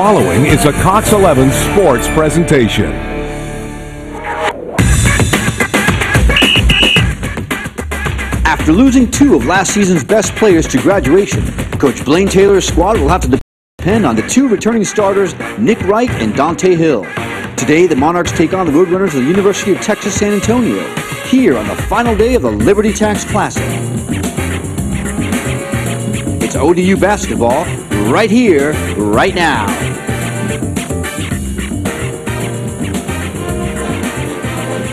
following is a Cox 11 sports presentation. After losing two of last season's best players to graduation, Coach Blaine Taylor's squad will have to depend on the two returning starters, Nick Wright and Dante Hill. Today, the Monarchs take on the Roadrunners of the University of Texas San Antonio, here on the final day of the Liberty Tax Classic. It's ODU basketball, right here, right now.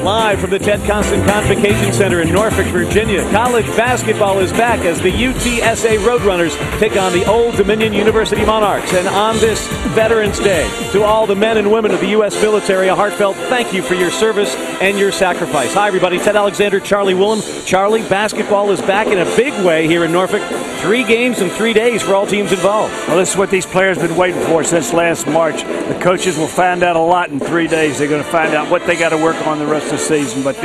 Live from the Ted Constant Convocation Center in Norfolk, Virginia, college basketball is back as the UTSA Roadrunners take on the Old Dominion University Monarchs. And on this Veterans Day, to all the men and women of the U.S. military, a heartfelt thank you for your service and your sacrifice. Hi, everybody. Ted Alexander, Charlie Woolen. Charlie, basketball is back in a big way here in Norfolk. 3 games in 3 days for all teams involved. Well, this is what these players have been waiting for since last March. The coaches will find out a lot in 3 days. They're going to find out what they got to work on the rest of the season. But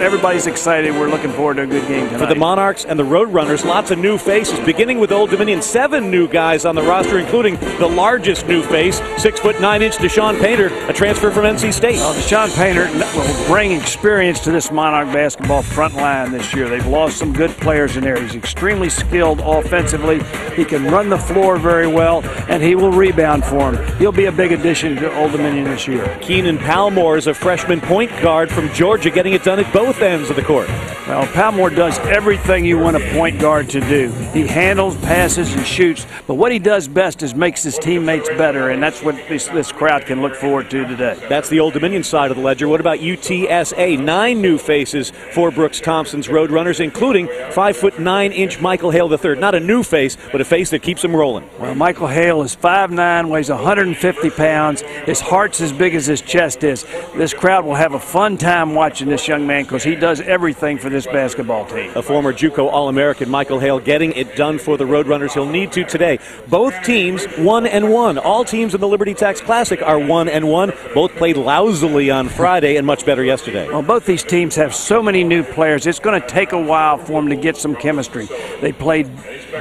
everybody's excited. We're looking forward to a good game tonight. For the Monarchs and the Roadrunners, lots of new faces. Beginning with Old Dominion, 7 new guys on the roster, including the largest new face, 6'9" Deshaun Painter, a transfer from NC State. Well, Deshaun Painter will bring experience to this Monarch basketball front line this year. They've lost some good players in there. He's extremely skilled offensively. He can run the floor very well, and he will rebound for him. He'll be a big addition to Old Dominion this year. Keenan Palmore is a freshman point guard from Georgia, getting it done at both ends of the court. Well, Palmore does everything you want a point guard to do. He handles, passes, and shoots, but what he does best is makes his teammates better, and that's what this crowd can look forward to today. That's the Old Dominion side of the ledger. What about UTSA? 9 new faces for Brooks Thompson's Roadrunners, including 5'9" Michael Hale III. Not a new face, but a face that keeps him rolling. Well, Michael Hale is 5'9", weighs 150 pounds. His heart's as big as his chest is. This crowd will have a fun time watching this young man because he does everything for this basketball team. A former JUCO All-American, Michael Hale, getting it done for the Roadrunners. He'll need to today. Both teams 1-1. All teams in the Liberty Tax Classic are 1-1. Both played lousily on Friday and much better yesterday. Well, both these teams have so many new players. It's going to take a while for them to get some chemistry. They played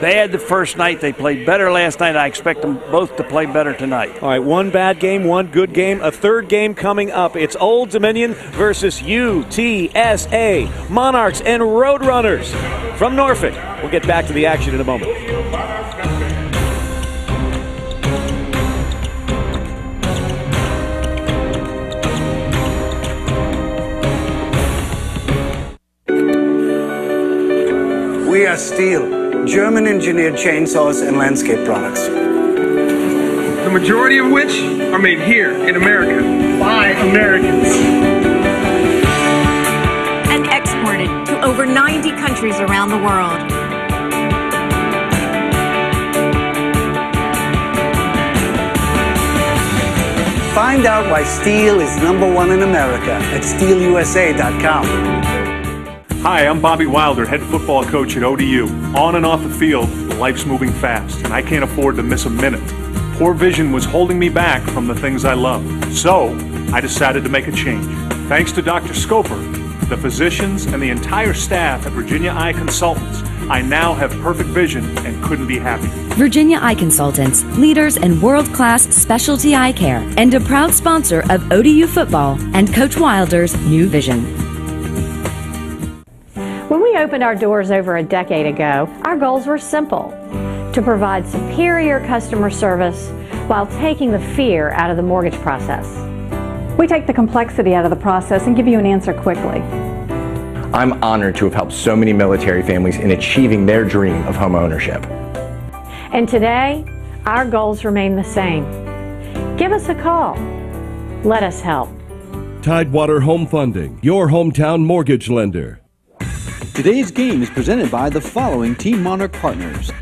bad the first night. They played better last night. I expect them both to play better tonight. All right, 1 bad game, 1 good game. A 3rd game coming up. It's Old Dominion versus UTSA. Monarchs and Roadrunners from Norfolk. We'll get back to the action in a moment. We are Steel, German-engineered chainsaws and landscape products. The majority of which are made here in America by Americans. And exported to over 90 countries around the world. Find out why steel is #1 in America at steelusa.com. Hi, I'm Bobby Wilder, head football coach at ODU. On and off the field, life's moving fast, and I can't afford to miss a minute. Poor vision was holding me back from the things I love. So, I decided to make a change. Thanks to Dr. Scoper, the physicians, and the entire staff at Virginia Eye Consultants, I now have perfect vision and couldn't be happier. Virginia Eye Consultants, leaders in world-class specialty eye care, and a proud sponsor of ODU football and Coach Wilder's New Vision. When we opened our doors over a decade ago, our goals were simple: to provide superior customer service while taking the fear out of the mortgage process. We take the complexity out of the process and give you an answer quickly. I'm honored to have helped so many military families in achieving their dream of home ownership. And today, our goals remain the same. Give us a call. Let us help. Tidewater Home Funding, your hometown mortgage lender. Today's game is presented by the following Team Monarch partners: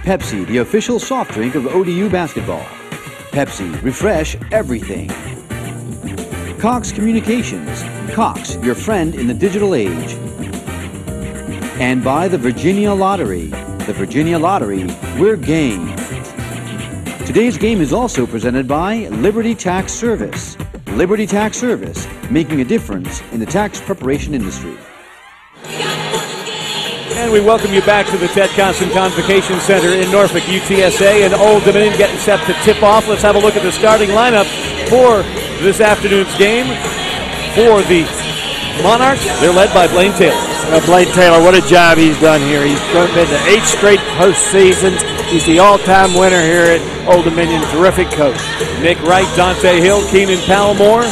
Pepsi, the official soft drink of ODU basketball. Pepsi, refresh everything. Cox Communications, Cox, your friend in the digital age. And by the Virginia Lottery. The Virginia Lottery, we're game. Today's game is also presented by Liberty Tax Service. Liberty Tax Service, making a difference in the tax preparation industry. And we welcome you back to the Ted Constant Convocation Center in Norfolk. UTSA and Old Dominion getting set to tip off. Let's have a look at the starting lineup for this afternoon's game. For the Monarchs, they're led by Blaine Taylor. Blaine Taylor, what a job he's done here. He's been to 8 straight postseasons. He's the all-time winner here at Old Dominion. Terrific coach. Nick Wright, Dante Hill, Keenan Palmore,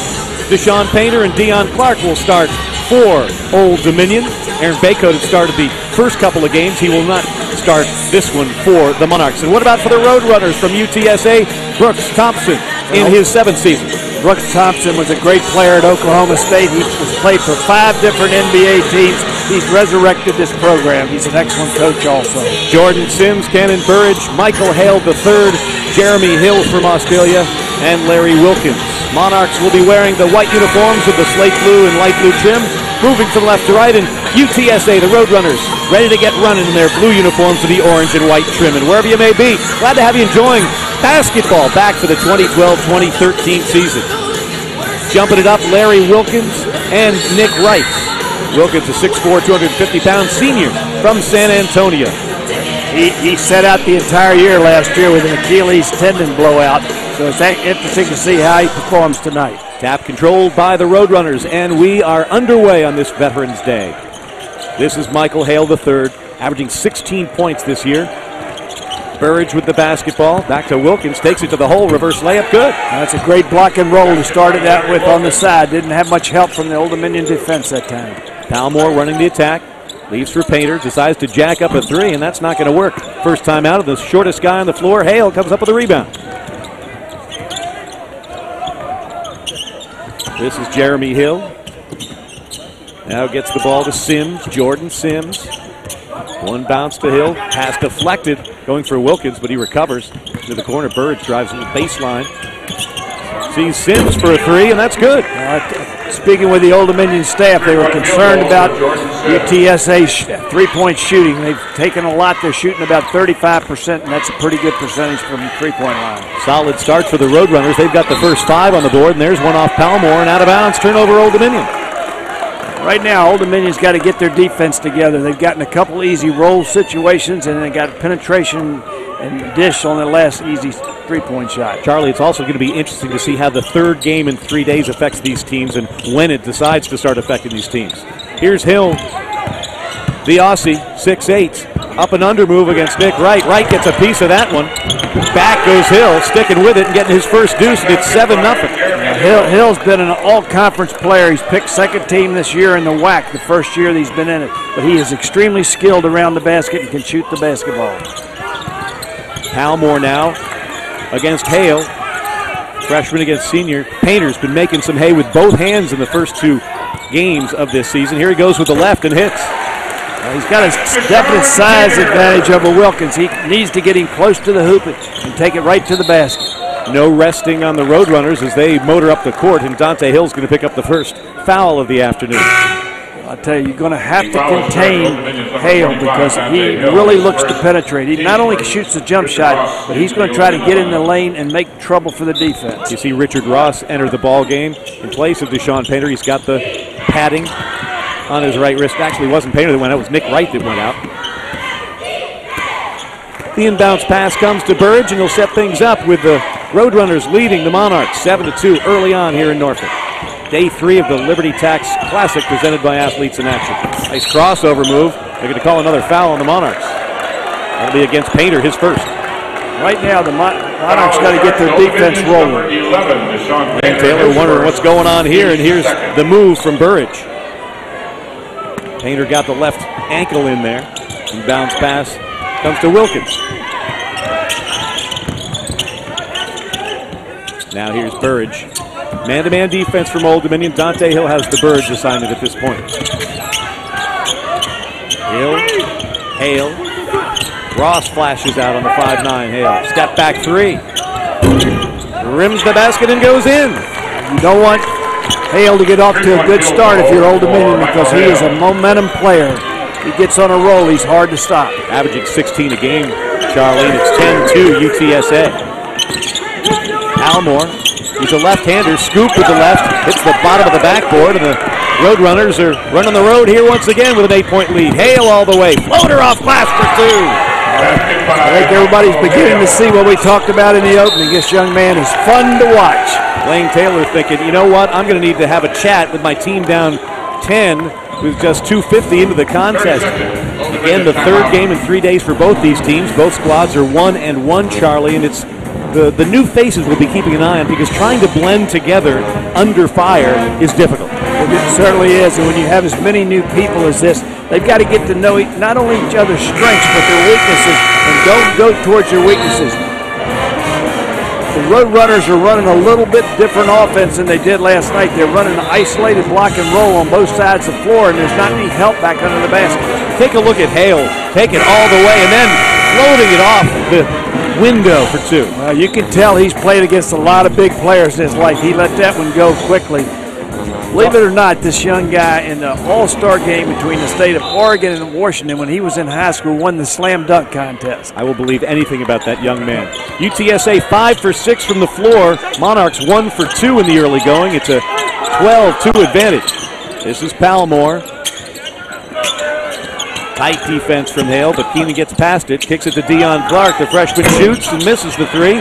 Deshaun Painter, and Dion Clark will start for Old Dominion. Aaron Baycoat had started the first couple of games. He will not start this one for the Monarchs. And what about for the Roadrunners from UTSA? Brooks Thompson in his 7th season. Brooks Thompson was a great player at Oklahoma State. He was played for 5 different NBA teams. He's resurrected this program. He's an excellent coach also. Jordan Sims, Cannon Burridge, Michael Hale III, Jeremy Hill from Australia, and Larry Wilkins. Monarchs will be wearing the white uniforms with the slate blue and light blue trim. Moving from left to right, and UTSA, the Roadrunners, ready to get running in their blue uniforms with the orange and white trim. And wherever you may be, glad to have you enjoying basketball back for the 2012-2013 season. Jumping it up, Larry Wilkins and Nick Wright. Wilkins, a 6'4", 250-pound senior from San Antonio. He set out the entire year last year with an Achilles tendon blowout, so it's interesting to see how he performs tonight. Tap controlled by the Roadrunners, and we are underway on this Veterans Day. This is Michael Hale III, averaging 16 points this year. Burridge with the basketball, back to Wilkins, takes it to the hole, reverse layup, good. That's a great block and roll to start it out with on the side. Didn't have much help from the Old Dominion defense that time. Palmore running the attack, leaves for Painter, decides to jack up a 3, and that's not going to work. First time out of the shortest guy on the floor, Hale comes up with a rebound. This is Jeremy Hill. Now gets the ball to Sims, Jordan Sims. One bounce to Hill, pass deflected, going for Wilkins, but he recovers. To the corner, Burridge drives in the baseline. Sees Sims for a 3, and that's good. Speaking with the Old Dominion staff, they were concerned about UTSA's three-point shooting. They've taken a lot. They're shooting about 35%, and that's a pretty good percentage from the three-point line. Solid start for the Roadrunners. They've got the first 5 on the board, and there's one off Palmore, and out of bounds, turnover Old Dominion. Right now, Old Dominion's got to get their defense together. They've gotten a couple easy roll situations, and they got penetration and dish on the last easy three-point shot. Charlie, it's also going to be interesting to see how the third game in 3 days affects these teams and when it decides to start affecting these teams. Here's Hill, the Aussie, 6'8", up and under move against Nick Wright. Wright gets a piece of that one. Back goes Hill, sticking with it and getting his first deuce, and it's 7-0. Hill's been an all-conference player. He's picked second team this year in the WAC, the first year that he's been in it. But he is extremely skilled around the basket and can shoot the basketball. Palmore now against Hale. Freshman against senior. Painter's been making some hay with both hands in the first 2 games of this season. Here he goes with the left and hits. He's got a definite size advantage over Wilkins. He needs to get him close to the hoop and take it right to the basket. No resting on the Roadrunners as they motor up the court, and Dante Hill's going to pick up the first foul of the afternoon. I'll tell you, you're going to have to contain Hale because he really looks to penetrate. He not only shoots the jump shot, but he's going to try to get in the lane and make trouble for the defense. You see Richard Ross enter the ball game in place of Deshaun Painter. He's got the padding on his right wrist. Actually, it wasn't Painter that went out. It was Nick Wright that went out. The inbounds pass comes to Burridge, and he'll set things up with the Roadrunners leading the Monarchs 7-2 early on here in Norfolk. Day 3 of the Liberty Tax Classic presented by Athletes in Action. Nice crossover move. They're going to call another foul on the Monarchs. That'll be against Painter, his first. Right now, the Monarchs got to get their defense rolling. And Taylor wondering what's going on here, and here's the move from Burridge. Painter got the left ankle in there. Inbounds pass comes to Wilkins. Now here's Burridge. Man-to-man defense from Old Dominion. Dante Hill has the Burridge assignment at this point. Hill, Hale. Ross flashes out on the 5'9", Hale. Step back 3. Rims the basket and goes in. You don't want Hale to get off to a good start if you're Old Dominion because he is a momentum player. He gets on a roll, he's hard to stop. Averaging 16 a game, Charlie, and it's 10-2 UTSA. Palmore, he's a left-hander, scoop with the left, hits the bottom of the backboard, and the Roadrunners are running the road here once again with an 8-point lead. Hale all the way. Floater off glass for 2. I think everybody's beginning to see what we talked about in the opening. This young man is fun to watch. Blaine Taylor thinking, you know what, I'm going to need to have a chat with my team down 10 with just 2:50 into the contest. Again, the third game in 3 days for both these teams. Both squads are 1-1, Charlie, and it's the new faces we'll be keeping an eye on because trying to blend together under fire is difficult. It certainly is, and when you have as many new people as this, they've got to get to know not only each other's strengths, but their weaknesses, and don't go towards your weaknesses. The Roadrunners are running a little bit different offense than they did last night. They're running an isolated block and roll on both sides of the floor, and there's not any help back under the basket. Take a look at Hale. Take it all the way, and then floating it off the window for 2. Well, you can tell he's played against a lot of big players in his life. He let that one go quickly. Believe it or not, this young guy in the all-star game between the state of Oregon and Washington when he was in high school won the slam dunk contest. I will believe anything about that young man. UTSA 5 for 6 from the floor. Monarchs 1 for 2 in the early going. It's a 12-2 advantage. This is Palmore. Tight defense from Hale, but Keenan gets past it. Kicks it to Deion Clark. The freshman shoots and misses the 3.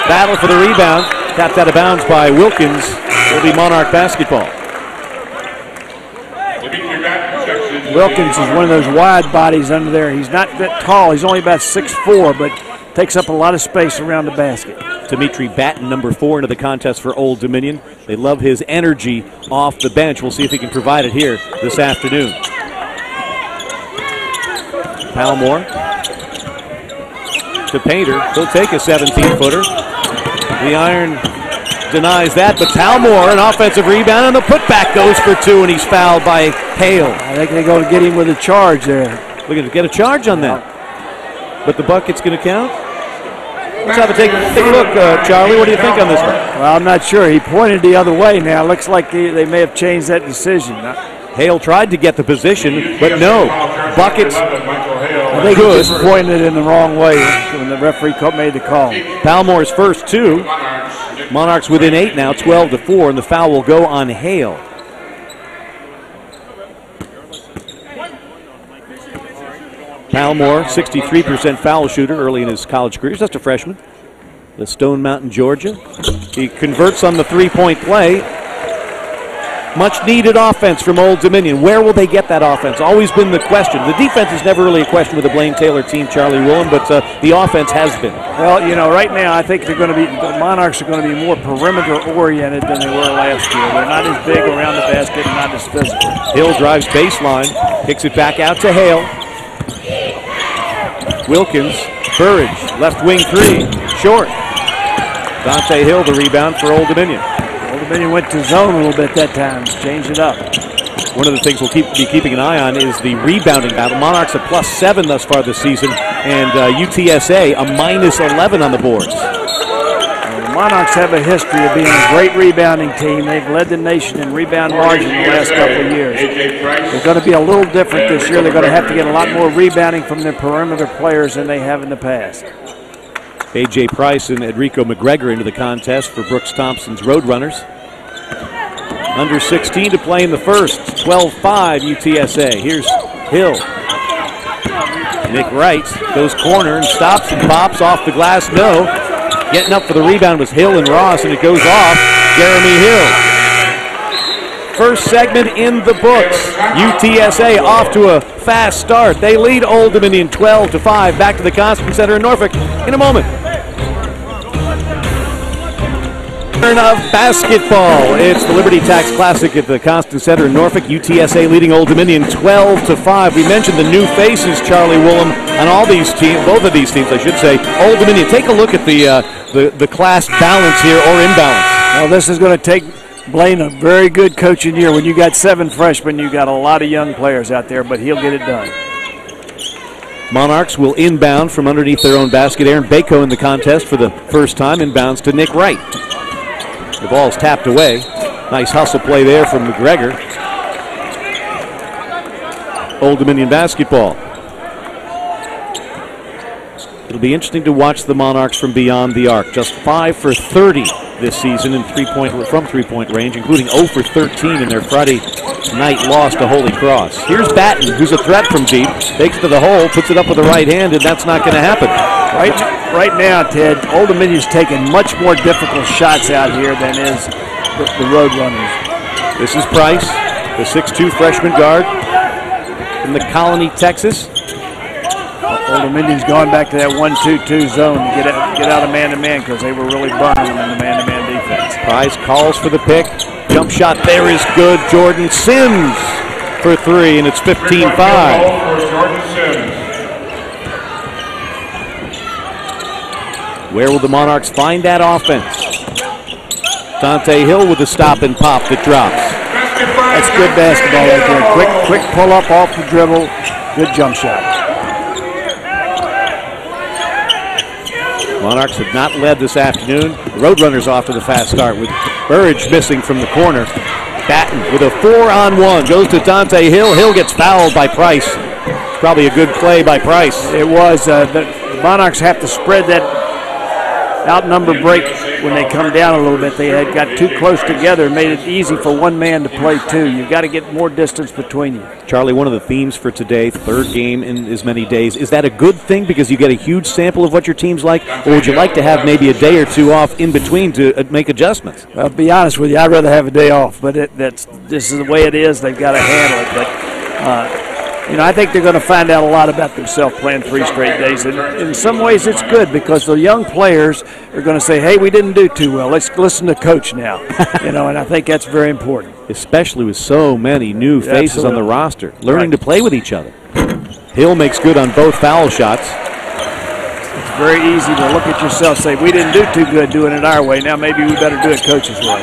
Battle for the rebound. Tapped out of bounds by Wilkins. Will be Monarch basketball. Wilkins is one of those wide bodies under there. He's not that tall. He's only about 6'4", but takes up a lot of space around the basket. Dimitri Batten, number 4, into the contest for Old Dominion. They love his energy off the bench. We'll see if he can provide it here this afternoon. Palmore to Painter. He'll take a 17-footer. The iron denies that, but Palmore, an offensive rebound, and the putback goes for 2, and he's fouled by Hale. I think they're going to get him with a charge there. We're going to get a charge on that. But the bucket's going to count? Let's have a take a look, Charlie. What do you think on this one? Well, I'm not sure. He pointed the other way now. Looks like they may have changed that decision. Hale tried to get the position, but no. Buckets. I think he just pointed in the wrong way when the referee made the call. Palmore's first 2. Monarchs within 8 now, 12-4, and the foul will go on Hale. Palmore, 63% foul shooter early in his college career. He's just a freshman. The Stone Mountain, Georgia. He converts on the 3-point play. Much needed offense from Old Dominion. Where will they get that offense? Always been the question. The defense is never really a question with the Blaine Taylor team, Charlie Willem, but the offense has been. Well, you know, right now I think the Monarchs are going to be more perimeter-oriented than they were last year. They're not as big around the basket and not as physical. Hill drives baseline, kicks it back out to Hale. Wilkins, Burridge, left wing 3, short. Dante Hill, the rebound for Old Dominion. Old Dominion went to zone a little bit that time, changed it up. One of the things we'll be keeping an eye on is the rebounding battle. Monarchs a +7 thus far this season, and UTSA a -11 on the boards. The Monarchs have a history of being a great rebounding team. They've led the nation in rebound margin the last couple of years. They're going to be a little different this year. They're going to have to get a lot more rebounding from their perimeter players than they have in the past. A.J. Price and Enrico McGregor into the contest for Brooks Thompson's Roadrunners. Under 16 to play in the first. 12-5 UTSA. Here's Hill. Nick Wright goes corner and stops and pops off the glass. No. Getting up for the rebound was Hill and Ross, and it goes off. Jeremy Hill. First segment in the books. UTSA off to a fast start. They lead Old Dominion 12-5. Back to the Constance Center in Norfolk in a moment. Of basketball. It's the Liberty Tax Classic at the Constance Center in Norfolk. UTSA leading Old Dominion 12-5. We mentioned the new faces, Charlie Willem, on all these teams, both of these teams, I should say. Old Dominion, take a look at the class balance here or imbalance. Well, this is going to take Blaine a very good coaching year. When you got 7 freshmen, you got a lot of young players out there, but he'll get it done. Monarchs will inbound from underneath their own basket. Aaron Bako in the contest for the first time, inbounds to Nick Wright. The ball's tapped away. Nice hustle play there from McGregor. Old Dominion basketball. It'll be interesting to watch the Monarchs from beyond the arc. Just 5 for 30 this season in from three-point range, including 0 for 13 in their Friday night loss to Holy Cross. Here's Batten, who's a threat from deep, takes it to the hole, puts it up with the right hand, and that's not going to happen. Right now, Ted, Old Dominion's taking much more difficult shots out here than is the Roadrunners. This is Price, the 6'2 freshman guard from the Colony, Texas. Old Dominion's going back to that 1-2-2 zone to get out of man-to-man because they were really burning them in the man-to-man defense. Price calls for the pick. Jump shot there is good. Jordan Sims for 3, and it's 15-5. Where will the Monarchs find that offense? Dante Hill with the stop and pop that drops. That's good basketball right there. Quick pull up off the dribble. Good jump shot. Monarchs have not led this afternoon. The Roadrunners off to the fast start with Burridge missing from the corner. Batten with a 4-on-1 goes to Dante Hill. Hill gets fouled by Price. It's probably a good play by Price. It was. The Monarchs have to spread that outnumber break when they come down a little bit. They had got too close together and made it easy for one man to play two. You've got to get more distance between you. Charlie, one of the themes for today, third game in as many days, is that a good thing because you get a huge sample of what your team's like, or would you like to have maybe a day or two off in between to make adjustments? I'll be honest with you, I'd rather have a day off, but this is the way it is. They've got to handle it. But I think they're going to find out a lot about themselves playing 3 straight days. And in some ways, it's good because the young players are going to say, hey, we didn't do too well. Let's listen to Coach now. And I think that's very important. Especially with so many new faces on the roster, learning to play with each other. Hill makes good on both foul shots. It's very easy to look at yourself and say, we didn't do too good doing it our way. Now maybe we better do it Coach's way.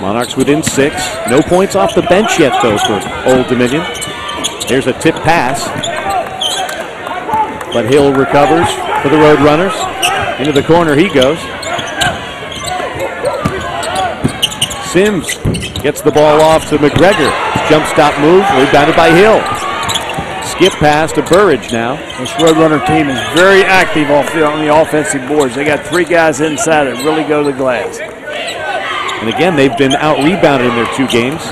Monarchs within 6. No points off the bench yet, though, for Old Dominion. There's a tip pass, but Hill recovers for the Roadrunners. Into the corner he goes. Sims gets the ball off to McGregor. Jump stop move, rebounded by Hill. Skip pass to Burridge now. This Roadrunner team is very active on the offensive boards. They got 3 guys inside that really go to the glass. And again, they've been out-rebounded in their 2 games.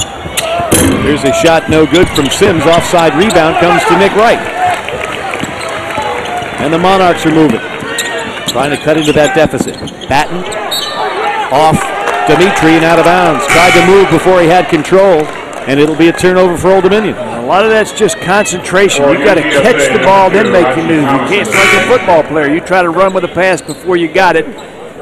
Here's a shot no good from Sims. Offside rebound comes to Nick Wright. And the Monarchs are moving. Trying to cut into that deficit. Batten off Dimitri and out of bounds. Tried to move before he had control. And it'll be a turnover for Old Dominion. A lot of that's just concentration. You've got to catch the ball, then make your move. You can't, like a football player. You try to run with a pass before you got it,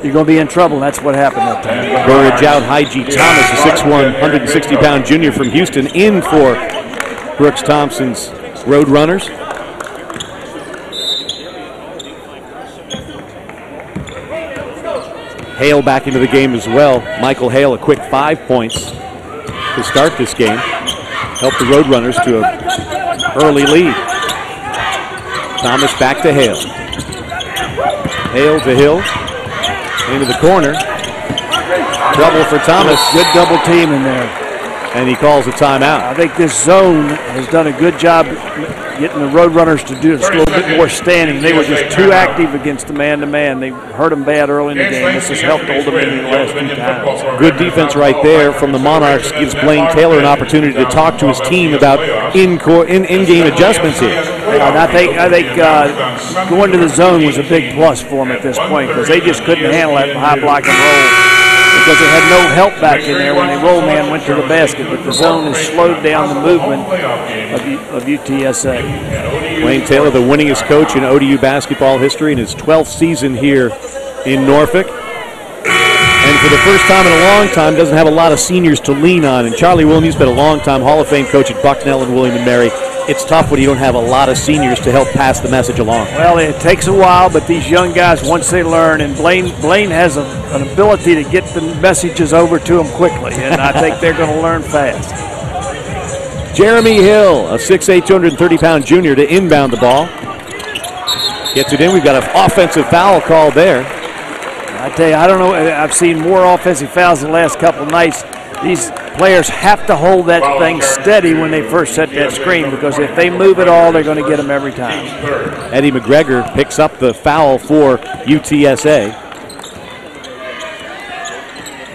you're going to be in trouble. That's what happened that time. Burridge out. Hygie Thomas, a 6'1", 160-pound junior from Houston, in for Brooks Thompson's Roadrunners. Hale back into the game as well. Michael Hale, a quick 5 points to start this game. Helped the Roadrunners to an early lead. Thomas back to Hale. Hale to Hill. Into the corner. Trouble for Thomas. Good double team in there. And he calls a timeout. I think this zone has done a good job getting the Roadrunners to do just a little bit more standing. They were just too active against the man-to-man. They hurt them bad early in the game. This has helped Old Dominion the last few times. Good defense right there from the Monarchs. Gives Blaine Taylor an opportunity to talk to his team about in-game adjustments here. And I think going to the zone was a big plus for them at this point because they just couldn't handle that high block and roll because they had no help back in there when the roll man went to the basket. But the zone has slowed down the movement of UTSA. Blaine Taylor, the winningest coach in ODU basketball history in his 12th season here in Norfolk. And for the first time in a long time, doesn't have a lot of seniors to lean on. And Charlie Williams has been a long-time Hall of Fame coach at Bucknell and William & Mary. It's tough when you don't have a lot of seniors to help pass the message along. Well, it takes a while, but these young guys, once they learn, and Blaine has an ability to get the messages over to them quickly, and I think they're going to learn fast. Jeremy Hill, a 6'8", 230-pound junior, to inbound the ball. Gets it in. We've got an offensive foul call there. I tell you, I don't know. I've seen more offensive fouls the last couple of nights. These players have to hold that thing steady when they first set that screen, because if they move at all, they're going to get them every time. Eddie McGregor picks up the foul for UTSA.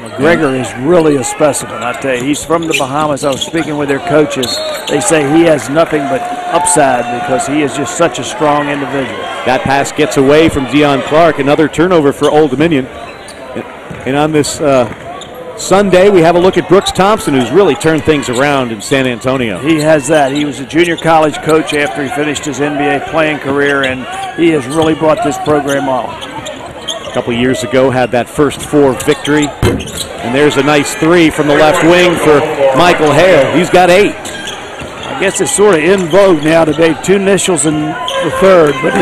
McGregor is really a specimen, I tell you. He's from the Bahamas. I was speaking with their coaches. They say he has nothing but upside because he is just such a strong individual. That pass gets away from Deion Clark. Another turnover for Old Dominion. And on this Sunday, we have a look at Brooks Thompson, who's really turned things around in San Antonio. He has that. He was a junior college coach after he finished his NBA playing career, and he has really brought this program on. A couple years ago, had that first 4 victory. And there's a nice 3 from the left wing for Michael Hale. He's got 8. I guess it's sort of in vogue now today, 2 initials in the third, but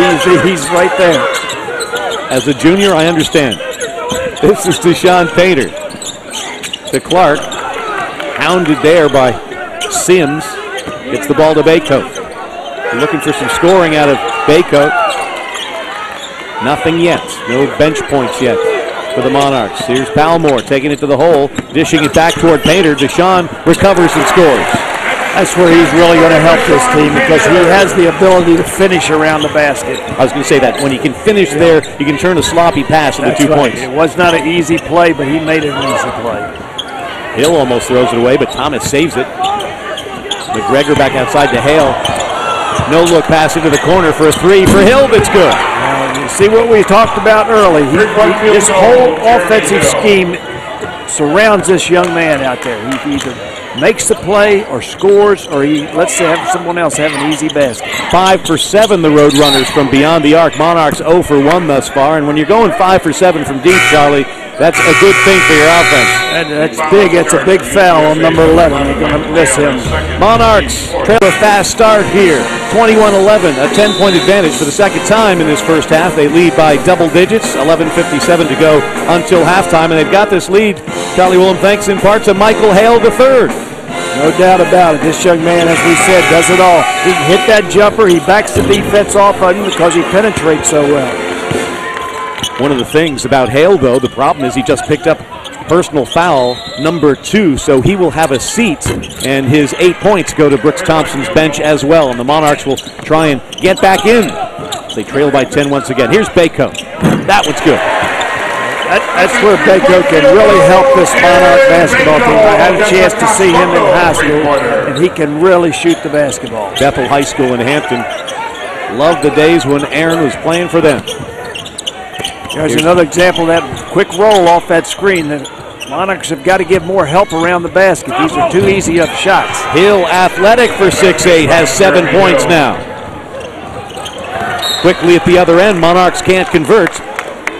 he's right there. As a junior, I understand. This is Deshaun Painter. To Clark. Hounded there by Sims. Gets the ball to Baycoat. Looking for some scoring out of Baycoat. Nothing yet. No bench points yet for the Monarchs. Here's Palmore taking it to the hole, dishing it back toward Painter. Deshaun recovers and scores. That's where he's really going to help this team, because he has the ability to finish around the basket. I was going to say that. When you can finish there, you can turn a sloppy pass into 2 points. It was not an easy play, but he made it an easy play. Hill almost throws it away, but Thomas saves it. McGregor back outside to Hale. No look pass into the corner for a 3 for Hill. That's good. You see what we talked about early. His whole offensive scheme surrounds this young man out there. He either makes the play or scores, or he lets have someone else have an easy basket. 5 for 7 the Roadrunners from beyond the arc. Monarchs 0 for 1 thus far. And when you're going 5 for 7 from deep, Charlie, that's a good thing for your offense. That's big. It's a big foul on number 11. They're going to miss him. Monarchs trail a fast start here. 21-11, a 10-point advantage for the second time in this first half. They lead by double digits, 11:57 to go until halftime. And they've got this lead, Charlie Willem, thanks in part to Michael Hale III. No doubt about it. This young man, as we said, does it all. He can hit that jumper. He backs the defense off of him because he penetrates so well. One of the things about Hale, though, the problem is he just picked up personal foul number 2, so he will have a seat, and his 8 points go to Brooks Thompson's bench as well, and the Monarchs will try and get back in. They trail by 10 once again. Here's Baycoat. That one's good. That's where Baycoat can really help this Monarch basketball team. I had a chance to see him in high school, and he can really shoot the basketball. Bethel High School in Hampton. Loved the days when Aaron was playing for them. There's another example of that quick roll off that screen. The Monarchs have got to give more help around the basket. These are too easy up shots. Hill, athletic for 6'8", has 7 points now. Quickly at the other end, Monarchs can't convert.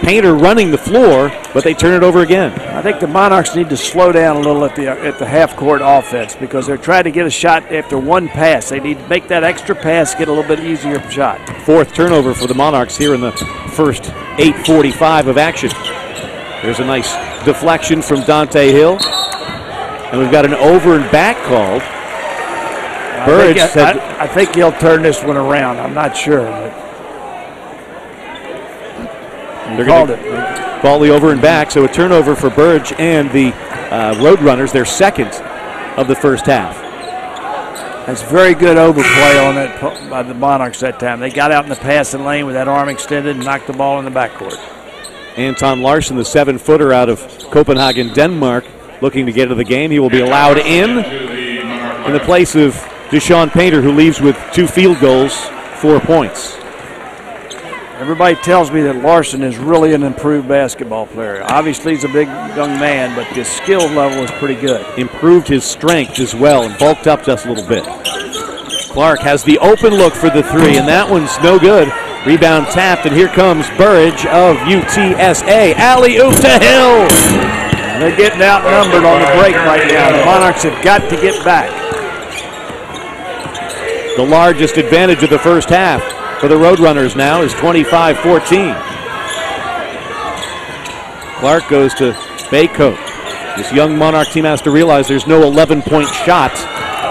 Painter running the floor, but they turn it over again. I think the Monarchs need to slow down a little at the half-court offense, because they're trying to get a shot after one pass. They need to make that extra pass get a little bit easier shot. 4th turnover for the Monarchs here in the first 8:45 of action. There's a nice deflection from Dante Hill. And we've got an over and back called. I think he'll turn this one around. I'm not sure. But they're going to call the over and back, so a turnover for Burge and the Roadrunners, their second of the first half. That's very good overplay on that by the Monarchs that time. They got out in the passing lane with that arm extended and knocked the ball in the backcourt. Anton Larson, the 7-footer out of Copenhagen, Denmark, looking to get to the game. He will be allowed in the place of Deshaun Painter, who leaves with 2 field goals, 4 points. Everybody tells me that Larson is really an improved basketball player. Obviously, he's a big young man, but his skill level is pretty good. Improved his strength as well and bulked up just a little bit. Clark has the open look for the 3, and that one's no good. Rebound tapped, and here comes Burridge of UTSA. Alley-oop to Hill. They're getting outnumbered on the break right now. The Monarchs have got to get back. The largest advantage of the first half for the Roadrunners now is 25-14. Clark goes to Baycoat. This young Monarch team has to realize there's no 11-point shot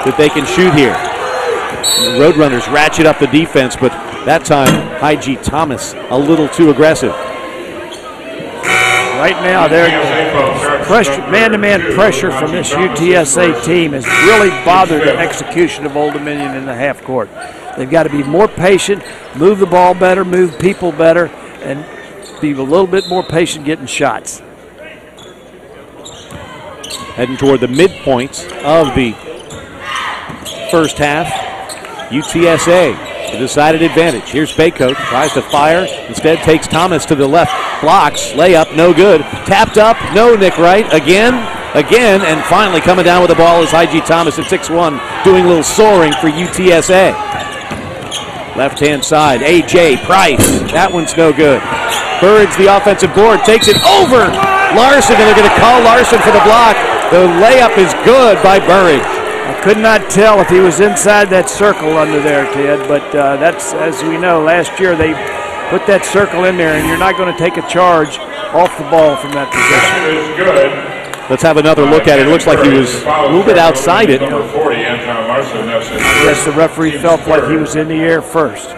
that they can shoot here. And the Roadrunners ratchet up the defense, but that time, Hy-G Thomas a little too aggressive. Right now, man-to-man pressure from this UTSA team has really bothered the execution of Old Dominion in the half court. They've got to be more patient, move the ball better, move people better, and be a little bit more patient getting shots. Heading toward the midpoint of the first half. UTSA, the decided advantage. Here's Baycoat, tries to fire, instead takes Thomas to the left, blocks, layup, no good. Tapped up, no Nick Wright, again, and finally coming down with the ball is I.G. Thomas at 6'1", doing a little soaring for UTSA. Left-hand side, A.J. Price, that one's no good. Burridge, the offensive board, takes it over Larson, and they're going to call Larson for the block. The layup is good by Burridge. I could not tell if he was inside that circle under there, Ted, but that's, as we know, last year they put that circle in there, and you're not going to take a charge off the ball from that position. Let's have another look at it. It looks like he was a little bit outside it. Yes, the referee felt like he was in the air first.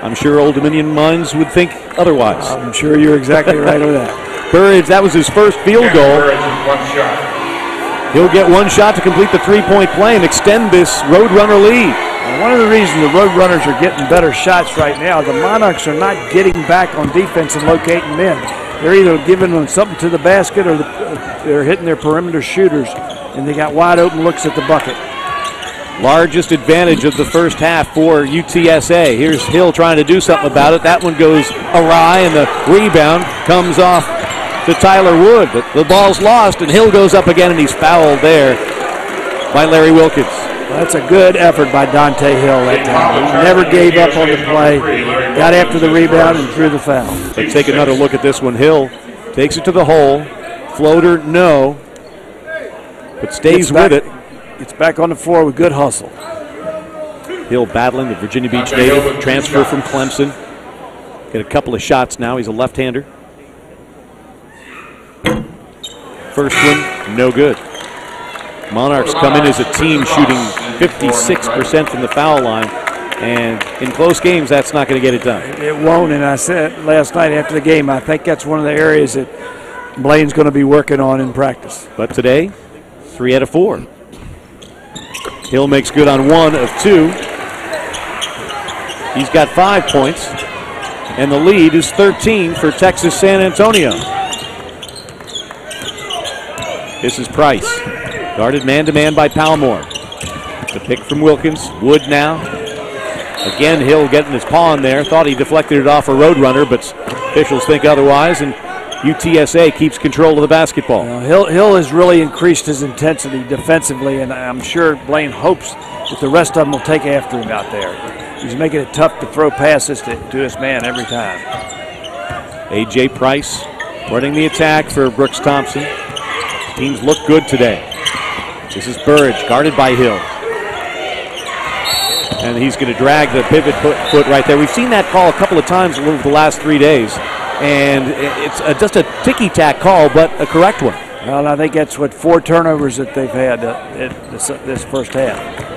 I'm sure Old Dominion minds would think otherwise. I'm sure you're exactly right with that. Burridge, that was his first field goal. He'll get one shot to complete the three-point play and extend this Roadrunner lead. And one of the reasons the Roadrunners are getting better shots right now, the Monarchs are not getting back on defense and locating men. They're either giving them something to the basket or they're hitting their perimeter shooters, and they got wide open looks at the bucket. Largest advantage of the first half for UTSA. Here's Hill trying to do something about it. That one goes awry, and the rebound comes off to Tyler Wood, but the ball's lost, and Hill goes up again, and he's fouled there by Larry Wilkins. Well, that's a good effort by Dante Hill that time. He never gave up on the play, got after the rebound, and drew the foul. Let's take another look at this one. Hill takes it to the hole. Floater, no, but stays with it. It's back on the floor with good hustle. Hill battling the Virginia Beach native, transfer from Clemson. Get a couple of shots now. He's a left-hander. First one, no good. Monarchs come in as a team shooting 56% from the foul line, and in close games, that's not going to get it done. It won't, and I said last night after the game, I think that's one of the areas that Blaine's going to be working on in practice. But today, 3 out of 4. Hill makes good on 1 of 2. He's got 5 points, and the lead is 13 for Texas San Antonio. This is Price, guarded man-to-man by Palmore. The pick from Wilkins. Wood now. Again, Hill getting his paw in there. Thought he deflected it off a Roadrunner, but officials think otherwise, and UTSA keeps control of the basketball. Hill has really increased his intensity defensively, and I'm sure Blaine hopes that the rest of them will take after him out there. He's making it tough to throw passes to his man every time. A.J. Price running the attack for Brooks Thompson. Teams look good today. This is Burridge, guarded by Hill. And he's going to drag the pivot foot right there. We've seen that call a couple of times over the last 3 days. And it's just a ticky-tack call, but a correct one. Well, I think that's what 4 turnovers that they've had this first half.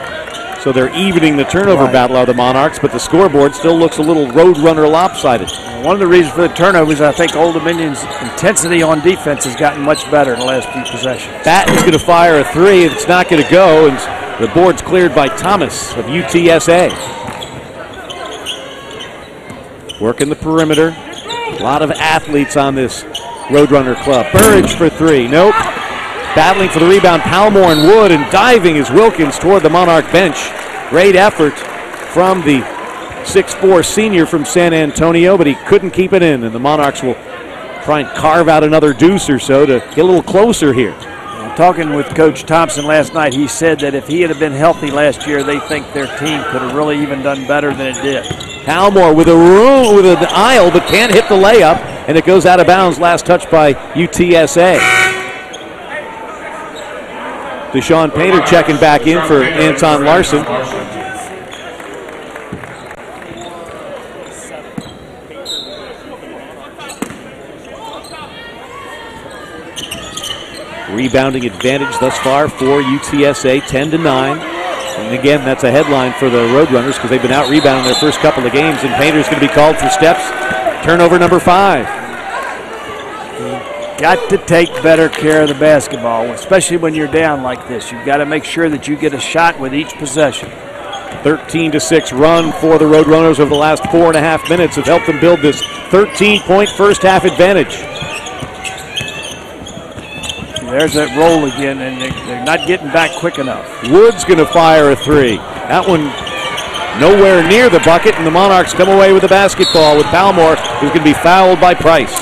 So they're evening the turnover battle of the Monarchs, but the scoreboard still looks a little Roadrunner lopsided. One of the reasons for the turnovers, I think Old Dominion's intensity on defense has gotten much better in the last few possessions. Batten's going to fire a 3, and it's not going to go, and the board's cleared by Thomas of UTSA. Working the perimeter. A lot of athletes on this Roadrunner club. Burridge for 3. Nope. Battling for the rebound, Palmore and Wood, and diving is Wilkins toward the Monarch bench. Great effort from the 6'4" senior from San Antonio, but he couldn't keep it in, and the Monarchs will try and carve out another deuce or so to get a little closer here. Talking with Coach Thompson last night, he said that if he had been healthy last year, they think their team could have really even done better than it did. Palmore with an aisle, but can't hit the layup, and it goes out of bounds. Last touch by UTSA. Deshaun Painter checking back in for Anton Larson. Rebounding advantage thus far for UTSA, 10-9. And again, that's a headline for the Roadrunners because they've been out-rebounding their first couple of games, and Painter's going to be called for steps. Turnover number 5. got to take better care of the basketball, especially when you're down like this. You've got to make sure that you get a shot with each possession. 13-6 run for the Roadrunners over the last 4.5 minutes have helped them build this 13-point first-half advantage. There's that roll again, and they're not getting back quick enough. Wood's going to fire a three. That one nowhere near the bucket, and the Monarchs come away with the basketball with Palmore, who's going to be fouled by Price.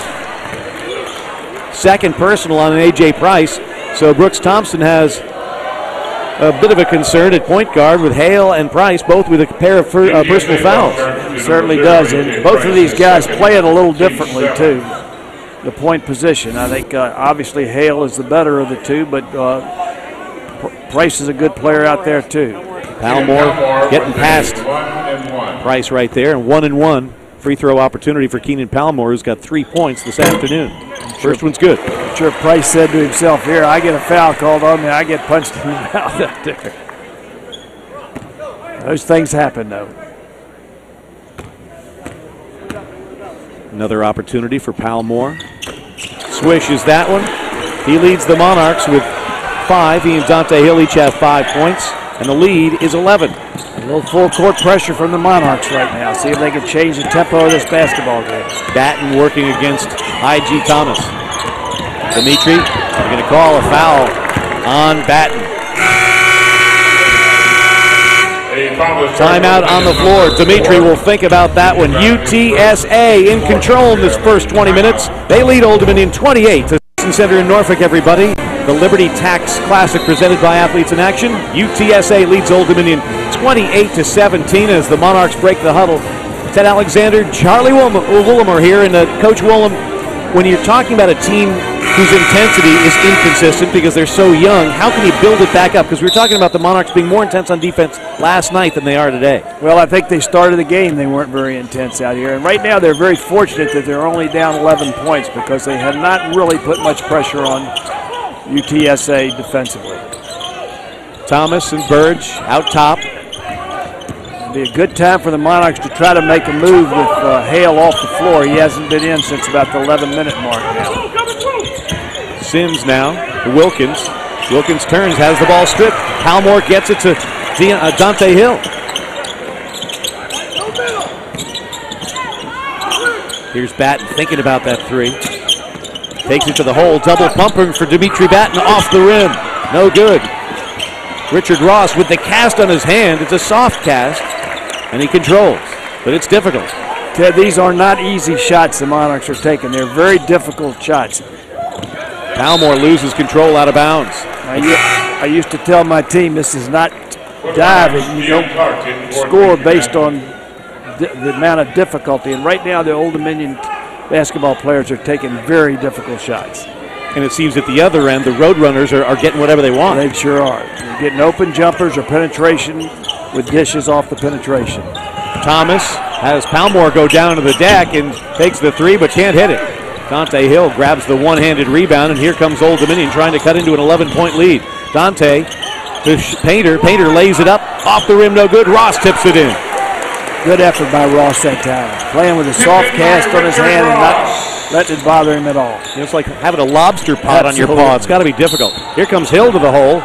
Second personal on an A.J. Price, so Brooks Thompson has a bit of a concern at point guard with Hale and Price, both with a pair of personal fouls. It certainly does, and both of these guys play it a little differently, too. The point position. I think obviously Hale is the better of the two, but Price is a good player out there too. Palmore getting past Price right there, and 1-1 free throw opportunity for Keenan Palmore, who's got 3 points this afternoon. First one's good. I'm sure Price said to himself, here, I get a foul called on me, I get punched in the mouth out there. Those things happen though. Another opportunity for Palmore. Swishes that one. He leads the Monarchs with 5. He and Dante Hill each have 5 points, and the lead is 11. A little full court pressure from the Monarchs right now. See if they can change the tempo of this basketball game. Batten working against I.G. Thomas. Dimitri, they're going to call a foul on Batten. Timeout on the floor. Dimitri will think about that one. UTSA in control in this first 20 minutes. They lead Old Dominion 28 to Center in Norfolk, everybody. The Liberty Tax Classic presented by Athletes in Action. UTSA leads Old Dominion 28-17 as the Monarchs break the huddle. Ted Alexander, Charlie Woolham are here, and Coach Woolham, when you're talking about a team whose intensity is inconsistent because they're so young, how can you build it back up? Because we were talking about the Monarchs being more intense on defense last night than they are today. Well, I think they started the game, they weren't very intense out here. And right now they're very fortunate that they're only down 11 points because they have not really put much pressure on UTSA defensively. Thomas and Burge out top. It'll be a good time for the Monarchs to try to make a move with Hale off the floor. He hasn't been in since about the 11-minute mark now. Sims now to Wilkins. Wilkins turns, has the ball stripped. Palmore gets it to Dante Hill. Here's Batten thinking about that three. Takes it to the hole. Double pumping for Dimitri Batten off the rim. No good. Richard Ross with the cast on his hand. It's a soft cast, and he controls, but it's difficult. Ted, these are not easy shots the Monarchs are taking. They're very difficult shots. Palmore loses control out of bounds. I used to tell my team this is not diving. You don't score based on the amount of difficulty. And right now the Old Dominion basketball players are taking very difficult shots. And it seems at the other end, the Roadrunners are getting whatever they want. They sure are. They're getting open jumpers or penetration with dishes off the penetration. Thomas has Palmore go down to the deck and takes the three but can't hit it. Dante Hill grabs the one-handed rebound, and here comes Old Dominion trying to cut into an 11-point lead. Dante to Painter. Painter lays it up. Off the rim, no good. Ross tips it in. Good effort by Ross that time. Playing with a soft cast on his hand and not letting it bother him at all. It's like having a lobster pot on your paw. It's got to be difficult. Here comes Hill to the hole.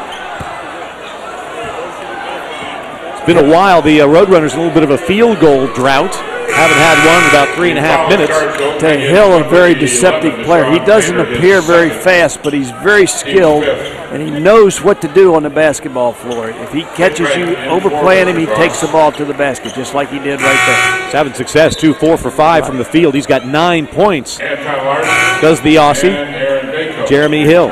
It's been a while. The Roadrunners in a little bit of a field goal drought. Haven't had one in about 3.5 minutes. Hill, a very deceptive player. He doesn't appear very fast, but he's very skilled, and he knows what to do on the basketball floor. If he catches you overplaying him, he takes the ball to the basket, just like he did right there. He's having success, 4 for 5 from the field. He's got 9 points. Does the Aussie, Jeremy Hill.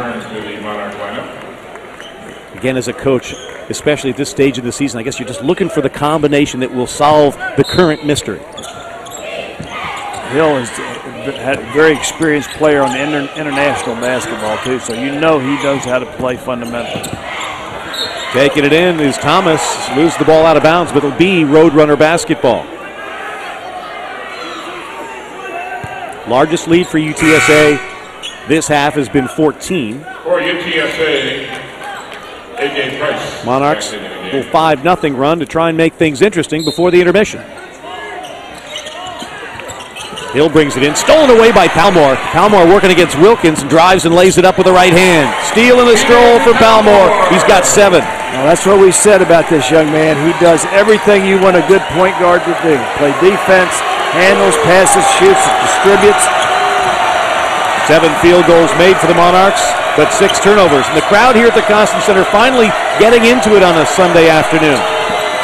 Again, as a coach, especially at this stage of the season, I guess you're just looking for the combination that will solve the current mystery. Hill is a very experienced player on the international basketball, too, so you know he knows how to play fundamentally. Taking it in is Thomas. Loses the ball out of bounds, but it'll be Roadrunner basketball. Largest lead for UTSA this half has been 14. For UTSA, A.J. Price. Monarchs will 5-0 run to try and make things interesting before the intermission. Hill brings it in, stolen away by Palmore. Palmore working against Wilkins and drives and lays it up with the right hand. Steal and a stroll for Palmore. He's got 7. Well, that's what we said about this young man. He does everything you want a good point guard to do. Play defense, handles, passes, shoots, distributes. 7 field goals made for the Monarchs, but 6 turnovers. And the crowd here at the Constant Center finally getting into it on a Sunday afternoon.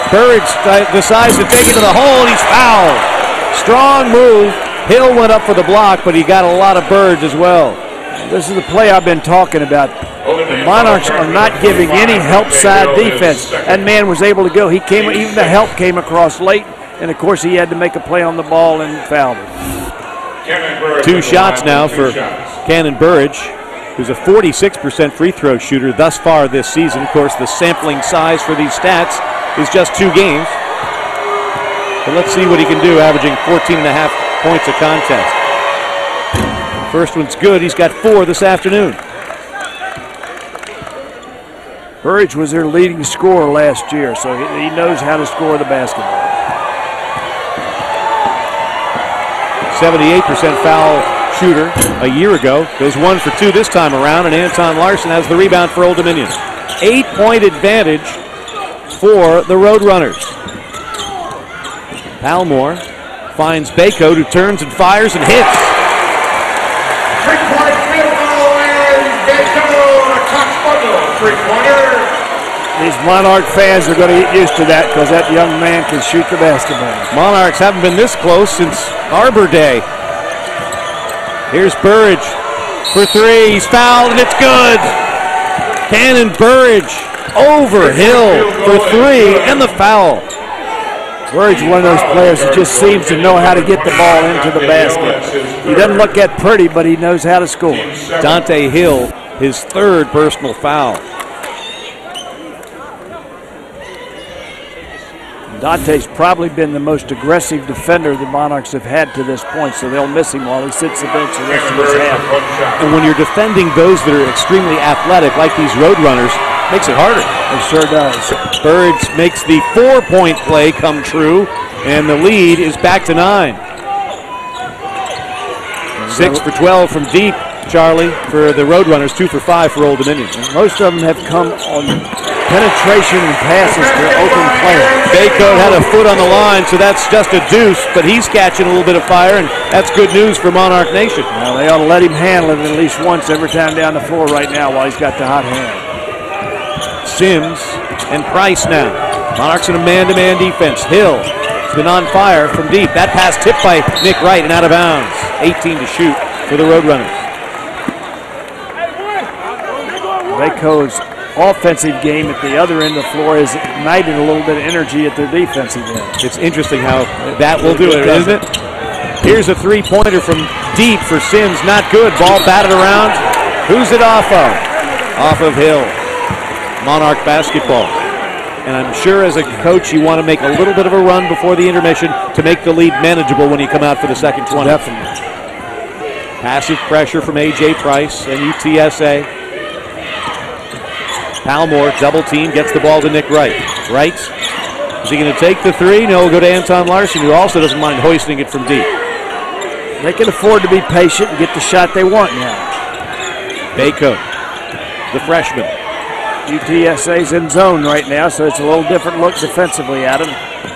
Burridge decides to take it to the hole, and he's fouled. Strong move. Hill went up for the block, but he got a lot of birds as well. This is the play I've been talking about. The Monarchs are not giving any help side defense. That man was able to go. He came, even the help came across late, and of course he had to make a play on the ball and fouled it. 2 shots now for Cannon Burridge, who's a 46% free throw shooter thus far this season. Of course, the sampling size for these stats is just 2 games. But let's see what he can do, averaging 14.5 points a contest. First one's good. He's got 4 this afternoon. Burridge was their leading scorer last year, so he knows how to score the basketball. 78% foul shooter a year ago. Goes 1 for 2 this time around, and Anton Larson has the rebound for Old Dominion. 8-point advantage for the Roadrunners. Palmore finds Baycoat, who turns and fires and hits. 3-point field goal, and Baycoat, a Cox bundle, 3-pointer. These Monarch fans are going to get used to that because that young man can shoot the basketball. Monarchs haven't been this close since Arbor Day. Here's Burridge for 3. He's fouled, and it's good. Cannon Burridge over Hill for 3, and the foul. Burridge, one of those players that just seems to know how to get the ball into the basket. He doesn't look that pretty, but he knows how to score. Dante Hill, his 3rd personal foul. Dante's probably been the most aggressive defender the Monarchs have had to this point, so they'll miss him while he sits the bench the rest of his half. And when you're defending those that are extremely athletic, like these Roadrunners, makes it harder. It sure does. Burridge makes the 4-point play come true, and the lead is back to 9. 6 for 12 from deep, Charlie, for the Roadrunners, 2 for 5 for Old Dominion. And most of them have come on penetration and passes to open players. Baycoat had a foot on the line, so that's just a deuce, but he's catching a little bit of fire, and that's good news for Monarch Nation. Well, they ought to let him handle it at least once every time down the floor right now while he's got the hot hand. Sims and Price now. Monarchs in a man-to-man defense. Hill has been on fire from deep. That pass tipped by Nick Wright and out of bounds. 18 to shoot for the Roadrunners. Baycoat's offensive game at the other end of the floor has ignited a little bit of energy at their defensive end. It's interesting how that will do it, isn't it? Here's a 3-pointer from deep for Sims. Not good. Ball batted around. Who's it off of? Off of Hill. Monarch basketball. And I'm sure as a coach you want to make a little bit of a run before the intermission to make the lead manageable when you come out for the second 20. Definitely. Passive pressure from A.J. Price and UTSA. Palmore, double team, gets the ball to Nick Wright. Wright, is he going to take the 3? No, we'll go to Anton Larson, who also doesn't mind hoisting it from deep. They can afford to be patient and get the shot they want now. Baycoat, the freshman. UTSA's in zone right now, so it's a little different look defensively at him.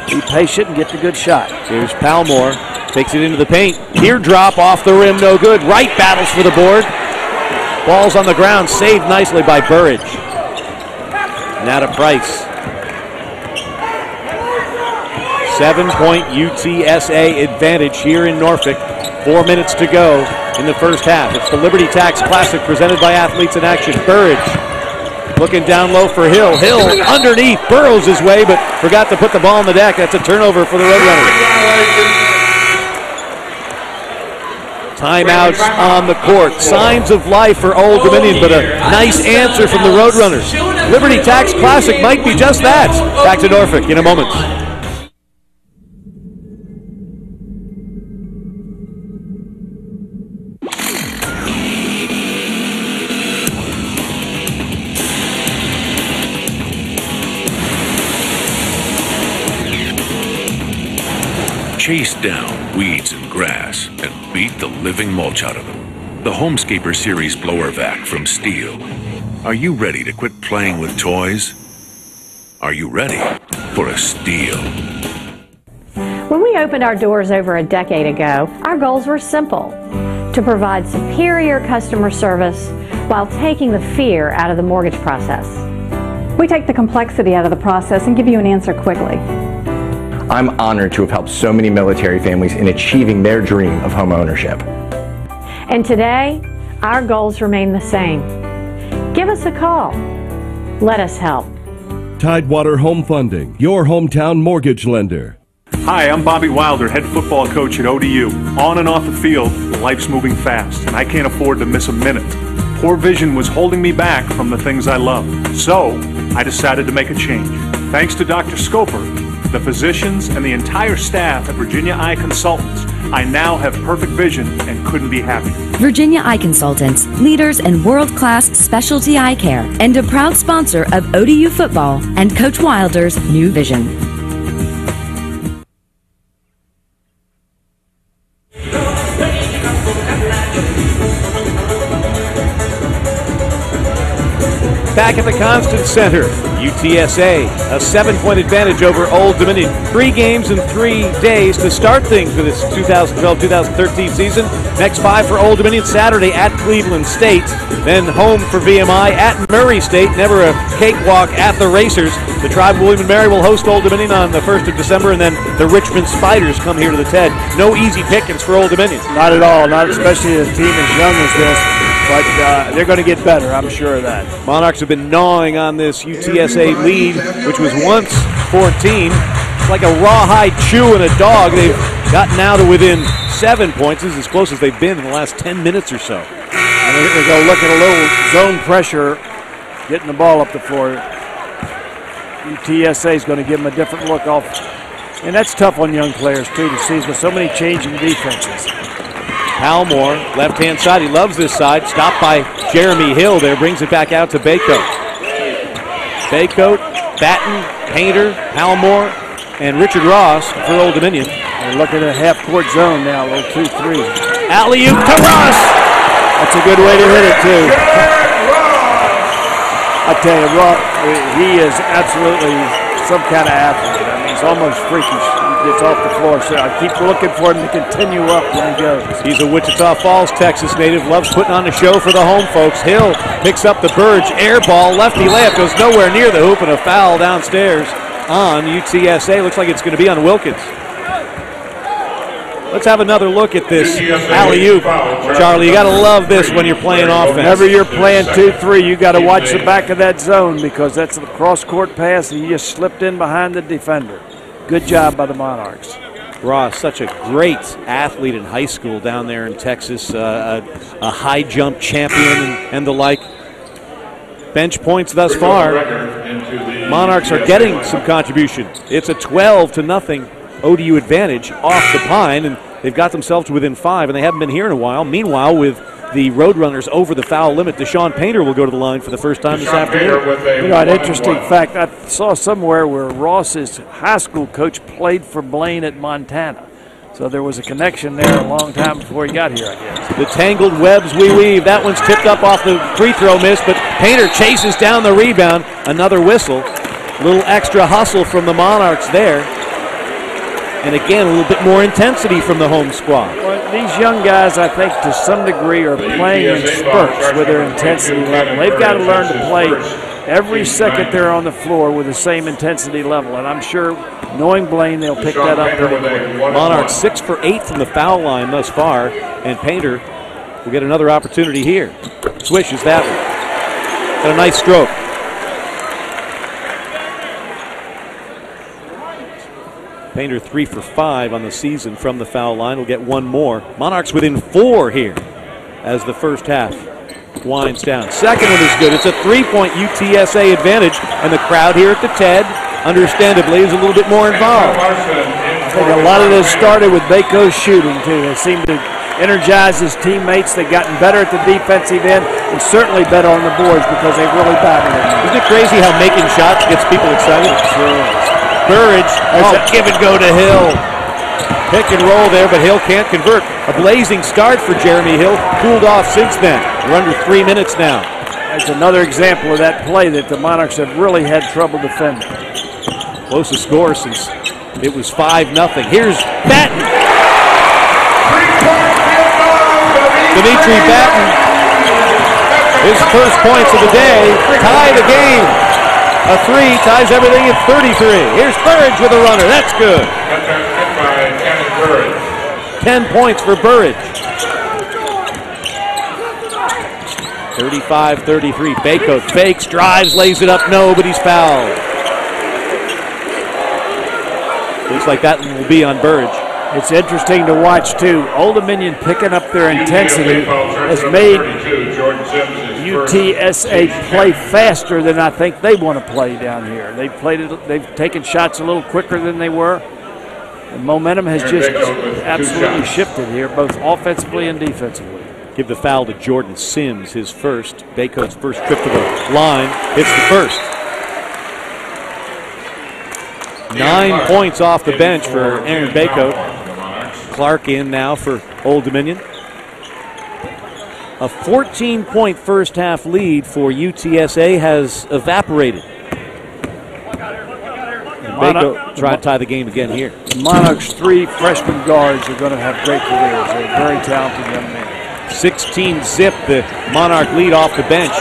Be patient and get the good shot. Here's Palmore, takes it into the paint. Teardrop off the rim, no good. Wright battles for the board. Ball's on the ground, saved nicely by Burridge. Now to Price. 7-point UTSA advantage here in Norfolk. 4 minutes to go in the first half. It's the Liberty Tax Classic presented by Athletes in Action. Burridge looking down low for Hill. Hill underneath, burrows his way, but forgot to put the ball on the deck. That's a turnover for the Roadrunners. Timeouts on the court. Signs of life for Old Dominion, but a nice answer from the Roadrunners. Liberty Tax Classic might be just that. Back to Norfolk in a moment. chase down weeds and grass and beat the living mulch out of them. The Homescaper Series blower vac from Steel. Are you ready to quit playing with toys? Are you ready for a Steel? When we opened our doors over a decade ago, our goals were simple: to provide superior customer service while taking the fear out of the mortgage process. We take the complexity out of the process and give you an answer quickly. I'm honored to have helped so many military families in achieving their dream of home ownership. And today, our goals remain the same. Give us a call. Let us help. Tidewater Home Funding, your hometown mortgage lender. Hi, I'm Bobby Wilder, head football coach at ODU. On and off the field, life's moving fast, and I can't afford to miss a minute. Poor vision was holding me back from the things I love. So, I decided to make a change. Thanks to Dr. Scoper, the physicians, and the entire staff at Virginia Eye Consultants, I now have perfect vision and couldn't be happier. Virginia Eye Consultants, leaders in world-class specialty eye care, and a proud sponsor of ODU football and Coach Wilder's New Vision. Back at the Constant Center, UTSA, a 7-point advantage over Old Dominion. 3 games in 3 days to start things for this 2012-2013 season. Next 5 for Old Dominion, Saturday at Cleveland State, then home for VMI at Murray State. Never a cakewalk at the Racers. The Tribe of William and Mary will host Old Dominion on the 1st of December, and then the Richmond Spiders come here to the TED. No easy pickings for Old Dominion. Not at all, not especially a team as young as this. But they're going to get better, I'm sure of that. Monarchs have been gnawing on this UTSA lead, which was once 14. It's like a rawhide chew and a dog. They've gotten now to within 7 points. This is as close as they've been in the last 10 minutes or so. And they're going to look at a little zone pressure, getting the ball up the floor. UTSA is going to give them a different look off. And that's tough on young players, too, to see with so many changing defenses. Halmore, left-hand side. He loves this side. Stopped by Jeremy Hill there. Brings it back out to Baycoat. Baycoat, Batten, Painter, Halmore, and Richard Ross for Old Dominion. They're looking at a half-court zone now, a little 2-3. Alley-oop to Ross. That's a good way to hit it, too. I tell you, Ross, he is absolutely some kind of athlete. I mean, he's almost freakish. Gets off the floor, so I keep looking for him to continue up when he goes. He's a Wichita Falls, Texas native, loves putting on a show for the home folks. Hill picks up the Burge air ball, lefty layup, goes nowhere near the hoop, and a foul downstairs on UTSA. Looks like it's going to be on Wilkins. Let's have another look at this alley-oop. Charlie, you got to love this when you're playing offense. Whenever you're playing 2-3, you got to watch the back of that zone because that's a cross-court pass, and you just slipped in behind the defender. Good job by the Monarchs. Ross, such a great athlete in high school down there in Texas, a high jump champion and the like. Bench points thus far. Monarchs are getting some contribution. It's a 12-0 ODU advantage off the Pine, and they've got themselves to within 5, and they haven't been here in a while. Meanwhile, with the Roadrunners over the foul limit, Deshaun Painter will go to the line for the first time this afternoon. You know, an interesting fact, I saw somewhere where Ross's high school coach played for Blaine at Montana. So there was a connection there a long time before he got here, I guess. The tangled webs we weave. That one's tipped up off the free throw miss, but Painter chases down the rebound. Another whistle. A little extra hustle from the Monarchs there. And again, a little bit more intensity from the home squad. Well, these young guys, I think, to some degree are playing in spurts with their intensity level. They've got to learn to play every second they're on the floor with the same intensity level. And I'm sure, knowing Blaine, they'll pick that up pretty quick. Monarchs 6 for 8 from the foul line thus far. And Painter will get another opportunity here. Swishes that one. Got a nice stroke. Painter 3 for 5 on the season from the foul line. Will get one more. Monarchs within 4 here as the first half winds down. Second one is good. It's a 3-point UTSA advantage, and the crowd here at the TED, understandably, is a little bit more involved. I think a lot of this started with Baco's shooting, too. They seemed to energize his teammates. They've gotten better at the defensive end and certainly better on the boards because they've really battled it. Isn't it crazy how making shots gets people excited? Sure is. Burridge, give and go to Hill. Pick and roll there, but Hill can't convert. A blazing start for Jeremy Hill. Cooled off since then. We're under 3 minutes now. That's another example of that play that the Monarchs have really had trouble defending. Closest score since it was 5-0. Here's Batten. Dimitri Batten, his first points of the day, tie the game. A 3 ties everything at 33. Here's Burridge with a runner. That's good. 10 points for Burridge. 35-33. Baycoat fakes, drives, lays it up. No, but he's fouled. Looks like that one will be on Burridge. It's interesting to watch, too. Old Dominion picking up their intensity has made UTSA play faster than I think they want to play down here. They've taken shots a little quicker than they were. The momentum has just absolutely shifted here, both offensively and defensively. Give the foul to Jordan Sims, his first. Baycoat's first trip to the line. Hits the first. 9 points off the bench for Aaron Baycoat. Clark in now for Old Dominion. A 14-point first half lead for UTSA has evaporated. Baycoat trying to tie the game again here. The Monarchs' 3 freshman guards are going to have great careers. They're very talented young men. 16-zip, the Monarch lead off the bench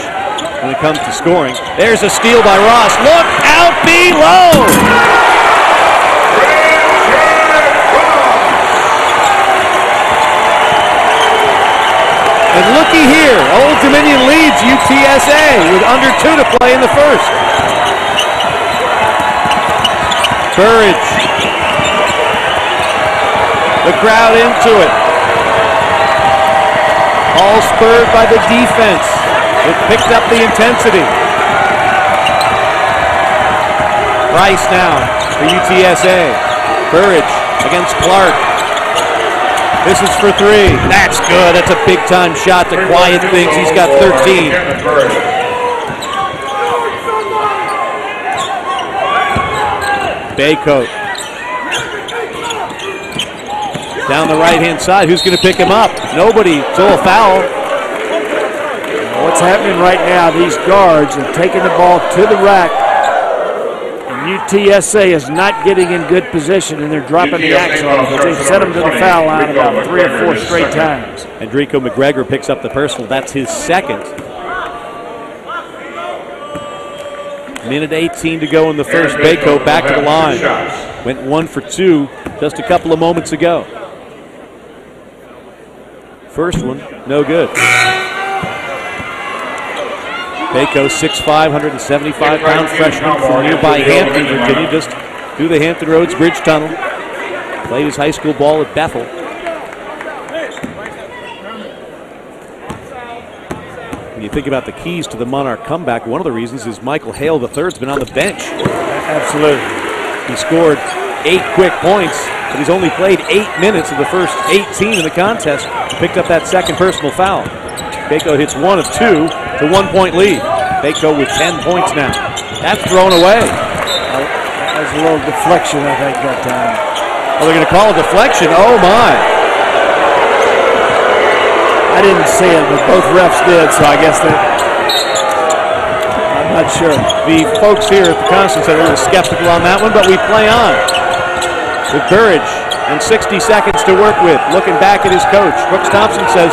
when it comes to scoring. There's a steal by Ross. Look out below! And looky here, Old Dominion leads UTSA with under 2 to play in the first. Burridge. The crowd into it. All spurred by the defense. It picked up the intensity. Price now for UTSA. Burridge against Clark. This is for 3. That's good. That's a big-time shot to quiet things. He's got 13. Baycoat. Down the right-hand side. Who's going to pick him up? Nobody. So a foul. What's happening right now, these guards are taking the ball to the rack. UTSA is not getting in good position, and they're dropping the action on them because they've set them to the foul line about 3 or 4 straight times. Enrico McGregor picks up the personal. That's his second. Minute 18 to go in the first. Baycoat back to the line. Went 1 for 2 just a couple of moments ago. First one, no good. Baycoat, 6'5", 175-pound freshman from nearby Hampton, Virginia, just through the Hampton Roads Bridge Tunnel. Played his high school ball at Bethel. When you think about the keys to the Monarch comeback, one of the reasons is Michael Hale III's been on the bench. Absolutely. He scored 8 quick points, but he's only played 8 minutes of the first 18 in the contest. Picked up that second personal foul. Baycoat hits 1 of 2 to 1-point lead. Baycoat with 10 points now. That's thrown away. That was a little deflection, I think, that time. Oh, they're going to call a deflection. Oh, my. I didn't see it, but both refs did, so I guess that I'm not sure. The folks here at the Constant Center were skeptical on that one, but we play on. With Burridge and 60 seconds to work with. Looking back at his coach, Brooks Thompson says,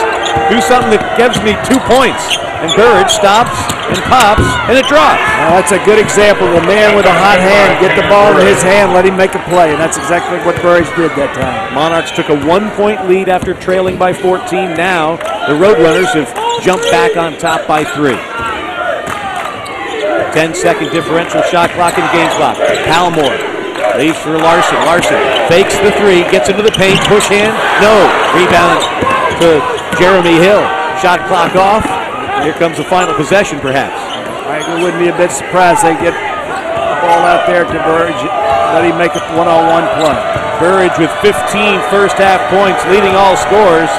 do something that gives me 2 points. And Burridge stops and pops, and it drops. Now that's a good example of a man with a hot hand. Get the ball in his hand, let him make a play, and that's exactly what Burridge did that time. Monarchs took a 1-point lead after trailing by 14. Now the Roadrunners have jumped back on top by 3. 10-second differential shot clock and game clock. Palmore leaves for Larson. Larson fakes the 3, gets into the paint, push hand, no. Rebound to Jeremy Hill. Shot clock off. Here comes the final possession, perhaps. I wouldn't be a bit surprised they get the ball out there to Burridge, let him make a one-on-one play. Burridge with 15 first-half points, leading all scorers.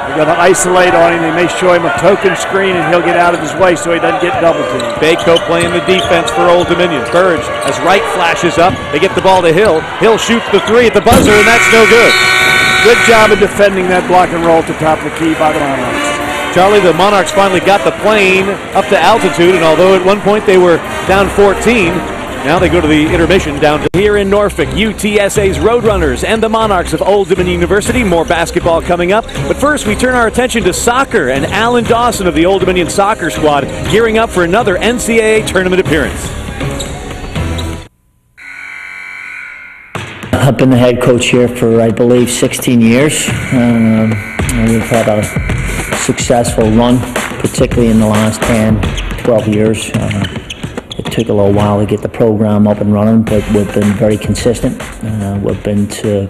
They're going to isolate on him. They may show him a token screen, and he'll get out of his way so he doesn't get double teamed. Baco playing the defense for Old Dominion. Burge, as Wright flashes up, they get the ball to Hill. Hill shoots the three at the buzzer, and that's no good. Good job of defending that block and roll at the top of the key by the Monarchs. Charlie, the Monarchs finally got the plane up to altitude, and although at one point they were down 14, now they go to the intermission down to here in Norfolk. UTSA's Roadrunners and the Monarchs of Old Dominion University. More basketball coming up. But first, we turn our attention to soccer, and Alan Dawson of the Old Dominion soccer squad gearing up for another NCAA tournament appearance. I've been the head coach here for, I believe, 16 years. We've had a successful run, particularly in the last 10, 12 years. It took a little while to get the program up and running, but we've been very consistent. We've been to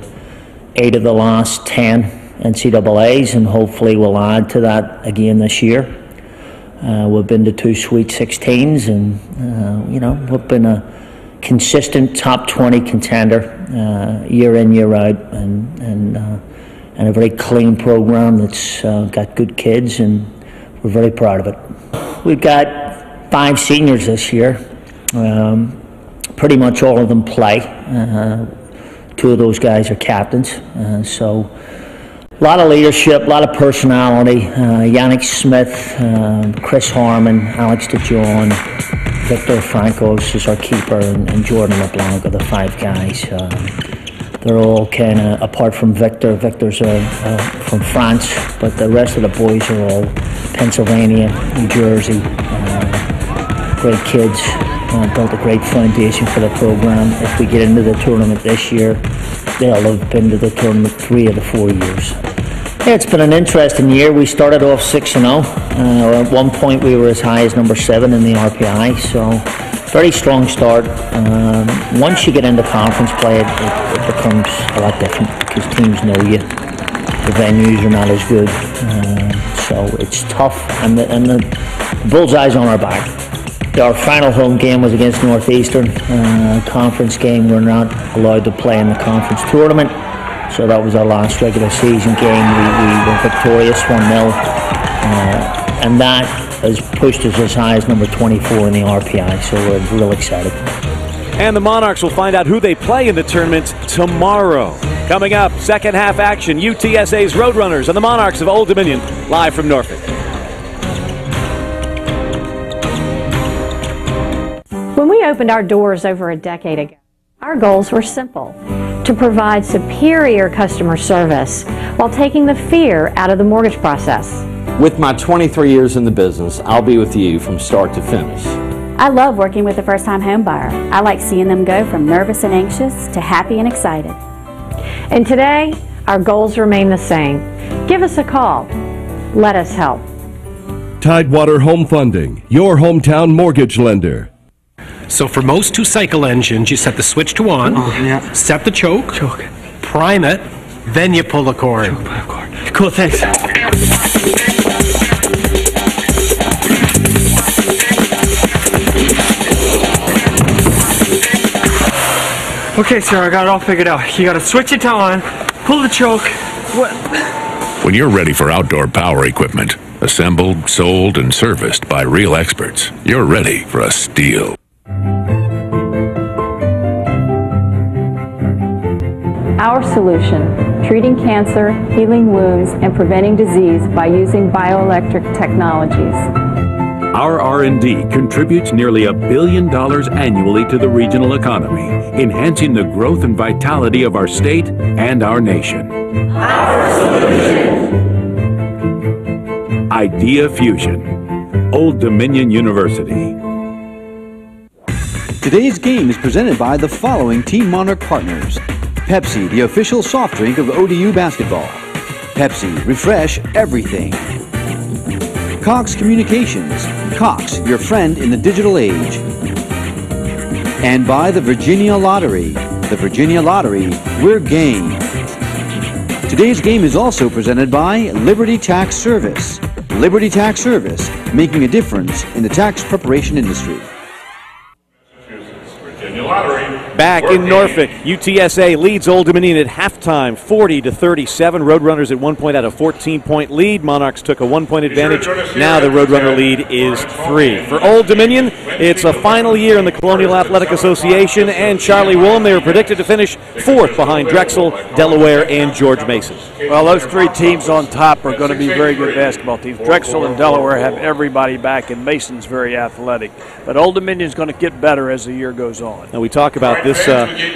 8 of the last 10 NCAAs, and hopefully we'll add to that again this year. We've been to 2 Sweet 16s, and we've been a consistent top 20 contender year in, year out, and a very clean program that's got good kids, and we're very proud of it. We've got 5 seniors this year. Pretty much all of them play. 2 of those guys are captains. So a lot of leadership, a lot of personality. Yannick Smith, Chris Harmon, Alex DeJohn, Victor Francos is our keeper, and Jordan LeBlanc are the 5 guys. They're all kind of, apart from Victor. Victor's from France, but the rest of the boys are all Pennsylvania, New Jersey. Great kids, built a great foundation for the program. If we get into the tournament this year, they'll have been to the tournament 3 of the 4 years. Yeah, it's been an interesting year. We started off 6-0. At one point we were as high as number 7 in the RPI, so very strong start. Once you get into conference play, it becomes a lot different because teams know you. The venues are not as good, so it's tough, and the bullseye's on our back. Our final home game was against Northeastern. Conference game, we're not allowed to play in the conference tournament, so that was our last regular season game. We were victorious 1-0, and that has pushed us as high as number 24 in the RPI, so we're real excited. And the Monarchs will find out who they play in the tournament tomorrow. Coming up, second half action, UTSA's Roadrunners and the Monarchs of Old Dominion, live from Norfolk. When we opened our doors over a decade ago, our goals were simple: to provide superior customer service while taking the fear out of the mortgage process. With my 23 years in the business, I'll be with you from start to finish. I love working with a first-time home buyer. I like seeing them go from nervous and anxious to happy and excited. And today, our goals remain the same. Give us a call. Let us help. Tidewater Home Funding, your hometown mortgage lender. So for most 2-cycle engines, you set the switch to on, set the choke, prime it, then you pull the cord. Cool, thanks. Okay, sir, I got it all figured out. You gotta switch it to on, pull the choke. What? When you're ready for outdoor power equipment, assembled, sold, and serviced by real experts, you're ready for a Stihl. Our solution, treating cancer, healing wounds, and preventing disease by using bioelectric technologies. Our R&D contributes nearly $1 billion annually to the regional economy, enhancing the growth and vitality of our state and our nation. Our solution. Idea Fusion, Old Dominion University. Today's game is presented by the following Team Monarch partners: Pepsi, the official soft drink of ODU basketball. Pepsi, refresh everything. Cox Communications, Cox, your friend in the digital age. And by the Virginia Lottery. The Virginia Lottery, we're game. Today's game is also presented by Liberty Tax Service. Liberty Tax Service, making a difference in the tax preparation industry. Virginia Lottery. Back in Norfolk, UTSA leads Old Dominion at halftime, 40-37. Roadrunners at 1 point had a 14-point lead. Monarchs took a 1-point advantage. Now the Roadrunner lead is 3. For Old Dominion, it's a final year in the Colonial Athletic Association, and Charlie Woolham, they were predicted to finish 4th behind Drexel, Delaware, and George Mason. Well, those 3 teams on top are going to be very good basketball teams. Drexel and Delaware have everybody back, and Mason's very athletic. But Old Dominion's going to get better as the year goes on. Now we talk about this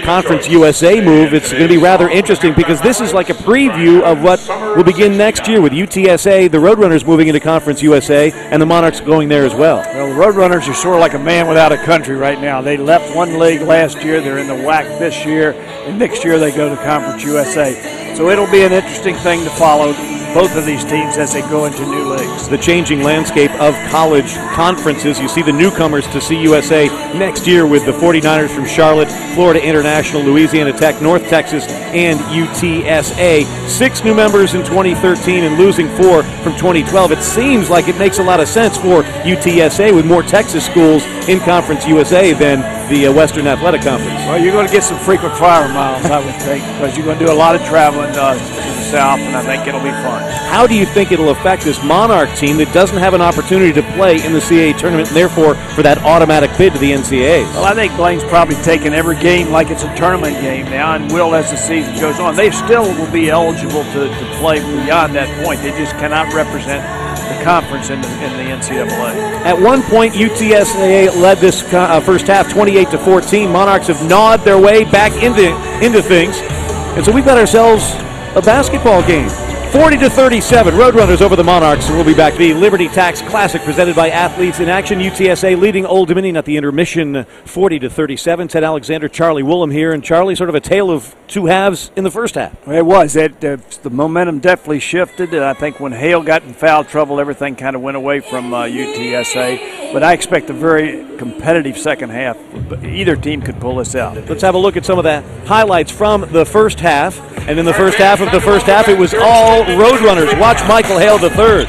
Conference USA move. It's going to be rather interesting because this is like a preview of what will begin next year with UTSA, the Roadrunners moving into Conference USA, and the Monarchs going there as well. Well, the Roadrunners are sort of like a man without a country right now. They left one league last year. They're in the WAC this year, and next year they go to Conference USA. So it'll be an interesting thing to follow both of these teams as they go into new leagues. The changing landscape of college conferences. You see the newcomers to CUSA next year with the 49ers from Charlotte, Florida International, Louisiana Tech, North Texas, and UTSA. 6 new members in 2013 and losing 4 from 2012. It seems like it makes a lot of sense for UTSA with more Texas schools in Conference USA than the Western Athletic Conference. Well, you're going to get some frequent flyer miles, I would think, because you're going to do a lot of traveling to the South, and I think it'll be fun. How do you think it'll affect this Monarch team that doesn't have an opportunity to play in the CAA tournament, and therefore for that automatic bid to the NCAAs? Well, I think Blaine's probably taking every game like it's a tournament game now, and will as the season goes on. They still will be eligible to play beyond that point. They just cannot represent the conference in the NCAA. At one point, UTSA led this first half 28-14. Monarchs have gnawed their way back into things, and so we've got ourselves a basketball game. 40-37, Roadrunners over the Monarchs, and we'll be back. The Liberty Tax Classic presented by Athletes in Action. UTSA leading Old Dominion at the intermission, 40-37. Ted Alexander, Charlie Woolham here, and Charlie, sort of a tale of two halves in the first half. It was. The momentum definitely shifted. I think when Hale got in foul trouble, everything kind of went away from UTSA. But I expect a very competitive second half. Either team could pull this out. Let's have a look at some of the highlights from the first half. And in the first half of the first half, it was all Roadrunners. Watch Michael Hale III.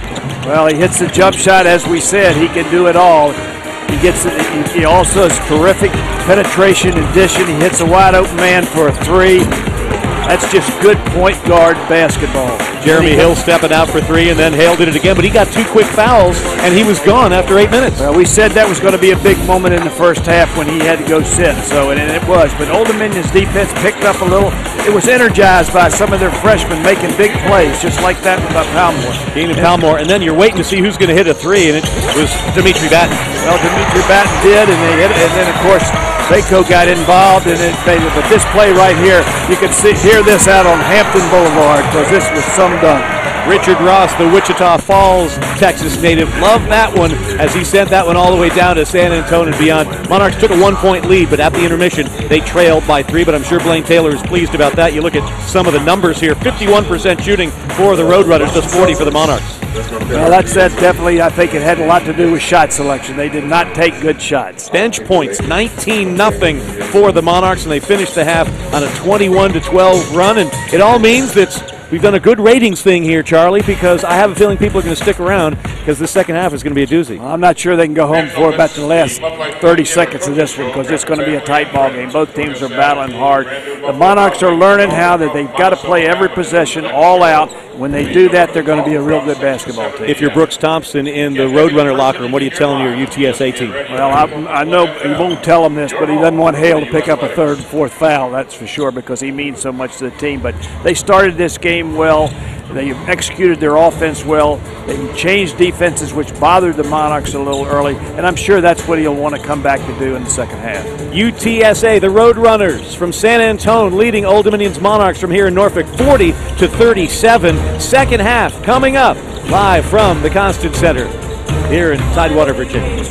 Well, he hits the jump shot, as we said. He can do it all. He also has terrific penetration and dishing. He hits a wide open man for a 3. That's just good point guard basketball. Jeremy Hill stepping out for 3, and then Hale did it again, but he got 2 quick fouls, and he was gone after 8 minutes. Well, we said that was going to be a big moment in the first half when he had to go sit, and it was. But Old Dominion's defense picked up a little. It was energized by some of their freshmen making big plays, just like that by Palmore. Keenan Palmore, and then you're waiting to see who's going to hit a 3, and it was Dimitri Batten. Well, Dimitri Batten did, and they hit it, and then, of course, Baco got involved, but this play right here, you can hear this out on Hampton Boulevard because this was some dunk. Richard Ross, the Wichita Falls, Texas native, loved that one as he sent that one all the way down to San Antonio and beyond. Monarchs took a 1-point lead, but at the intermission, they trailed by 3, but I'm sure Blaine Taylor is pleased about that. You look at some of the numbers here, 51% shooting for the Roadrunners, just 40 for the Monarchs. Well, that's definitely, I think it had a lot to do with shot selection. They did not take good shots. Bench points, 19-0 for the Monarchs, and they finished the half on a 21-12 run, and it all means that we've done a good ratings thing here, Charlie, because I have a feeling people are going to stick around because the second half is going to be a doozy. Well, I'm not sure they can go home for about the last 30 seconds of this one because it's going to be a tight ball game. Both teams are battling hard. The Monarchs are learning how that they've got to play every possession all out. When they do that, they're going to be a real good basketball team. If you're Brooks Thompson in the Roadrunner locker room, what are you telling your UTSA team? Well, I know he won't tell them this, but he doesn't want Hale to pick up a 3rd and 4th foul, that's for sure, because he means so much to the team. But they started this game well. They executed their offense well. They changed defenses, which bothered the Monarchs a little early, and I'm sure that's what he'll want to come back to do in the second half. UTSA, the Roadrunners from San Antonio, leading Old Dominion's Monarchs from here in Norfolk, 40-37. Second half coming up live from the Constant Center here in Tidewater, Virginia.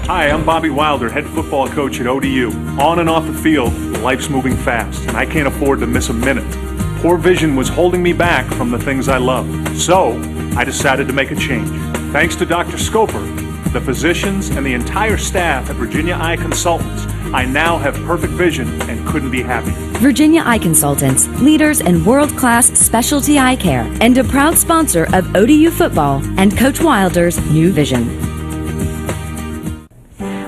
Hi, I'm Bobby Wilder, head football coach at ODU. On and off the field, life's moving fast, and I can't afford to miss a minute. Poor vision was holding me back from the things I love. So, I decided to make a change. Thanks to Dr. Scoper, the physicians, and the entire staff at Virginia Eye Consultants, I now have perfect vision and couldn't be happier. Virginia Eye Consultants, leaders in world-class specialty eye care, and a proud sponsor of ODU football and Coach Wilder's New Vision.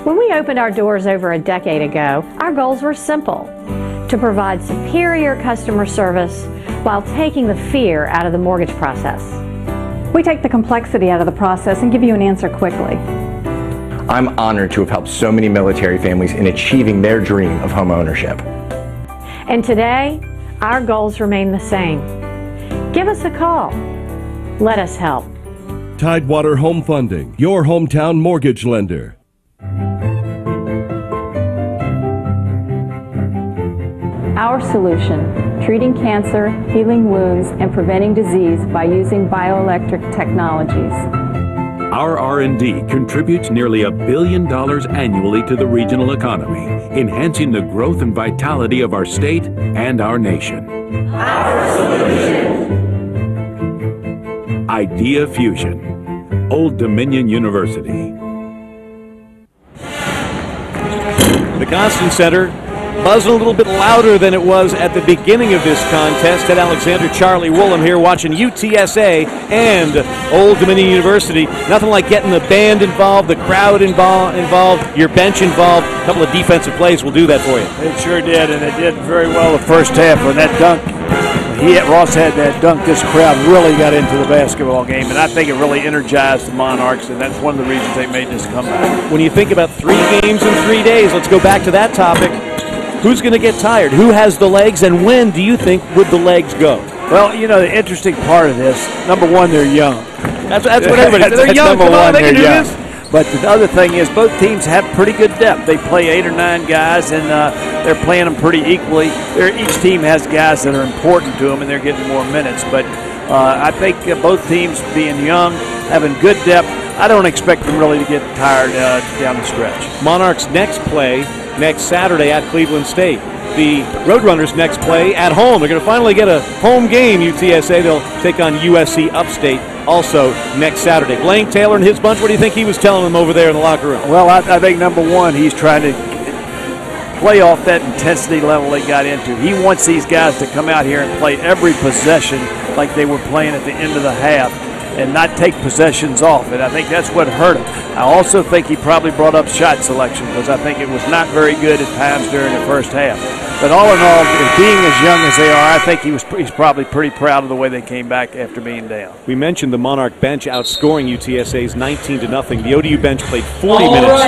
When we opened our doors over a decade ago, our goals were simple: to provide superior customer service while taking the fear out of the mortgage process. We take the complexity out of the process and give you an answer quickly. I'm honored to have helped so many military families in achieving their dream of home ownership. And today, our goals remain the same. Give us a call. Let us help. Tidewater Home Funding, your hometown mortgage lender. Our solution, treating cancer, healing wounds, and preventing disease by using bioelectric technologies. Our R&D contributes nearly $1 billion annually to the regional economy, enhancing the growth and vitality of our state and our nation. Our solution. Idea Fusion, Old Dominion University. The Constant Center buzzing a little bit louder than it was at the beginning of this contest. Ted Alexander, Charlie Woolham here watching UTSA and Old Dominion University. Nothing like getting the band involved, the crowd involved, your bench involved. A couple of defensive plays will do that for you. It sure did, and it did very well the first half when that dunk. Ross had that dunk. This crowd really got into the basketball game, and I think it really energized the Monarchs, and that's one of the reasons they made this comeback. When you think about 3 games in 3 days, let's go back to that topic. Who's going to get tired? Who has the legs, and when do you think would the legs go? Well, you know, the interesting part of this, number one, they're young. That's what everybody says. They're young. Come on, they can do this. But the other thing is both teams have pretty good depth. They play 8 or 9 guys, and they're playing them pretty equally. Each team has guys that are important to them, and they're getting more minutes. But I think both teams being young, having good depth, I don't expect them really to get tired down the stretch. Monarchs next play next Saturday at Cleveland State. The Roadrunners next play at home. They're going to finally get a home game, UTSA. They'll take on USC Upstate also next Saturday. Blaine Taylor and his bunch, what do you think he was telling them over there in the locker room? Well, I think number one, he's trying to play off that intensity level they got into. He wants these guys to come out here and play every possession like they were playing at the end of the half and not take possessions off. And I think that's what hurt him. I also think he probably brought up shot selection because I think it was not very good at times during the first half. But all in all, being as young as they are, I think he's probably pretty proud of the way they came back after being down. We mentioned the Monarch bench outscoring UTSA's 19-0. The ODU bench played 40 minutes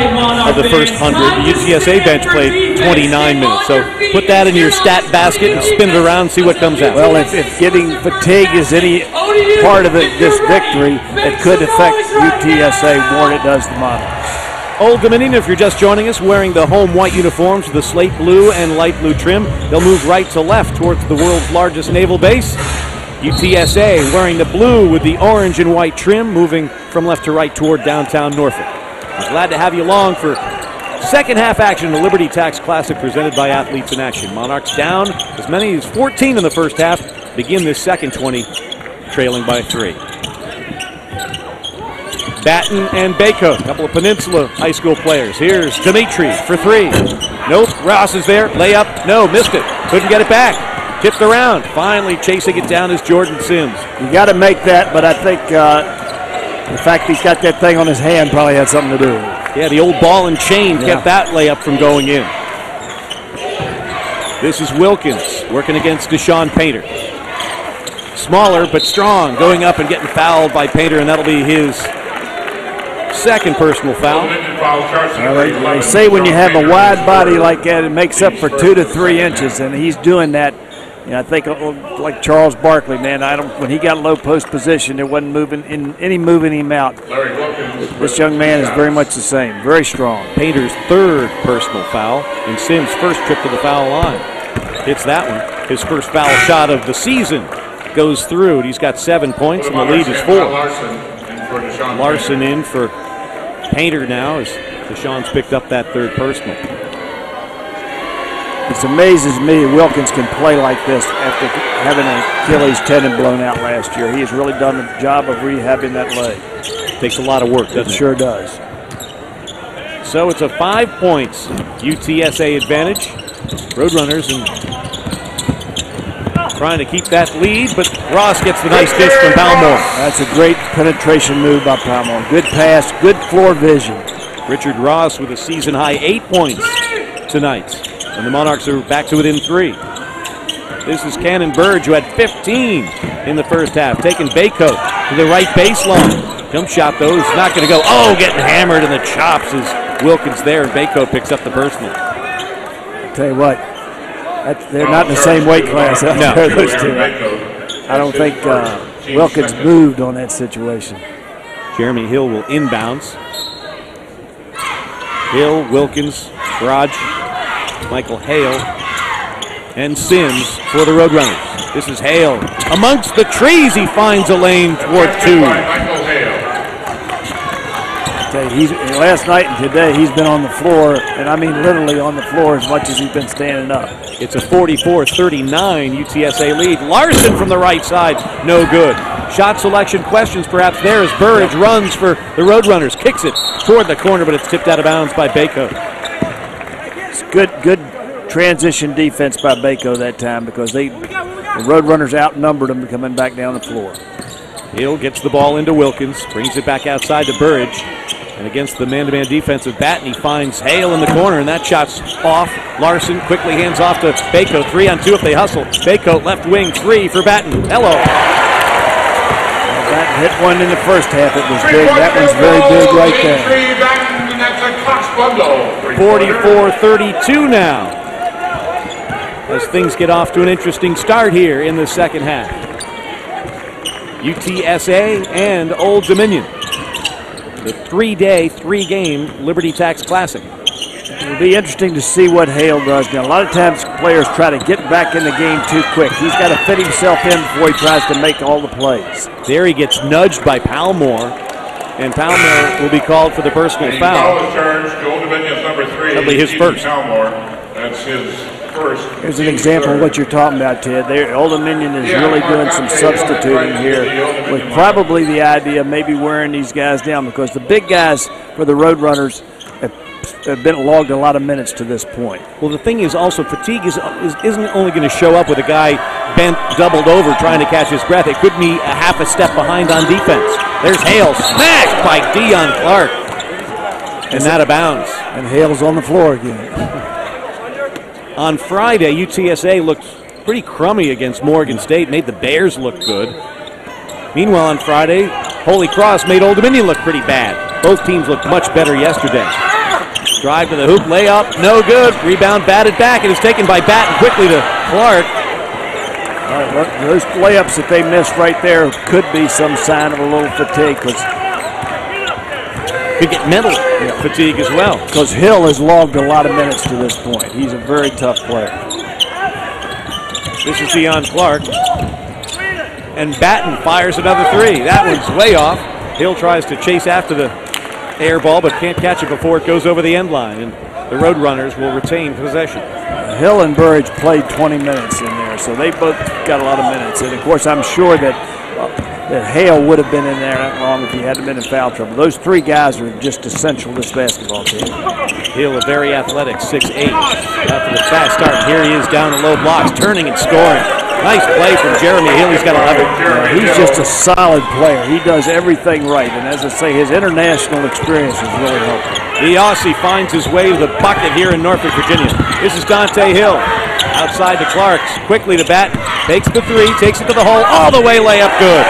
of the first 100. The UTSA bench played 29 minutes. So put that in your stat basket and spin it around and see what comes out. Well, if getting fatigue is any part of this victory, it could affect UTSA more than it does the Monarchs. Old Dominion, if you're just joining us, wearing the home white uniforms with the slate blue and light blue trim. They'll move right to left towards the world's largest naval base. UTSA wearing the blue with the orange and white trim, moving from left to right toward downtown Norfolk. I'm glad to have you along for second half action in the Liberty Tax Classic presented by Athletes in Action. Monarchs down as many as 14 in the first half. Begin this second 20, trailing by 3. Batten and Bako, a couple of Peninsula high school players. Here's Dimitri for 3. Nope, Ross is there. Layup, no, missed it. Couldn't get it back. Tipped around. Finally chasing it down is Jordan Sims. You got to make that, but I think the fact he's got that thing on his hand probably had something to do with it. Yeah, the old ball and chain kept that layup from going in. This is Wilkins working against Deshaun Painter. Smaller but strong, going up and getting fouled by Painter, and that'll be his second personal foul. They say when you have a wide body like that, it makes up for 2 to 3 inches, and he's doing that. You know, I think like Charles Barkley, man. When he got low post position, there wasn't moving him out. This young man is very much the same, very strong. Painter's third personal foul, and Sims' first trip to the foul line. Hits that one. His first foul shot of the season goes through, and he's got 7 points, and the lead is 4. Larson in for Painter now as Deshaun's picked up that third personal. It amazes me Wilkins can play like this after having an Achilles tendon blown out last year. He has really done a job of rehabbing that leg. Takes a lot of work, doesn't it? Sure does. So it's a 5 points UTSA advantage. Roadrunners and trying to keep that lead, but Ross gets the nice dish from Palmore. That's a great penetration move by Palmore. Good pass, good floor vision. Richard Ross with a season-high 8 points tonight. And the Monarchs are back to within 3. This is Cannon Burge, who had 15 in the first half, taking Baycoat to the right baseline. Jump shot, though, is not going to go. Oh, getting hammered in the chops is Wilkins there, and Baycoat picks up the personal. Tell you what, they're not in the same weight class out there, those two. I don't think Wilkins moved on that situation. Jeremy Hill will inbounds. Hill, Wilkins, Barrage, Michael Hale, and Sims for the Roadrunners. This is Hale. Amongst the trees, he finds a lane toward 2. Last night and today, he's been on the floor, and I mean literally on the floor as much as he's been standing up. It's a 44-39 UTSA lead. Larson from the right side, no good. Shot selection questions perhaps there as Burridge runs for the Roadrunners, kicks it toward the corner, but it's tipped out of bounds by Baycoat. It's good transition defense by Bayco that time because the Roadrunners outnumbered them coming back down the floor. Hill gets the ball into Wilkins, brings it back outside to Burridge. And against the man-to-man defense of Batten, he finds Hale in the corner, and that shot's off. Larson quickly hands off to Bayco. 3-on-2 if they hustle. Bayco left wing 3 for Batten. Hello. Batten hit one in the first half. It was big. That one's very big right there. 44-32 now. As things get off to an interesting start here in the second half. UTSA and Old Dominion. The 3-day, 3-game Liberty Tax Classic. It'll be interesting to see what Hale does. Now, a lot of times players try to get back in the game too quick. He's got to fit himself in before he tries to make all the plays. There he gets nudged by Palmore, and Palmore will be called for the personal foul. That'll be his first. That's his first. Here's an example of what you're talking about, Ted. Old Dominion is really doing some substituting here with probably the idea of maybe wearing these guys down because the big guys for the Roadrunners have been logged a lot of minutes to this point. Well, the thing is also fatigue isn't only going to show up with a guy bent, doubled over, trying to catch his breath. It could be a half a step behind on defense. There's Hale, smashed by Dion Clark. And out of bounds. And Hale's on the floor again. On Friday, UTSA looked pretty crummy against Morgan State, made the Bears look good. Meanwhile, on Friday, Holy Cross made Old Dominion look pretty bad. Both teams looked much better yesterday. Drive to the hoop, layup, no good. Rebound batted back, and is taken by Batten quickly to Clark. Those layups that they missed right there could be some sign of a little fatigue. Could get mental fatigue as well. Because Hill has logged a lot of minutes to this point. He's a very tough player. This is Dion Clark. And Batten fires another 3. That one's way off. Hill tries to chase after the air ball, but can't catch it before it goes over the end line. And the Roadrunners will retain possession. Hill and Burridge played 20 minutes in there, so they both got a lot of minutes. And, of course, I'm sure that Hale would have been in there that long if he hadn't been in foul trouble. Those 3 guys are just essential to this basketball team. Hill, a very athletic 6'8". After the fast start, here he is down in low blocks, turning and scoring. Nice play from Jeremy Hill. He's got 11. He's just a solid player. He does everything right. And as I say, his international experience is really helping. The Aussie finds his way to the bucket here in Norfolk, Virginia. This is Dante Hill. Outside to Clarks. Quickly to Batten. Takes the 3, takes it to the hole. All the way, layup good.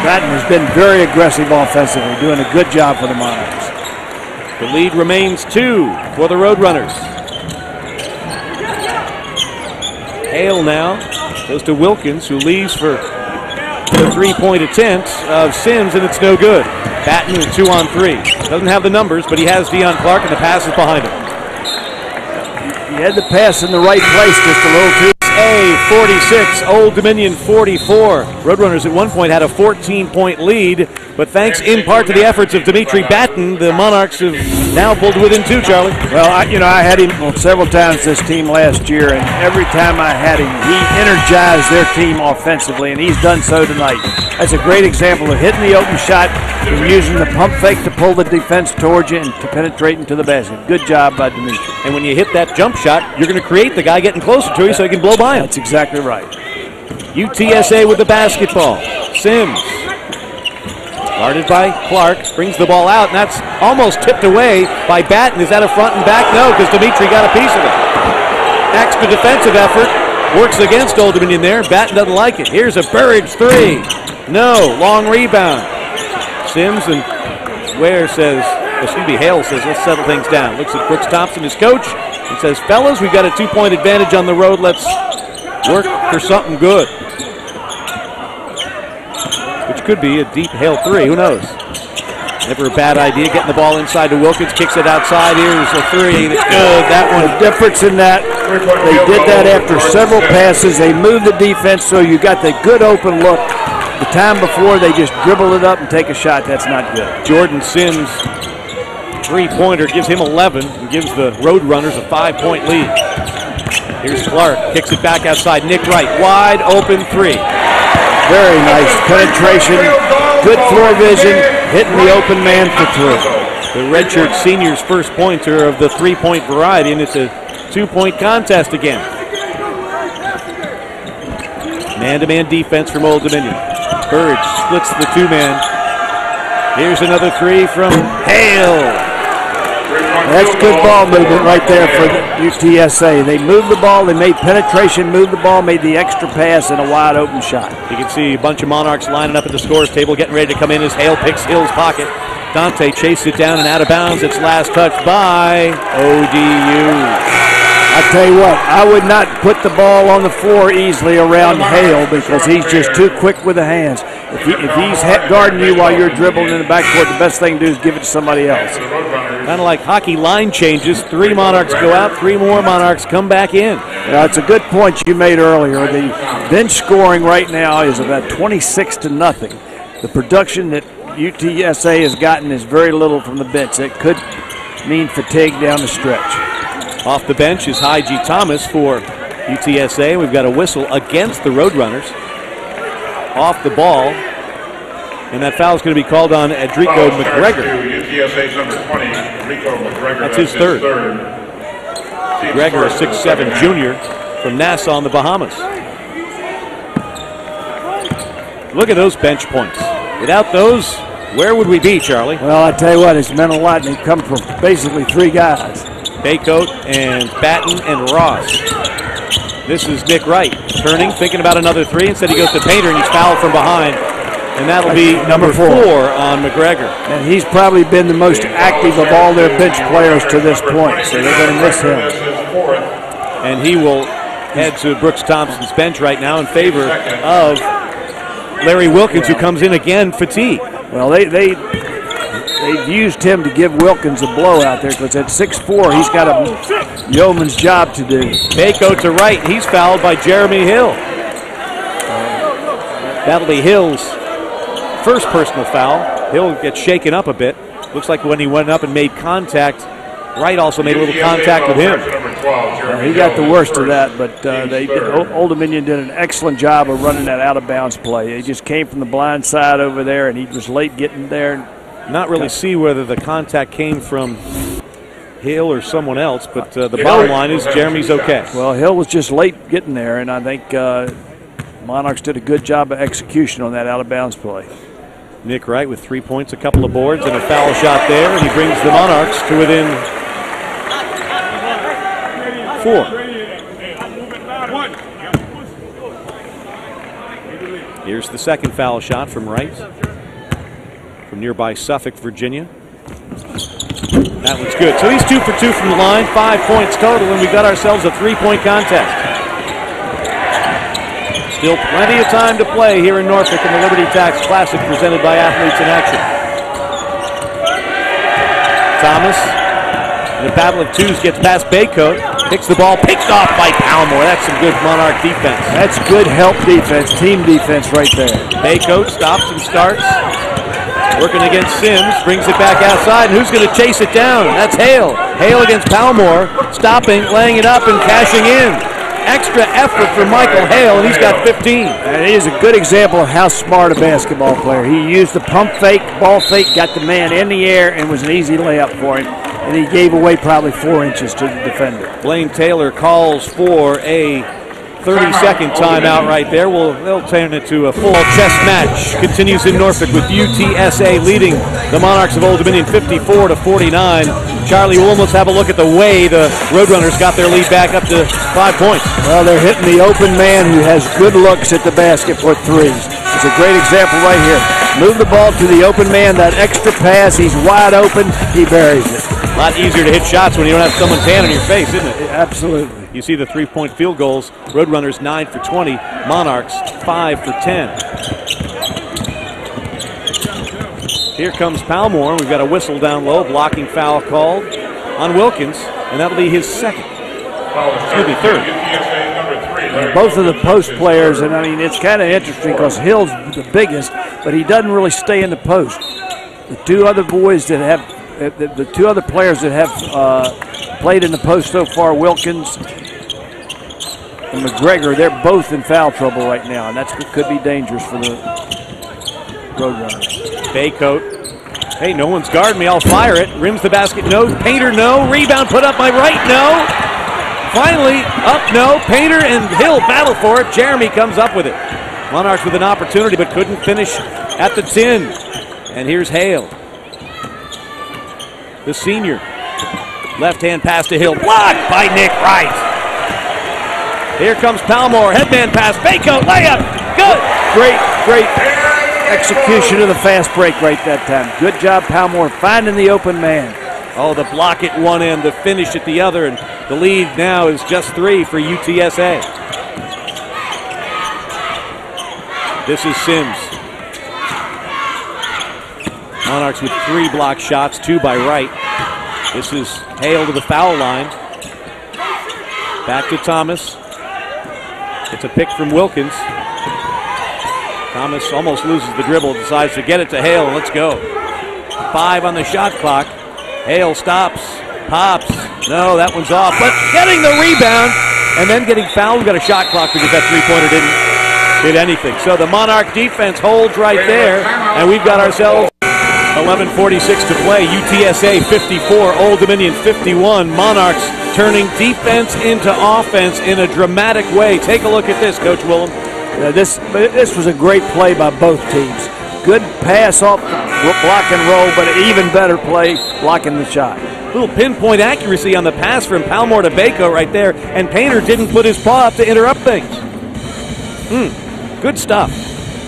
Batten has been very aggressive offensively, doing a good job for the Monarchs. The lead remains 2 for the Roadrunners. Hale now goes to Wilkins, who leaves for the 3-point attempt of Sims, and it's no good. Batten with 2-on-3. Doesn't have the numbers, but he has Dion Clark, and the pass is behind him. He had the pass in the right place, just a little too. UTSA 46, Old Dominion 44. Roadrunners at one point had a 14-point lead, but thanks in part to the efforts of Dimitri Batten, the Monarchs have now pulled within 2, Charlie. Well, I had him on several times this team last year, and every time I had him, he energized their team offensively, and he's done so tonight. That's a great example of hitting the open shot and using the pump fake to pull the defense towards you and to penetrate into the basket. Good job by Dimitri. And when you hit that jump shot, you're going to create the guy getting closer to you so he can blow by him. That's exactly right. UTSA with the basketball. Sims Guarded by Clark, brings the ball out, and that's almost tipped away by Batten. Is that a front and back? No, because Dimitri got a piece of it. Extra defensive effort, works against Old Dominion there. Batten doesn't like it. Here's a Burridge three. No, long rebound. Sims and Hale says, let's settle things down. Looks at Brooks Thompson, his coach, and says, fellas, we've got a 2-point advantage on the road. Let's work for something good. Which could be a deep Hale three, who knows? Never a bad idea, getting the ball inside to Wilkins, kicks it outside, here's a three, and it's good. That one. The difference in that, they did that after several passes. They moved the defense so you got the good open look. The time before, they just dribble it up and take a shot. That's not good. Jordan Sims' three-pointer gives him 11 and gives the Roadrunners a 5-point lead. Here's Clark, kicks it back outside. Nick Wright, wide open three. Very nice penetration, good floor vision, hitting the open man for three. The redshirt senior's first pointer of the three-point variety, and it's a 2-point contest again. Man-to-man defense from Old Dominion. Burridge splits the two-man. Here's another three from Hale. That's good ball movement right there for UTSA. They moved the ball, they made penetration, moved the ball, made the extra pass, and a wide open shot. You can see a bunch of Monarchs lining up at the scores table, getting ready to come in as Hale picks Hill's pocket. Dante chased it down and out of bounds. It's last touch by ODU. I tell you what, I would not put the ball on the floor easily around Hale because he's just too quick with the hands. If he's guarding you while you're dribbling in the backcourt, the best thing to do is give it to somebody else. Kind of like hockey line changes. 3 Monarchs go out, 3 more Monarchs come back in. Yeah, it's a good point you made earlier. The bench scoring right now is about 26-0. The production that UTSA has gotten is very little from the bench. It could mean fatigue down the stretch. Off the bench is Hy-G Thomas for UTSA. We've got a whistle against the Roadrunners. Off the ball. And that foul is going to be called on Adrico McGregor. UTSA's number 20, Adrico McGregor. That's his third. McGregor, a 6'7" junior from Nassau in the Bahamas. Look at those bench points. Without those, where would we be, Charlie? Well, I tell you what, it's meant a lot, and they come from basically 3 guys. Baycoat and Batten and Ross. This is Nick Wright turning, thinking about another three. Instead he goes to Painter and he's fouled from behind. And that'll be number 4 on McGregor. And he's probably been the most active of all their bench players to this point, so they're going to miss him. And he will head to Brooks Thompson's bench right now in favor of Larry Wilkins, who comes in again fatigued. Well, they've used him to give Wilkins a blow out there because at 6'4", he's got a yeoman's job to do. Baycoat to right. He's fouled by Jeremy Hill. That'll be Hill's first personal foul. Hill gets shaken up a bit. Looks like when he went up and made contact, Wright also made a little contact with him. He got the worst of that, but Old Dominion did an excellent job of running that out-of-bounds play. He just came from the blind side over there, and he was late getting there. Not really see whether the contact came from Hill or someone else, but the bottom line is Jeremy's okay. Well, Hill was just late getting there, and I think Monarchs did a good job of execution on that out-of-bounds play. Nick Wright with 3 points, a couple of boards, and a foul shot there, and he brings the Monarchs to within 4. Here's the second foul shot from Wright from nearby Suffolk, Virginia. That one's good. So he's 2 for 2 from the line, 5 points total, and we've got ourselves a 3-point contest. Still plenty of time to play here in Norfolk in the Liberty Tax Classic presented by Athletes in Action. Thomas, in a battle of twos, gets past Baycoat, picks the ball, picked off by Palmore. That's some good Monarch defense. That's good help defense, team defense right there. Baycoat stops and starts. Working against Sims, brings it back outside, and who's going to chase it down? That's Hale. Hale against Palmore, stopping, laying it up, and cashing in. Extra effort from Michael Hale, and he's got 15. And he is a good example of how smart a basketball player. He used the pump fake, ball fake, got the man in the air, and was an easy layup for him. And he gave away probably 4 inches to the defender. Blaine Taylor calls for a 30-second timeout right there. They'll turn it to a full chess match. Continues in Norfolk with UTSA leading the Monarchs of Old Dominion 54-49. Charlie Woolman, let's have a look at the way the Roadrunners got their lead back up to 5 points. Well, they're hitting the open man who has good looks at the basket for threes. It's a great example right here. Move the ball to the open man, that extra pass, he's wide open, he buries it. A lot easier to hit shots when you don't have someone's hand on your face, isn't it? Absolutely. You see the three-point field goals. Roadrunners 9 for 20, Monarchs 5 for 10. Here comes Palmore. We've got a whistle down low, blocking foul called on Wilkins, and that'll be his second. Excuse me, third. Both of the post players, and I mean, it's kind of interesting because Hill's the biggest, but he doesn't really stay in the post. The two other boys that have, the two other players that have played in the post so far, Wilkins and McGregor, they're both in foul trouble right now, and that's what could be dangerous for the Roadrunners. Baycoat. Hey, no one's guarding me. I'll fire it. Rims the basket. No. Painter, no. Rebound put up by Wright. No. Finally, up, no. Painter and Hill battle for it. Jeremy comes up with it. Monarchs with an opportunity, but couldn't finish at the 10. And here's Hale, the senior. Left-hand pass to Hill. Blocked by Nick Wright. Here comes Palmore. Headman pass. Baycoat. Layup. Good. Great execution of the fast break right that time. Good job, Palmore, finding the open man. Oh, the block at one end, the finish at the other, and the lead now is just 3 for UTSA. This is Sims. Monarchs with 3 block shots, 2 by Wright. This is Hale to the foul line. Back to Thomas. It's a pick from Wilkins. Thomas almost loses the dribble, decides to get it to Hale, and let's go. 5 on the shot clock. Hale stops, pops. No, that one's off, but getting the rebound and then getting fouled. We've got a shot clock because that three-pointer didn't hit anything. So the Monarch defense holds right there, and we've got ourselves 11:46 to play. UTSA 54, Old Dominion 51. Monarchs turning defense into offense in a dramatic way. Take a look at this, Coach Willem. Yeah, this was a great play by both teams. Good pass off the block and roll, but an even better play blocking the shot. Little pinpoint accuracy on the pass from Palmore to Baycoat right there, and Painter didn't put his paw up to interrupt things. Good stuff.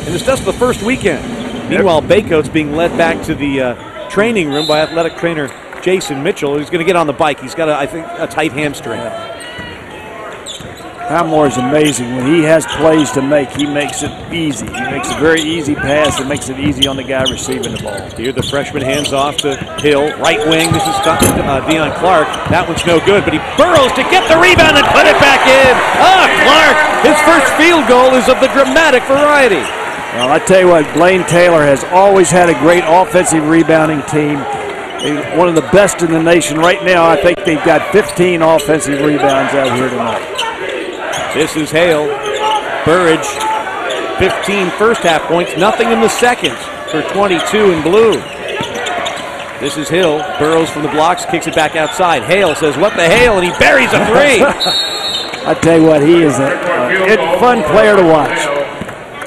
And it's just the first weekend. Meanwhile, Baycoat's being led back to the training room by athletic trainer Jason Mitchell, who's going to get on the bike. He's got, I think, a tight hamstring. Palmore is amazing. When he has plays to make, he makes it easy. He makes a very easy pass and makes it easy on the guy receiving the ball. Here the freshman hands off to Hill. Right wing, this is Deion Clark. That one's no good, but he burrows to get the rebound and put it back in. Clark, his first field goal is of the dramatic variety. Well, I tell you what, Blaine Taylor has always had a great offensive rebounding team. One of the best in the nation right now. I think they've got 15 offensive rebounds out here tonight. This is Hale. Burridge, 15 first half points, nothing in the second for 22 in blue. This is Hill. Burrows from the blocks, kicks it back outside. Hale says, what the Hale, and he buries a 3. I tell you what, he is a fun player to watch.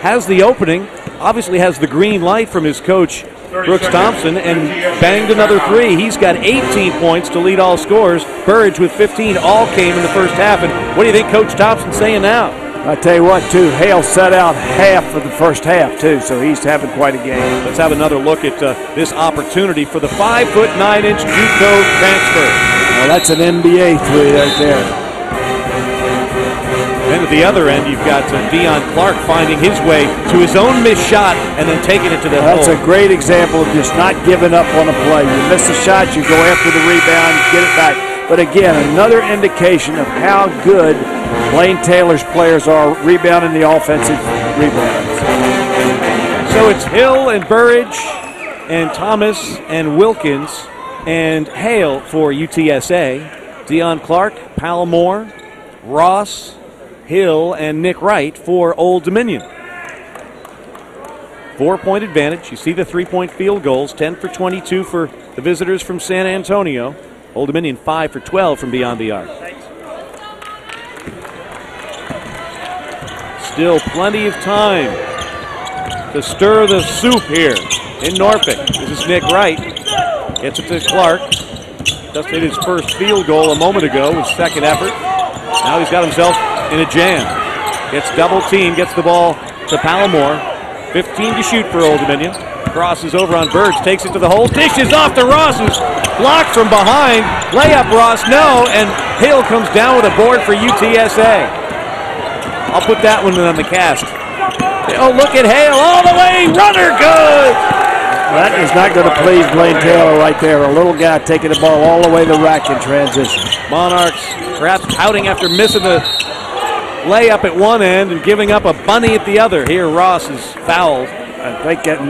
Has the opening, obviously has the green light from his coach, Brooks Thompson, and banged another 3. He's got 18 points to lead all scorers. Burridge with 15, all came in the first half. And what do you think Coach Thompson's saying now? I tell you what, too, Hale set out half of the first half, too, so he's having quite a game. Let's have another look at this opportunity for the 5'9" JUCO transfer. Well, that's an NBA 3 right there. Then at the other end, you've got Deion Clark finding his way to his own missed shot and then taking it to the hole. That's a great example of just not giving up on a play. You miss a shot, you go after the rebound, get it back. But again, another indication of how good Blaine Taylor's players are rebounding the offensive rebounds. So it's Hill and Burridge and Thomas and Wilkins and Hale for UTSA. Deion Clark, Palmore, Ross, Hill, and Nick Wright for Old Dominion. 4-point advantage. You see the 3-point field goals, 10 for 22 for the visitors from San Antonio. Old Dominion 5 for 12 from beyond the arc. Still plenty of time to stir the soup here in Norfolk. This is Nick Wright. Gets it to Clark. Just hit his first field goal a moment ago, his second effort. Now he's got himself in a jam. Gets double teamed, gets the ball to Palomore. 15 to shoot for Old Dominion. Crosses over on Burge, takes it to the hole, dishes off to Ross, who's blocked from behind. Layup, Ross, no, and Hale comes down with a board for UTSA. I'll put that one on the cast. Oh, look at Hale all the way, runner good! That is not going to please Blaine Taylor right there. A little guy taking the ball all the way to the rack in transition. Monarchs perhaps pouting after missing the layup at one end and giving up a bunny at the other. Here, Ross is fouled. I think that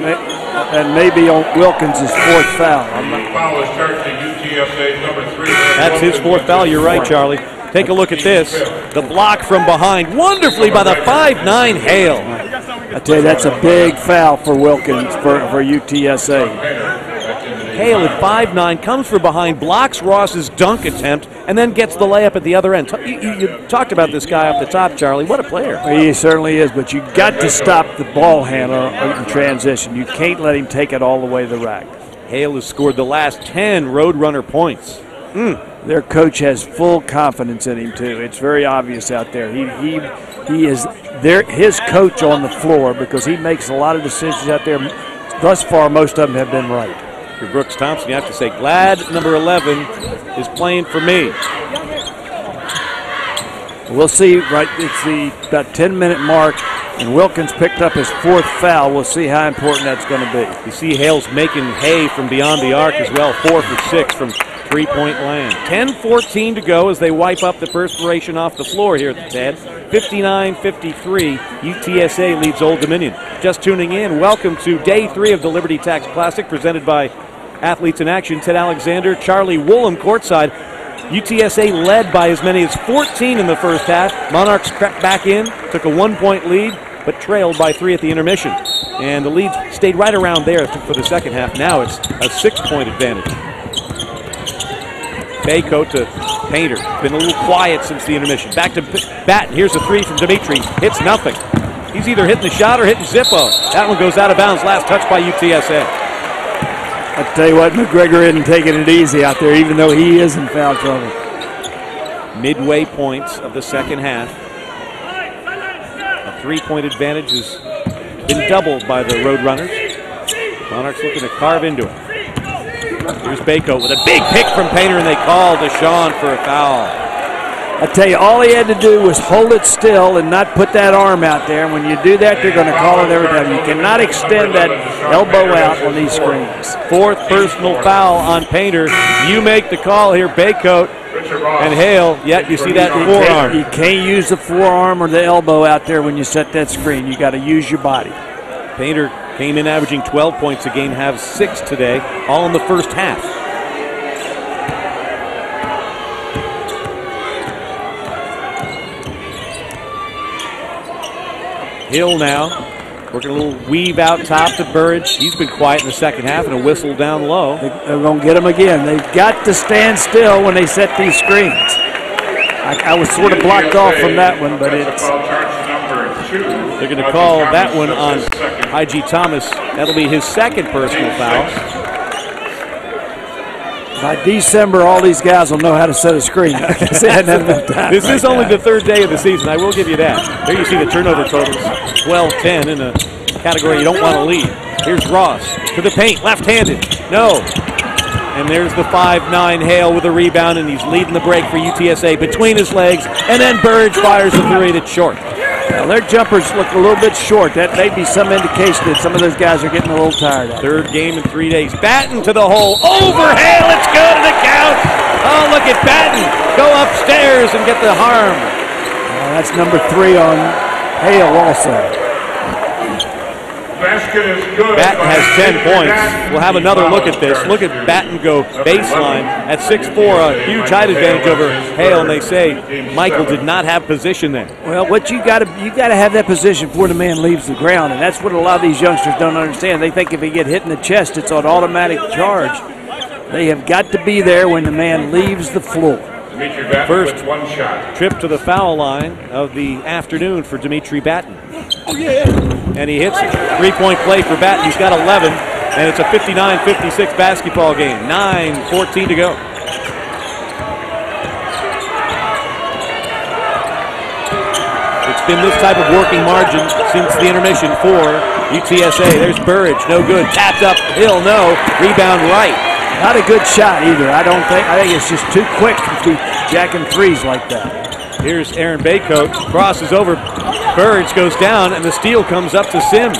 may be on Wilkins' fourth foul. Foul is charged to UTSA number 3. That's his fourth foul. You're right, Charlie. Take a look at this. The block from behind, wonderfully by the 5'9" Hale. I tell you, that's a big foul for Wilkins for UTSA. Hale at 5'9", comes from behind, blocks Ross's dunk attempt, and then gets the layup at the other end. You talked about this guy off the top, Charlie. What a player. He certainly is, but you got to stop the ball handler in transition. You can't let him take it all the way to the rack. Hale has scored the last 10 Roadrunner points. Their coach has full confidence in him, too. It's very obvious out there. He is his coach on the floor because he makes a lot of decisions out there. Thus far, most of them have been right. For Brooks Thompson, you have to say, glad number 11 is playing for me. We'll see, right, it's the about 10-minute mark, and Wilkins picked up his fourth foul. We'll see how important that's going to be. You see Hale's making hay from beyond the arc as well, 4 for 6 from three-point land. 10-14 to go as they wipe up the perspiration off the floor here at the TED. 59-53, UTSA leads Old Dominion. Just tuning in, welcome to Day 3 of the Liberty Tax Classic presented by Athletes in Action. Ted Alexander, Charlie Woolham courtside. UTSA led by as many as 14 in the first half. Monarchs crept back in, took a 1-point lead, but trailed by 3 at the intermission. And the lead stayed right around there for the second half. Now it's a 6-point advantage. Baycoat to Painter. Been a little quiet since the intermission. Back to Batten. Here's a 3 from Dimitri. Hits nothing. He's either hitting the shot or hitting Zippo. That one goes out of bounds. Last touch by UTSA. I tell you what, McGregor isn't taking it easy out there, even though he is in foul trouble. Midway points of the second half. A 3-point advantage has been doubled by the Roadrunners. Monarchs looking to carve into it. Here's Baycoat with a big pick from Painter, and they call Deshaun for a foul. I tell you, all he had to do was hold it still and not put that arm out there. And when you do that, they're going to call it every time. You cannot extend that elbow out on these screens. 4th personal foul on Painter. You make the call here, Baycoat and Hale. Yet you see that forearm. You can't use the forearm or the elbow out there when you set that screen. You got to use your body. Painter came in averaging 12 points a game, have 6 today, all in the first half. Hill now working a little weave out top to Burridge. He's been quiet in the second half and a whistle down low. They're going to get him again. They've got to stand still when they set these screens. I was sort of blocked off from that one, but it's... They're going to call that one on I.G. Thomas. That'll be his second personal foul. By December, all these guys will know how to set a screen. This is only the 3rd day of the season. I will give you that. There you see the turnover totals. 12-10 in a category you don't want to lead. Here's Ross to the paint, left-handed. No. And there's the 5'9" Hale with a rebound, and he's leading the break for UTSA between his legs. And then Burridge fires a 3 that's short. Well, their jumpers look a little bit short. That may be some indication that some of those guys are getting a little tired out. 3rd game in 3 days. Batten to the hole. Over Hale. It's good to the count. Oh, look at Batten. Go upstairs and get the harm. That's number 3 on Hale also. Basket is good. Batten has 10 points. We'll have another look at this. Look at Batten go baseline at 6'4", a huge height advantage over Hale, and they say Michael did not have position there. Well, what you got to have that position before the man leaves the ground, and that's what a lot of these youngsters don't understand. They think if he get hit in the chest, it's an automatic charge. They have got to be there when the man leaves the floor. First trip to the foul line of the afternoon for Dimitri Batten. And he hits it. Three-point play for Batten. He's got 11, and it's a 59-56 basketball game. 9:14 to go. It's been this type of working margin since the intermission for UTSA. There's Burridge, no good. Tapped up, Hill, no. Rebound right. Not a good shot either. I think it's just too quick to be jacking threes like that. Here's Aaron Baycoat, crosses over. Burridge goes down, and the steal comes up to Sims.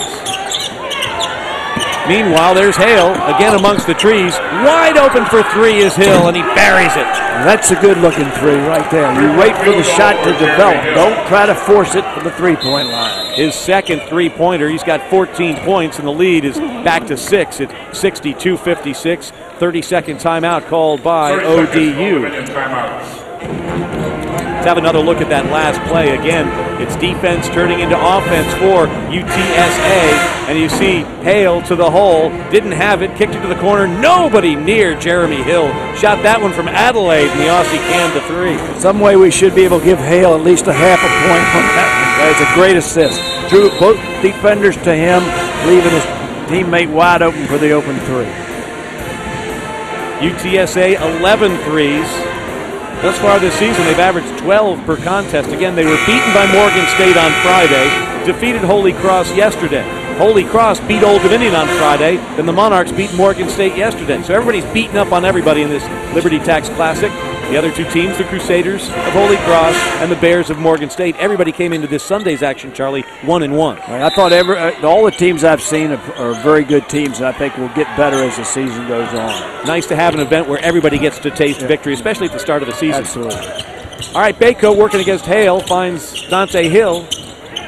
Meanwhile, there's Hale, again amongst the trees. Wide open for three is Hill, and he buries it. That's a good-looking three right there. You wait for the shot to develop. Don't try to force it from the three-point line. His second three-pointer. He's got 14 points, and the lead is back to 6 at 62-56. 30-second timeout called by ODU. Let's have another look at that last play. Again, it's defense turning into offense for UTSA. And you see Hale to the hole. Didn't have it. Kicked it to the corner. Nobody near Jeremy Hill. Shot that one from Adelaide, and the Aussie can to three. Some way we should be able to give Hale at least a half a point from that one. It's a great assist. Drew both defenders to him, leaving his teammate wide open for the open three. UTSA 11 threes. Thus far this season, they've averaged 12 per contest. Again, they were beaten by Morgan State on Friday, defeated Holy Cross yesterday. Holy Cross beat Old Dominion on Friday, then the Monarchs beat Morgan State yesterday. So everybody's beating up on everybody in this Liberty Tax Classic. The other two teams, the Crusaders of Holy Cross and the Bears of Morgan State. Everybody came into this Sunday's action, Charlie, 1-1. I thought all the teams I've seen are very good teams, and I think will get better as the season goes on. Nice to have an event where everybody gets to taste victory, especially at the start of the season. Absolutely. All right, Bayco working against Hale, finds Dante Hill.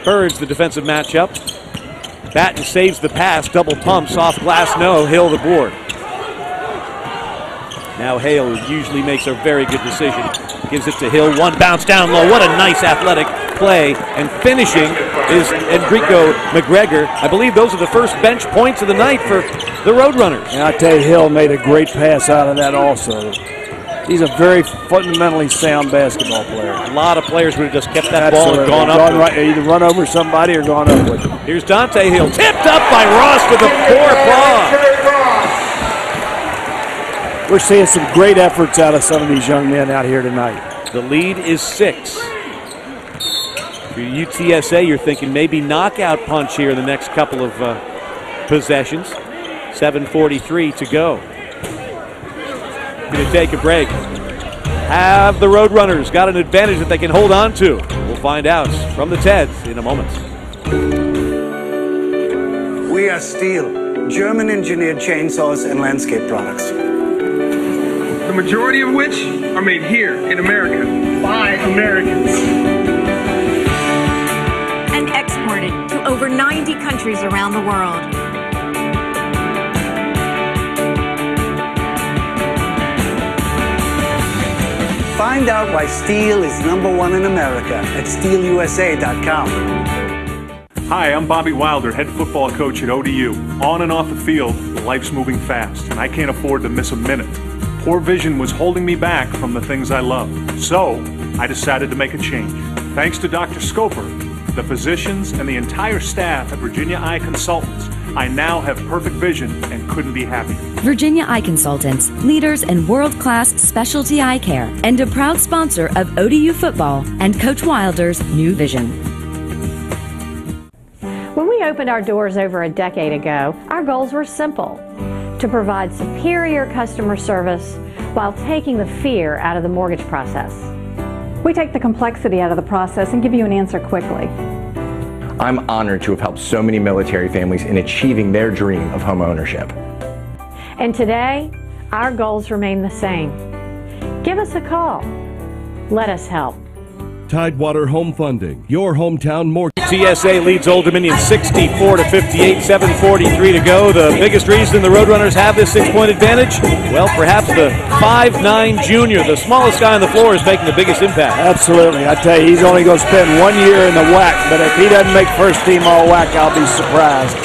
Burridge, the defensive matchup. Batten saves the pass, double pumps off glass, no. Hill the board. Now Hale usually makes a very good decision. Gives it to Hill, one bounce down low. What a nice athletic play. And finishing is Enrico McGregor. I believe those are the first bench points of the night for the Roadrunners. And I tell you, Hill made a great pass out of that also. He's a very fundamentally sound basketball player. A lot of players would have just kept that ball and gone up. Either run over somebody or gone up with it. Here's Dante Hill, tipped up by Ross with a poor paw. We're seeing some great efforts out of some of these young men out here tonight. The lead is 6. For UTSA, you're thinking maybe knockout punch here in the next couple of possessions. 7:43 to go. Going to take a break. Have the Roadrunners got an advantage that they can hold on to? We'll find out from the Teds in a moment. We are Steel, German-engineered chainsaws and landscape products. The majority of which are made here in America by Americans. And exported to over 90 countries around the world. Find out why steel is #1 in America at steelusa.com. Hi, I'm Bobby Wilder, head football coach at ODU. On and off the field, life's moving fast, and I can't afford to miss a minute. Poor vision was holding me back from the things I love. So, I decided to make a change. Thanks to Dr. Scoper, the physicians, and the entire staff at Virginia Eye Consultants, I now have perfect vision and couldn't be happier. Virginia Eye Consultants, leaders in world-class specialty eye care, and a proud sponsor of ODU football and Coach Wilder's New Vision. When we opened our doors over a decade ago, our goals were simple: to provide superior customer service while taking the fear out of the mortgage process. We take the complexity out of the process and give you an answer quickly. I'm honored to have helped so many military families in achieving their dream of home ownership. And today, our goals remain the same. Give us a call. Let us help. Tidewater Home Funding, your hometown mortgage. UTSA leads Old Dominion 64-58, 7:43 to go. The biggest reason the Roadrunners have this 6-point advantage? Well, perhaps the 5'9" junior, the smallest guy on the floor, is making the biggest impact. Absolutely. I tell you, he's only going to spend 1 year in the WAC, but if he doesn't make first team all WAC, I'll be surprised.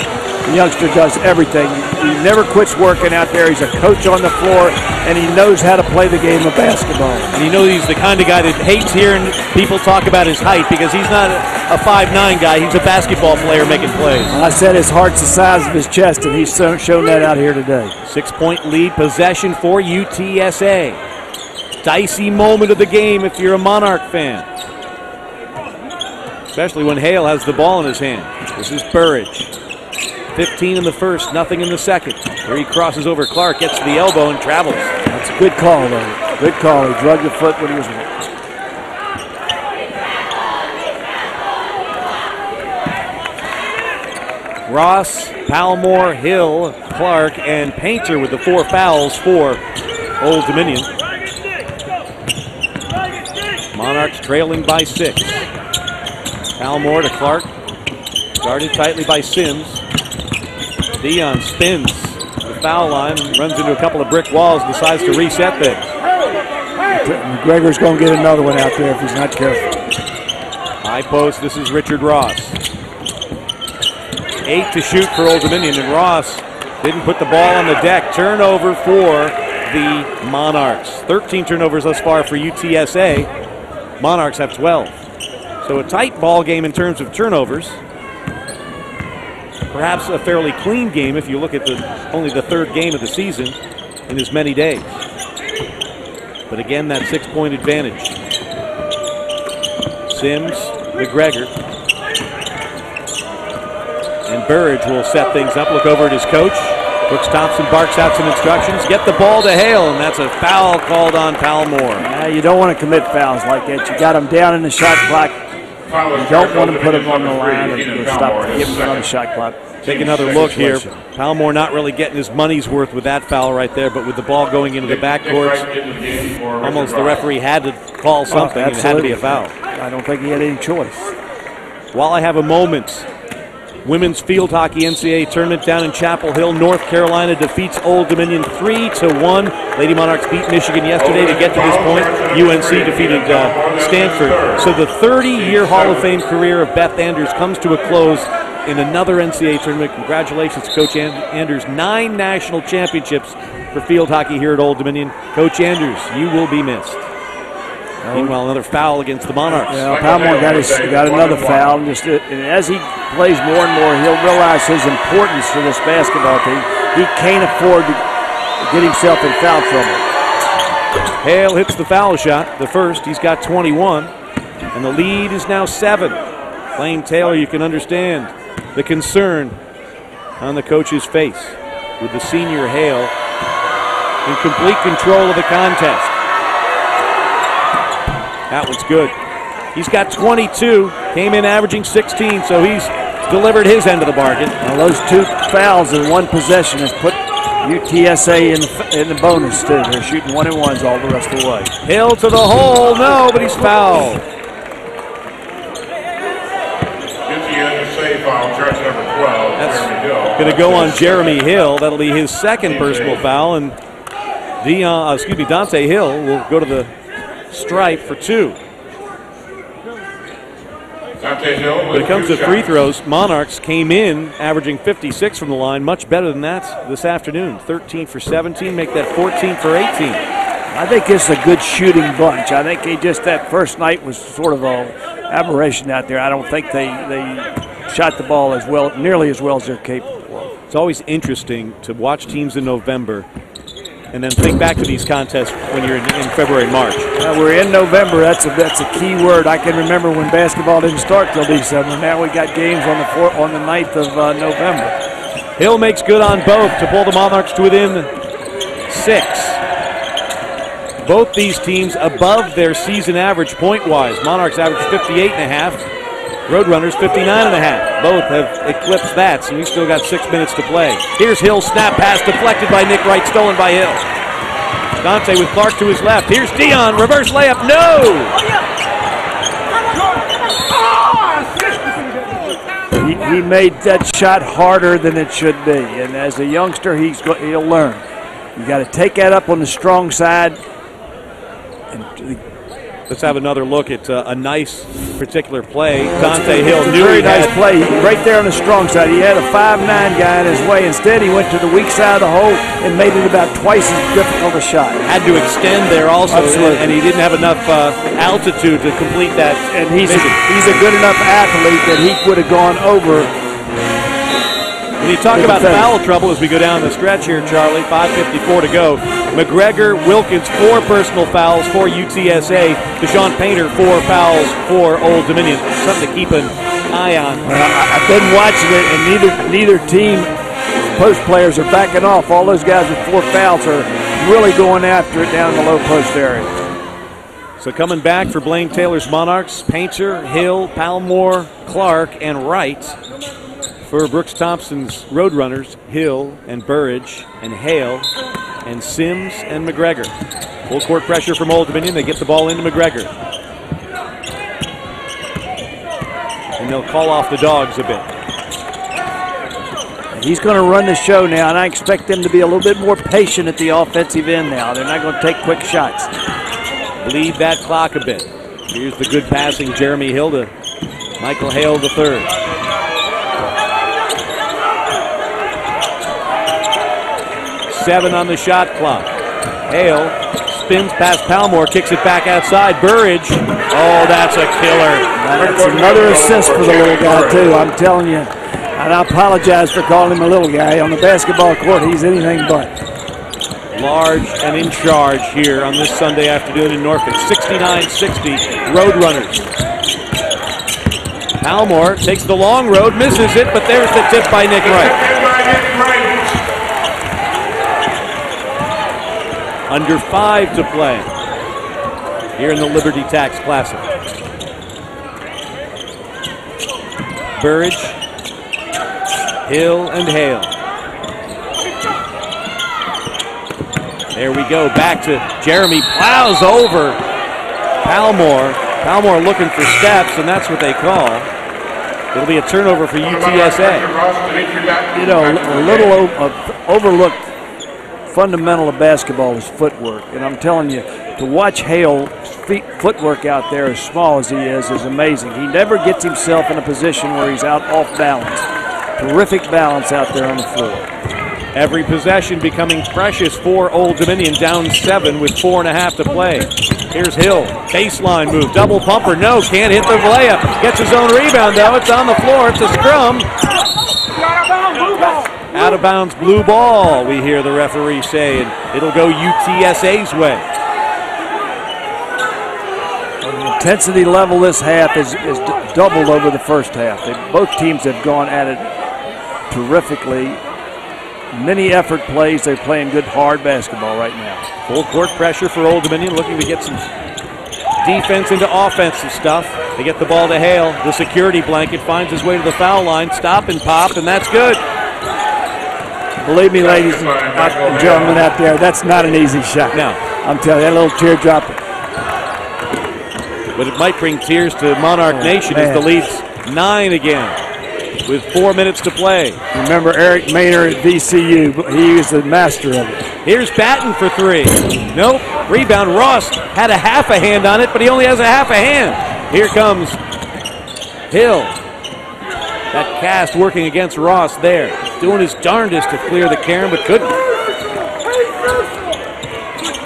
The youngster does everything. He never quits working out there. He's a coach on the floor, and he knows how to play the game of basketball. And you know he's the kind of guy that hates hearing people talk about his height because he's not a 5'9" guy. He's a basketball player making plays. I said his heart's the size of his chest, and he's shown that out here today. 6-point lead possession for UTSA. Dicey moment of the game if you're a Monarch fan. Especially when Hale has the ball in his hand. This is Burridge. 15 in the first, nothing in the second. Here he crosses over Clark, gets to the elbow, and travels. That's a good call, though. Good call. He drugged the foot when he was. Ross, Palmore, Hill, Clark, and Painter with the 4 fouls for Old Dominion. Monarchs trailing by 6. Palmore to Clark. Guarded tightly by Sims. Dion spins the foul line and runs into a couple of brick walls and decides to reset things. McGregor's going to get another one out there if he's not careful. High post, this is Richard Ross. 8 to shoot for Old Dominion, and Ross didn't put the ball on the deck. Turnover for the Monarchs. 13 turnovers thus far for UTSA. Monarchs have 12. So a tight ball game in terms of turnovers. Perhaps a fairly clean game if you look at only the 3rd game of the season in as many days. But again, that 6-point advantage. Sims, McGregor, and Burridge will set things up. Look over at his coach. Brooks Thompson barks out some instructions. Get the ball to Hale, and that's a foul called on Palmore. You don't want to commit fouls like that. You got him down in the shot clock. You don't want to put him on the line or stop him, give him another shot clock. Take another look here. Palmore not really getting his money's worth with that foul right there, but with the ball going into the backcourt, almost the referee had to call something, and it had to be a foul. I don't think he had any choice. While I have a moment, women's field hockey NCAA tournament down in Chapel Hill, North Carolina defeats Old Dominion 3-1. Lady Monarchs beat Michigan yesterday to get to this point. UNC defeated Stanford. So the 30-year Hall of Fame career of Beth Anders comes to a close in another NCAA tournament. Congratulations to Coach Anders. 9 national championships for field hockey here at Old Dominion. Coach Anders, you will be missed. Meanwhile, another foul against the Monarchs. Yeah, Palmore got another foul. And as he plays more and more, he'll realize his importance to this basketball team. He can't afford to get himself in foul trouble. Hale hits the foul shot, the first. He's got 21, and the lead is now 7. Blaine Taylor, you can understand the concern on the coach's face with the senior Hale in complete control of the contest. That one's good. He's got 22, came in averaging 16, so he's delivered his end of the bargain. Now those 2 fouls in one possession has put UTSA in the bonus, too. They're shooting 1-and-1s all the rest of the way. Hill to the hole, no, but he's fouled. UTSA foul, jersey number 12. That's going to go on Jeremy Hill. That'll be his 2nd personal foul, and Dante Hill will go to the stripe for 2. When it comes to free throws, Monarchs came in averaging 56 from the line, much better than that this afternoon. 13 for 17, make that 14 for 18. I think it's a good shooting bunch. I think that first night was sort of an aberration out there. I don't think they shot the ball nearly as well as they're capable of. It's always interesting to watch teams in November and then think back to these contests when you're in February, March. We're in November. That's a key word. I can remember when basketball didn't start till December. Now we got games on the 9th of November. Hill makes good on both to pull the Monarchs to within 6. Both these teams above their season average point-wise. Monarchs average 58.5. Roadrunners 59.5. Both have eclipsed that, so we still got 6 minutes to play. Here's Hill's snap pass deflected by Nick Wright, stolen by Hill. Dante with Clark to his left. Here's Dion, reverse layup, no! He made that shot harder than it should be, and as a youngster, he'll learn. You got to take that up on the strong side and Let's have another look at a nice particular play. Dante Hill knew very he nice had, play right there on the strong side. He had a 5'9" guy in his way. Instead, he went to the weak side of the hole and made it about twice as difficult a shot. had to extend there also, Absolutely. and he didn't have enough altitude to complete that. And he's a good enough athlete that he would have gone over. When you talk about foul trouble as we go down the stretch here, Charlie, 5:54 to go. McGregor, Wilkins, 4 personal fouls for UTSA. Deshaun Painter, 4 fouls for Old Dominion. Something to keep an eye on. I've been watching it, and neither team post players are backing off. All those guys with 4 fouls are really going after it down in the low post area. So coming back for Blaine Taylor's Monarchs, Painter, Hill, Palmore, Clark, and Wright. For Brooks Thompson's Roadrunners, Hill and Burridge and Hale and Sims and McGregor. Full court pressure from Old Dominion. They get the ball into McGregor. And they'll call off the Dogs a bit. He's going to run the show now, and I expect them to be a little bit more patient at the offensive end now. They're not going to take quick shots. Bleed that clock a bit. Here's the good passing Jeremy Hill to Michael Hale III. Seven on the shot clock. Hale spins past Palmore, kicks it back outside. Burridge. Oh, that's a killer. That's another assist for the little guy, too, I'm telling you. And I apologize for calling him a little guy. On the basketball court, he's anything but. Large and in charge here on this Sunday afternoon in Norfolk. 69-60, Roadrunners. Palmore takes the long road, misses it, but there's the tip by Nick Wright. Under 5 to play here in the Liberty Tax Classic. Burridge, Hill, and Hale. There we go. Back to Jeremy. Plows over Palmore. Palmore looking for steps, and that's what they call. It'll be a turnover for UTSA. You know, a little overlooked fundamental of basketball is footwork, and I'm telling you, to watch Hale's footwork out there, as small as he is amazing. He never gets himself in a position where he's out off balance. Terrific balance out there on the floor. Every possession becoming precious for Old Dominion, down 7 with 4.5 to play. Here's Hill, baseline move, double pumper, no, can't hit the layup. Gets his own rebound though, it's on the floor, it's a scrum. Out of bounds, blue ball, we hear the referee say, and it'll go UTSA's way. Well, the intensity level this half is doubled over the first half. Both teams have gone at it terrifically. Many effort plays. They're playing good, hard basketball right now. Full court pressure for Old Dominion, looking to get some defense into offensive stuff. They get the ball to Hale. The security blanket finds his way to the foul line. Stop and pop, and that's good. Believe me, ladies and gentlemen out there, that's not an easy shot. No. I'm telling you, that little teardrop. But it might bring tears to Monarch Nation as the lead's 9 again with 4 minutes to play. Remember Eric Maynard at VCU, he was the master of it. Here's Patton for 3. Nope. Rebound. Ross had a half a hand on it, but he only has a half a hand. Here comes Hill. That cast working against Ross there. Doing his darndest to clear the carom, but couldn't.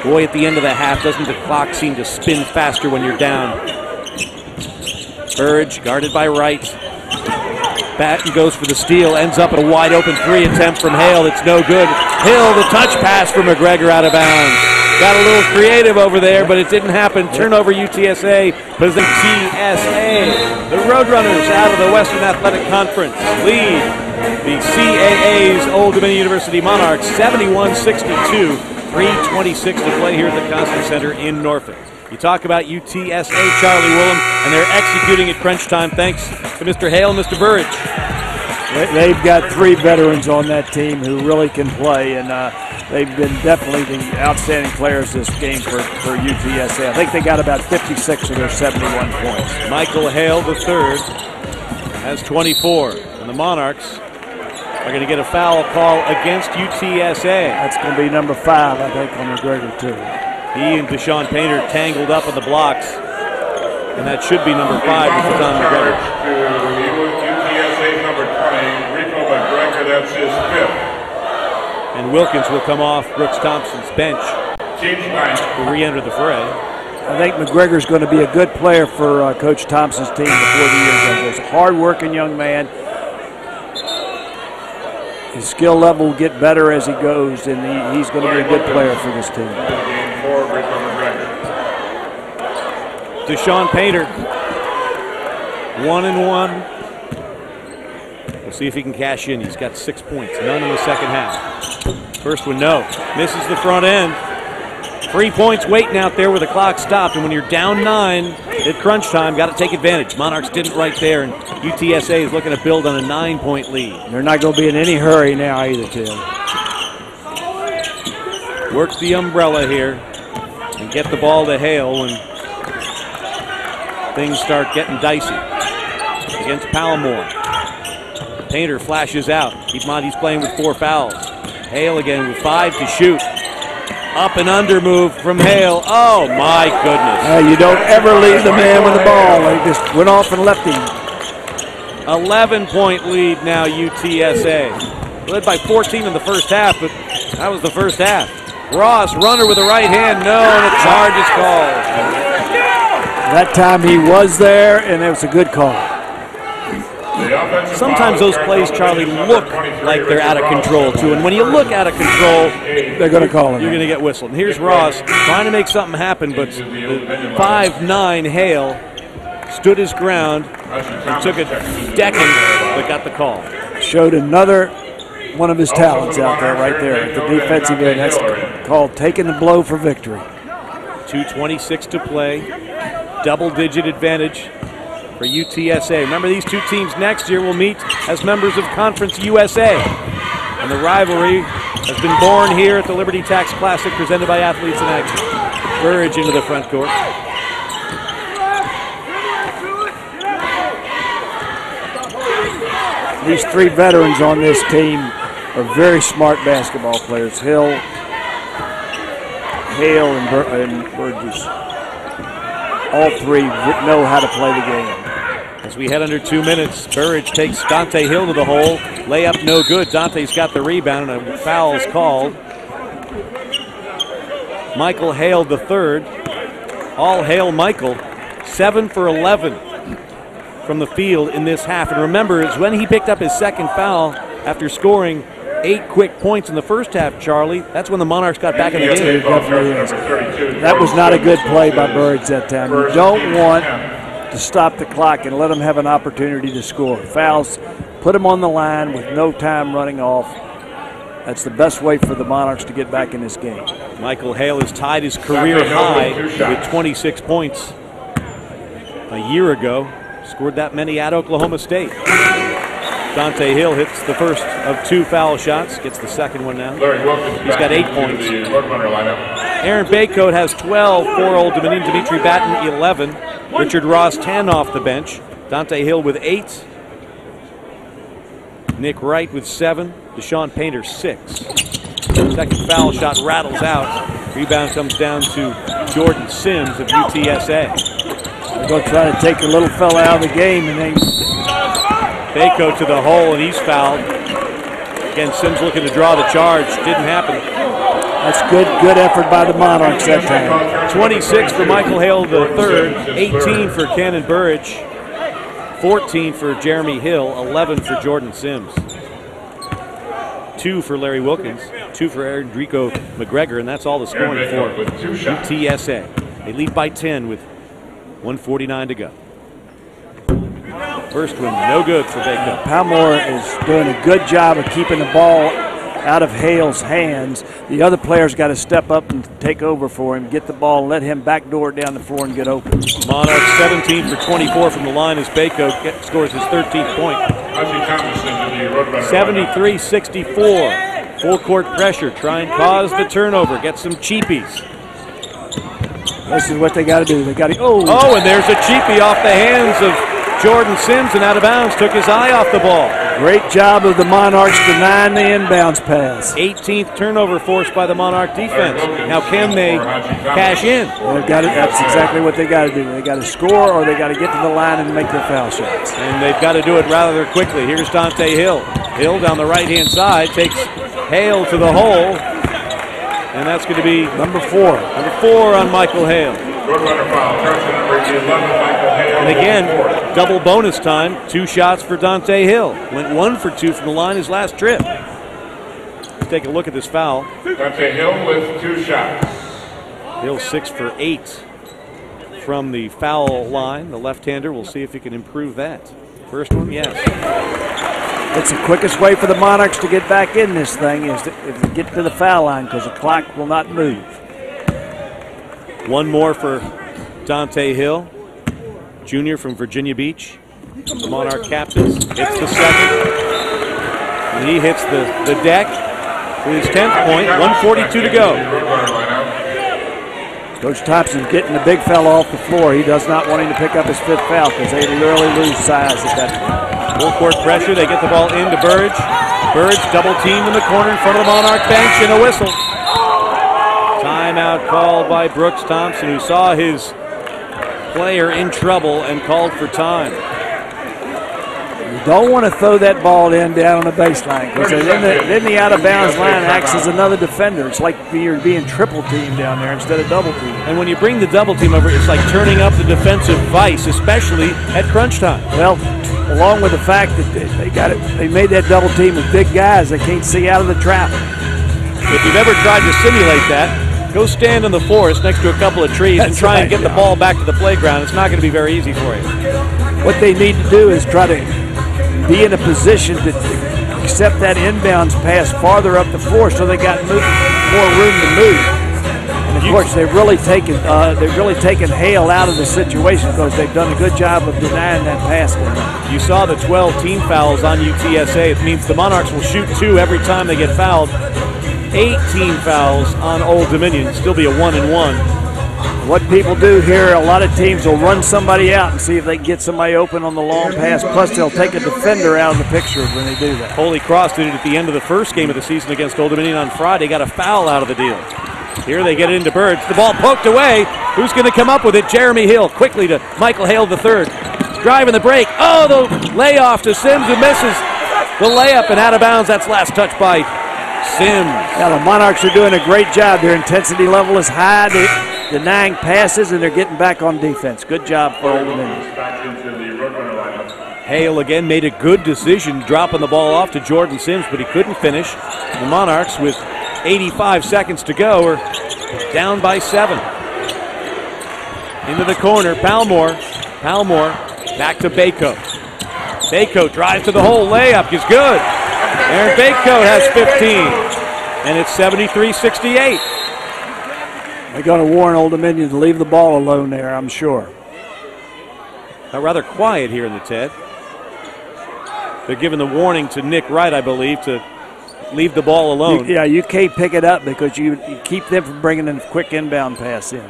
Boy, at the end of the half, doesn't the clock seem to spin faster when you're down? Burridge guarded by Wright. Patton goes for the steal, ends up at a wide open 3 attempt from Hale. It's no good. Hill, the touch pass for McGregor out of bounds. Got a little creative over there, but it didn't happen. Turnover UTSA, but the TSA. The Roadrunners out of the Western Athletic Conference lead the CAA's Old Dominion University Monarchs 71-62. 3:26 to play here at the Constant Center in Norfolk. You talk about UTSA, Charlie Willem, and they're executing at crunch time thanks to Mr. Hale and Mr. Burridge. They've got 3 veterans on that team who really can play, and they've been definitely the outstanding players this game for UTSA. I think they got about 56 of their 71 points. Michael Hale III has 24, and the Monarchs are going to get a foul call against UTSA. That's going to be number 5, I think, on McGregor, too. He and Deshaun Painter tangled up on the blocks. And that should be number 5 with the Tom McGregor. UTSA number 20, Rico McGregor, that's his 5th. And Wilkins will come off Brooks Thompson's bench to re-enter the fray. I think McGregor's going to be a good player for Coach Thompson's team before the year goes. He's a hard-working young man. His skill level will get better as he goes, and he's going to be a good player for this team. Deshaun Painter, 1-1. We'll see if he can cash in. He's got 6 points, none in the second half. First one, no. Misses the front end. 3 points waiting out there where the clock stopped, and when you're down 9 at crunch time, got to take advantage. Monarchs didn't right there, and UTSA is looking to build on a 9-point lead. They're not going to be in any hurry now either, Tim. Works the umbrella here and get the ball to Hale when things start getting dicey against Palmore. Painter flashes out. Keep in mind he's playing with 4 fouls. Hale again with 5 to shoot. Up and under move from Hale. Oh, my goodness. You don't ever leave the man with the ball. They just went off and left him. 11-point lead now, UTSA. Led by 14 in the first half, but that was the first half. Ross, runner with the right hand. No, and a charge is called. That time he was there, and it was a good call. Sometimes those plays, Charlie, look like they're out of control, too. And when you look out of control, they're going to call him. You're going to get whistled. And here's Ross trying to make something happen, but the 5'9" Hale stood his ground and took a decking, but got the call. Showed another one of his talents out there, right there at the defensive end. That's called taking the blow for victory. 2:26 to play. Double-digit advantage for UTSA. Remember, these two teams next year will meet as members of Conference USA. And the rivalry has been born here at the Liberty Tax Classic presented by Athletes in Action. Burridge into the front court. These 3 veterans on this team are very smart basketball players. Hale, and Burgess. All 3 know how to play the game. As we head under 2 minutes, Burridge takes Dante Hill to the hole. Layup no good. Dante's got the rebound and a foul's called. Michael Hale the third. All Hale Michael, 7 for 11 from the field in this half. And remember, it's when he picked up his second foul after scoring 8 quick points in the first half, Charlie. That's when the Monarchs got back in the game. That was not a good play by Burridge that time. You don't want to stop the clock and let them have an opportunity to score. Fouls, put them on the line with no time running off. That's the best way for the Monarchs to get back in this game. Michael Hale has tied his career high with 26 points a year ago. Scored that many at Oklahoma State. Dante Hill hits the first of 2 foul shots, gets the second one now. He's got 8 points. Aaron Baycoat has 12 for Old Dominion. Dimitri Batten, 11. Richard Ross, 10 off the bench. Dante Hill with 8. Nick Wright with 7. Deshaun Painter, 6. Second foul shot rattles out. Rebound comes down to Jordan Sims of UTSA. They're going to try to take the little fella out of the game, and then Bayco to the hole, and he's fouled. Again, Sims looking to draw the charge. Didn't happen. That's good effort by the Monarchs that time. 26 for Michael Hale the third, 18 for Cannon Burridge, 14 for Jeremy Hill, 11 for Jordan Sims. 2 for Larry Wilkins, 2 for Enrico McGregor, and that's all the scoring for UTSA. They lead by 10 with 1:49 to go. First one, no good for Bayco. Palmore is doing a good job of keeping the ball out of Hale's hands. The other players got to step up and take over for him, get the ball, let him backdoor it down the floor and get open. Monarchs 17 for 24 from the line as Bayco scores his 13th point. 73-64. Full court pressure. Try and cause the turnover. Get some cheapies. This is what they got to do. They got to. Oh, and there's a cheapie off the hands of Jordan Sims, and out of bounds, took his eye off the ball. Great job of the Monarchs denying the inbounds pass. 18th turnover forced by the Monarch defense. Now can they cash in? They've got it. That's exactly what they got to do. They got to score, or they got to get to the line and make their foul shots. And they've got to do it rather quickly. Here's Dante Hill. Hill down the right-hand side takes Hale to the hole, and that's going to be number 4. Number 4 on Michael Hale. And again, double bonus time. 2 shots for Dante Hill. Went 1 for 2 from the line his last trip. Let's take a look at this foul. Dante Hill with 2 shots. Hill 6 for 8 from the foul line. The left-hander, we'll see if he can improve that. First one, yes. It's the quickest way for the Monarchs to get back in this thing is to get to the foul line, because the clock will not move. One more for Dante Hill, junior from Virginia Beach. The Monarch captains. Hits the second. And he hits the deck for his 10th point. 1:42 to go. Coach Thompson's getting the big fella off the floor. He does not want him to pick up his 5th foul, because they literally lose size at that point. Full court pressure. They get the ball into Burge. Burge double teamed in the corner in front of the Monarch bench, and a whistle. Timeout called by Brooks Thompson, who saw his player in trouble and called for time. You don't want to throw that ball down on the baseline, because then the out-of-bounds line acts as another defender. It's like you're being triple teamed down there instead of double teamed. And when you bring the double team over, it's like turning up the defensive vice, especially at crunch time. Well, along with the fact that they made that double team with big guys that can't see out of the traffic. If you've ever tried to simulate that, go stand in the forest next to a couple of trees and try and get the ball back to the playground. It's not going to be very easy for you. What they need to do is try to be in a position to accept that inbounds pass farther up the floor, so they got more room to move. And of course, they've really taken Hale out of the situation, because they've done a good job of denying that pass. You saw the 12 team fouls on UTSA. It means the Monarchs will shoot 2 every time they get fouled. 8 team fouls on Old Dominion. Still be a 1-and-1. What people do here, a lot of teams will run somebody out and see if they can get somebody open on the long pass. Plus, they'll take a defender out of the picture when they do that. Holy Cross did it at the end of the first game of the season against Old Dominion on Friday. Got a foul out of the deal. Here they get it into Birds. The ball poked away. Who's going to come up with it? Jeremy Hill quickly to Michael Hale III. Driving the break. Oh, the layoff to Sims, who misses the layup and out of bounds. That's last touch by Sims. Yeah, the Monarchs are doing a great job. Their intensity level is high. They're denying passes, and they're getting back on defense. Good job for Old Dominion. Hale again made a good decision, dropping the ball off to Jordan Sims, but he couldn't finish. The Monarchs, with 85 seconds to go, are down by 7. Into the corner, Palmore back to Baycoat. Baycoat drives to the hole, layup is good. Aaron Baycoat has 15, and it's 73-68. They're going to warn Old Dominion to leave the ball alone there, I'm sure. Rather quiet here in the TED. They're giving the warning to Nick Wright, I believe, to leave the ball alone. You can't pick it up, because you keep them from bringing a quick inbound pass in.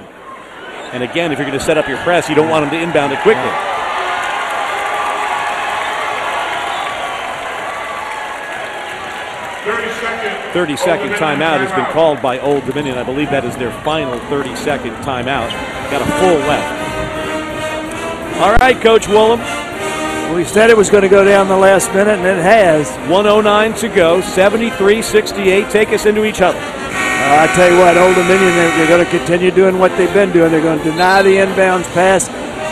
And again, if you're going to set up your press, you don't want them to inbound it quickly. 30-second timeout has been called by Old Dominion. I believe that is their final 30-second timeout. Got a full left. All right, Coach Woolham. We said it was going to go down the last minute, and it has. 1:09 to go, 73-68. Take us into each other. I tell you what, Old Dominion, they're going to continue doing what they've been doing. They're going to deny the inbounds pass.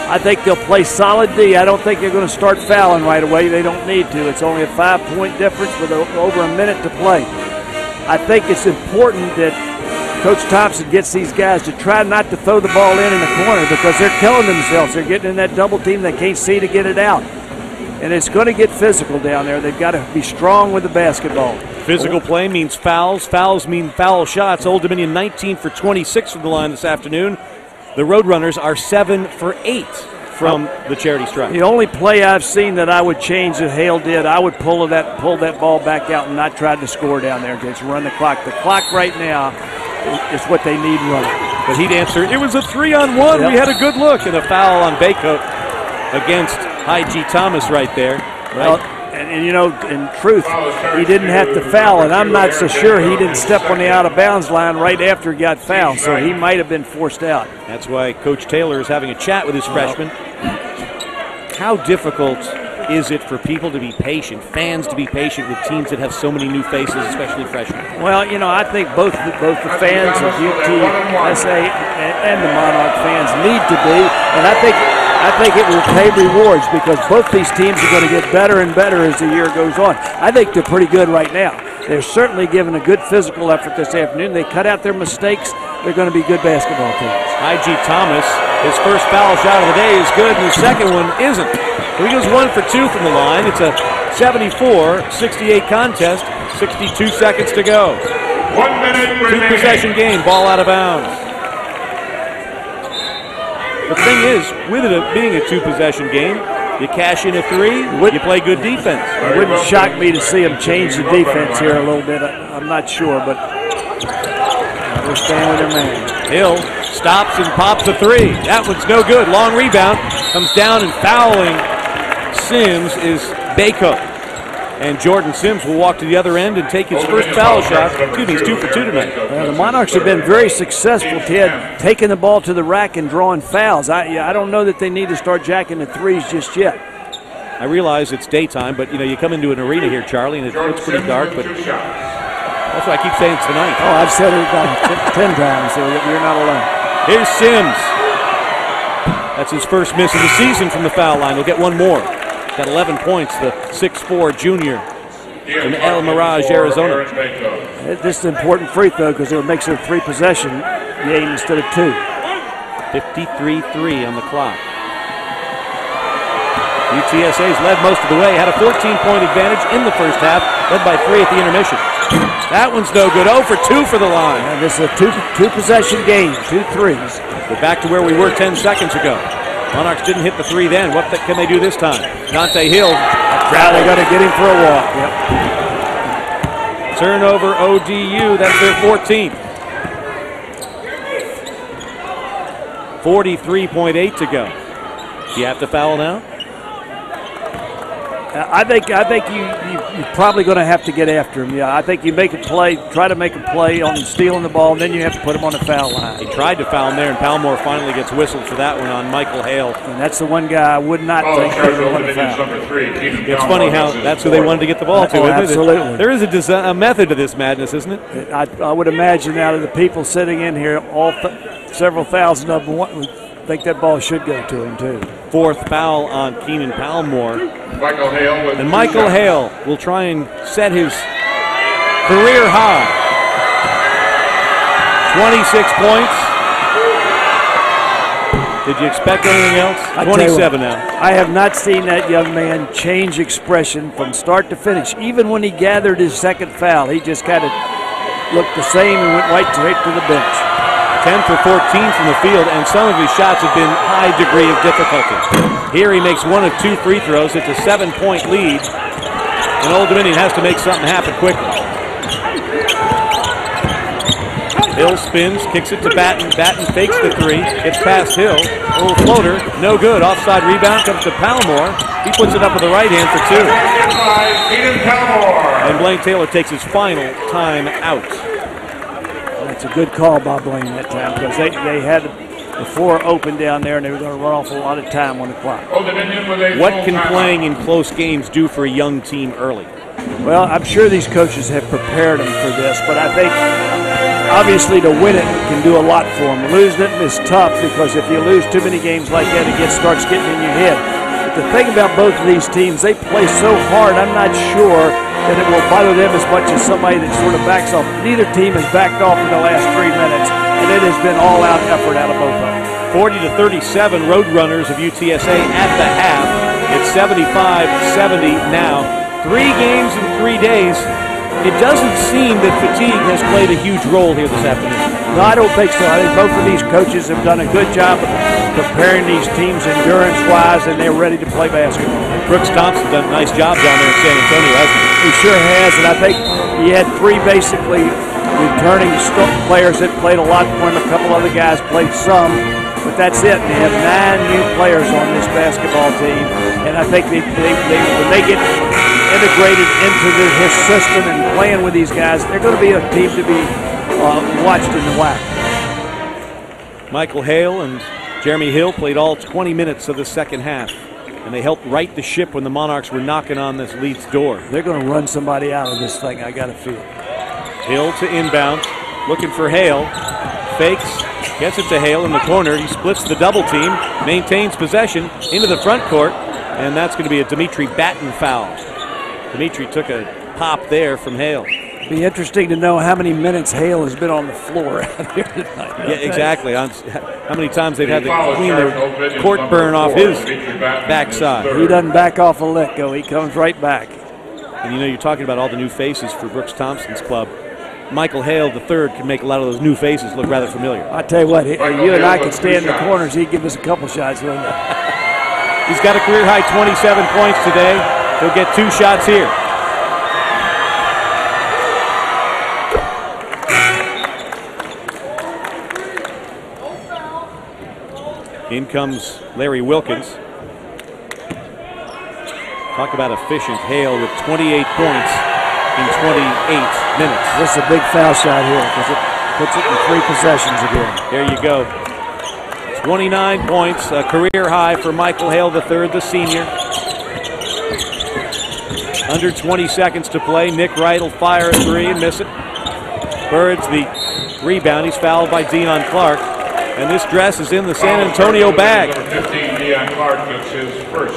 I think they'll play solid D. I don't think they're going to start fouling right away. They don't need to. It's only a 5-point difference with over a minute to play. I think it's important that Coach Thompson gets these guys to try not to throw the ball in the corner, because they're killing themselves. They're getting in that double team. They can't see to get it out. And it's going to get physical down there. They've got to be strong with the basketball. Physical play means fouls. Fouls mean foul shots. Old Dominion 19 for 26 from the line this afternoon. The Roadrunners are 7 for 8 from the charity stripe. The only play I've seen that I would change that Hale did, I would pull that ball back out and not try to score down there. Just run the clock. The clock right now is what they need running. But he'd answer, it was a 3-on-1. Yep. We had a good look. And a foul on Baycoat against I.G. Thomas right there. Well, and you know, in truth, he didn't have to foul, and I'm not so sure he didn't step on the out-of-bounds line right after he got fouled, so he might have been forced out. That's why Coach Taylor is having a chat with his freshmen. How difficult is it for people to be patient, fans to be patient with teams that have so many new faces, especially freshmen? Well, you know, I think both the fans of UTSA and the Monarch fans need to be, and I think it will pay rewards because both these teams are going to get better and better as the year goes on. I think they're pretty good right now. They're certainly giving a good physical effort this afternoon. They cut out their mistakes. They're going to be good basketball teams. I.G. Thomas, his first foul shot of the day is good, and the second one isn't. So he goes 1 for 2 from the line. It's a 74-68 contest, 62 seconds to go. 1 minute remaining. Two-possession game, ball out of bounds. The thing is, with it being a two-possession game, you cash in a three, you play good defense. It wouldn't shock me to see them change the defense here a little bit. I'm not sure, but they're staying with their man. Hill stops and pops a three. That one's no good. Long rebound. Comes down and fouling Sims is Bako. And Jordan Sims will walk to the other end and take his first foul shot. Excuse me, he's 2 for 2 tonight. The Monarchs have been very successful, Ted, taking the ball to the rack and drawing fouls. I don't know that they need to start jacking the threes just yet. I realize it's daytime, but you come into an arena here, Charlie, and it's pretty dark, but that's why I keep saying tonight. Oh, I've said it about 10 times, so you're not alone. Here's Sims. That's his first miss of the season from the foul line. He'll get one more. Got 11 points, the 6'4" junior from El Mirage, Arizona. This is an important free throw because it makes it a three-possession game instead of 2. 53-3 on the clock. UTSA's led most of the way, had a 14-point advantage in the first half, led by 3 at the intermission. That one's no good. 0 for 2 for the line. And this is a two-possession game, 2 threes. We're back to where we were 10 seconds ago. Monarchs didn't hit the 3 then. What can they do this time? Dante Hill. Now they got to get him for a walk. Yep. Turnover ODU. That's their 14th. 43.8 to go. Do you have to foul now? I think you're probably going to have to get after him. Yeah, I think you make a play, try to make a play on stealing the ball, and then you have to put him on the foul line. He tried to foul him there, and Palmore finally gets whistled for that one on Michael Hale. And that's the one guy I would not think they would want to foul. It's funny how that's who they wanted to get the ball to. Oh, absolutely. There is a method to this madness, isn't it? I would imagine out of the people sitting in here, several thousand of them would think that ball should go to him, too. 4th foul on Keenan Palmore. And Michael Hale will try and set his career high. 26 points. Did you expect anything else? 27 now. I have not seen that young man change expression from start to finish. Even when he gathered his second foul, he just kind of looked the same and went right straight to the bench. 10 for 14 from the field, and some of his shots have been high degree of difficulty. Here he makes 1 of 2 free throws. It's a 7-point lead, and Old Dominion has to make something happen quickly. Hill spins, kicks it to Batten. Batten fakes the 3, gets past Hill. A little floater, no good. Offside rebound comes to Palmore. He puts it up with the right hand for 2. And Blaine Taylor takes his final time out. That's a good call by Blaine that time because they had the floor open down there and they were going to run off a lot of time on the clock. What can playing in close games do for a young team early? Well, I'm sure these coaches have prepared them for this, but I think obviously to win it can do a lot for them. Losing it is tough because if you lose too many games like that, it starts getting in your head. But the thing about both of these teams, they play so hard, I'm not sure that it will bother them as much as somebody that sort of backs off. Neither team has backed off in the last 3 minutes, and it has been all-out effort out of both of them. 40-37 Roadrunners of UTSA at the half. It's 75-70 now. 3 games in 3 days. It doesn't seem that fatigue has played a huge role here this afternoon. No, I don't think so. I think both of these coaches have done a good job of preparing these teams endurance-wise, and they're ready to play basketball. Brooks Thompson's done a nice job down there in San Antonio, hasn't he? He sure has, and I think he had 3 basically returning players that played a lot for him. A couple other guys played some. But that's it. They have 9 new players on this basketball team, and I think when they get integrated into his system and playing with these guys, they're going to be a team to be watched in the WAC. Michael Hale and Jeremy Hill played all 20 minutes of the second half, and they helped right the ship when the Monarchs were knocking on this lead's door. They're going to run somebody out of this thing, I got a feel. Hill to inbound, looking for Hale. Fakes, gets it to Hale in the corner. He splits the double team, maintains possession into the front court, and that's going to be a Dimitri Batten foul. Dimitri took a pop there from Hale. Be interesting to know how many minutes Hale has been on the floor out here tonight. Yeah, exactly. How many times they've had to clean the court burn off his backside. He doesn't back off a lick, though. He comes right back. And you know, you're talking about all the new faces for Brooks Thompson's club. Michael Hale III can make a lot of those new faces look rather familiar. I tell you what, you and I could stand in the corners. He'd give us a couple shots, wouldn't he? He's got a career-high 27 points today. He'll get 2 shots here. In comes Larry Wilkins. Talk about efficient. Hale with 28 points in 28 minutes. This is a big foul shot here because it puts it in 3 possessions again. There you go. 29 points, a career high for Michael Hale III, the senior. Under 20 seconds to play. Nick Wright will fire a 3 and miss it. Birds the rebound. He's fouled by Deion Clark. And this dress is in the San Antonio bag. Number 15, Deion Clark, gets his first.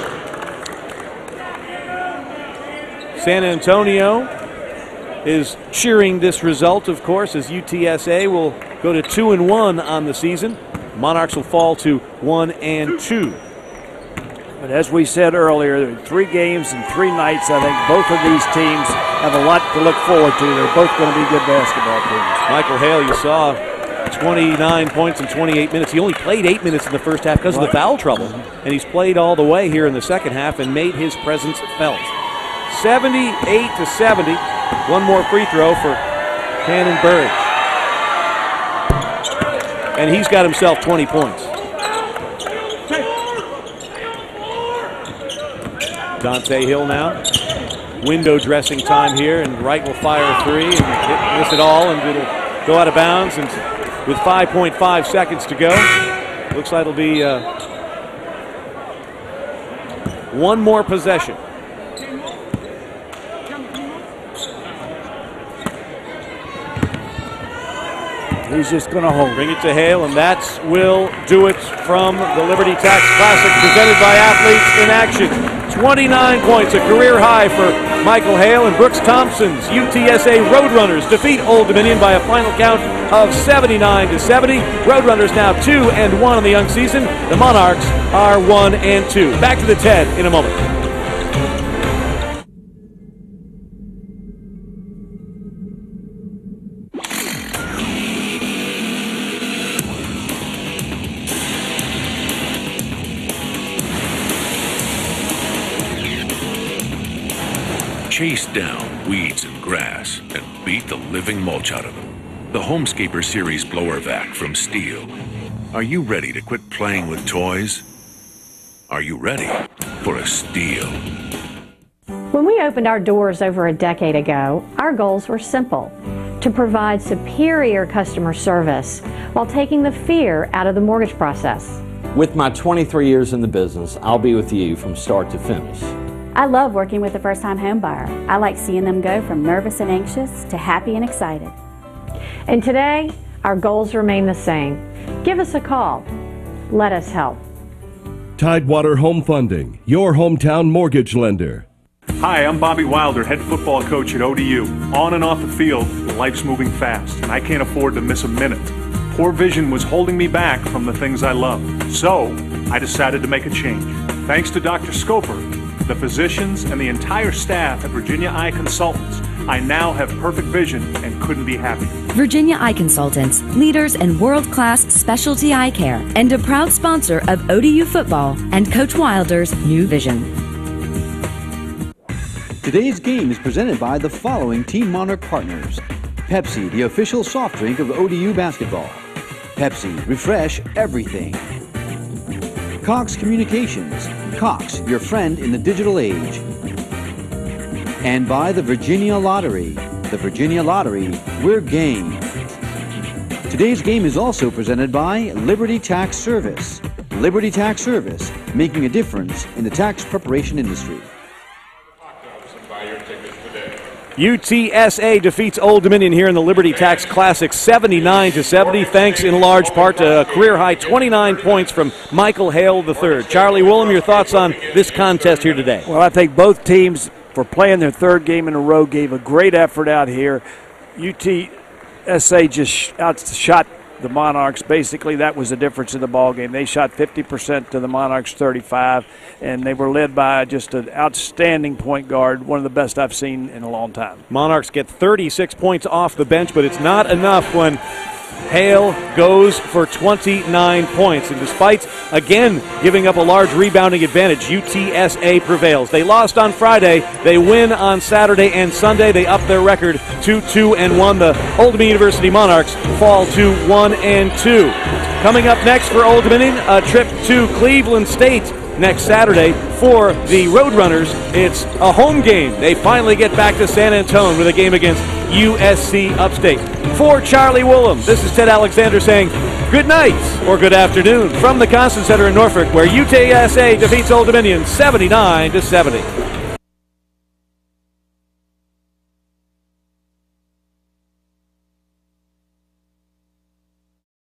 San Antonio is cheering this result, of course, as UTSA will go to 2-1 on the season. Monarchs will fall to 1-2. But as we said earlier, 3 games and 3 nights. I think both of these teams have a lot to look forward to. They're both going to be good basketball teams. Michael Hale, you saw 29 points in 28 minutes. He only played 8 minutes in the first half because of the foul trouble. And he's played all the way here in the second half and made his presence felt. 78-70. One more free throw for Cannon Burge. And he's got himself 20 points. Dante Hill now. Window dressing time here, and Wright will fire a 3 and miss it all, and it'll go out of bounds. And with 5.5 seconds to go, looks like it'll be one more possession. He's just going to hold. Bring it to Hale, and that will do it from the Liberty Tax Classic presented by Athletes in Action. 29 points, a career high for Michael Hale, and Brooks Thompson's UTSA Roadrunners defeat Old Dominion by a final count of 79-70. Roadrunners now 2-1 in the young season. The Monarchs are 1-2. Back to the TED in a moment. Chase down weeds and grass and beat the living mulch out of them. The Homescaper Series blower vac from Steel. Are you ready to quit playing with toys? Are you ready for a Steel? When we opened our doors over a decade ago, our goals were simple: to provide superior customer service while taking the fear out of the mortgage process. With my 23 years in the business, I'll be with you from start to finish. I love working with a first-time home buyer. I like seeing them go from nervous and anxious to happy and excited. And today, our goals remain the same. Give us a call. Let us help. Tidewater Home Funding, your hometown mortgage lender. Hi, I'm Bobby Wilder, head football coach at ODU. On and off the field, life's moving fast, and I can't afford to miss a minute. Poor vision was holding me back from the things I love. So, I decided to make a change. Thanks to Dr. Scoper, the physicians, and the entire staff at Virginia Eye Consultants, I now have perfect vision and couldn't be happier. Virginia Eye Consultants, leaders in world-class specialty eye care, and a proud sponsor of ODU football and Coach Wilder's New Vision. Today's game is presented by the following Team Monarch partners: Pepsi, the official soft drink of ODU basketball; Pepsi, refresh everything. Cox Communications, Cox, your friend in the digital age. And by the Virginia Lottery. The Virginia Lottery, we're game. Today's game is also presented by Liberty Tax Service. Liberty Tax Service, making a difference in the tax preparation industry. UTSA defeats Old Dominion here in the Liberty Tax Classic 79-70, thanks in large part to a career-high 29 points from Michael Hale III. Charlie Willem, your thoughts on this contest here today? Well, I think both teams, for playing their third game in a row, gave a great effort out here. UTSA just outshot the Monarchs. Basically, that was the difference in the ball game. They shot 50% to the Monarchs 35, and they were led by just an outstanding point guard, one of the best I've seen in a long time. Monarchs get 36 points off the bench, but it's not enough when Hale goes for 29 points. And despite, again, giving up a large rebounding advantage, UTSA prevails. They lost on Friday. They win on Saturday and Sunday. They up their record to 2-1. The Old Dominion University Monarchs fall to 1-2. Coming up next for Old Dominion, a trip to Cleveland State next Saturday. For the Roadrunners, it's a home game. They finally get back to San Antonio with a game against USC Upstate. For Charlie Willem, this is Ted Alexander saying good night or good afternoon from the Constant Center in Norfolk, where UTSA defeats Old Dominion 79-70.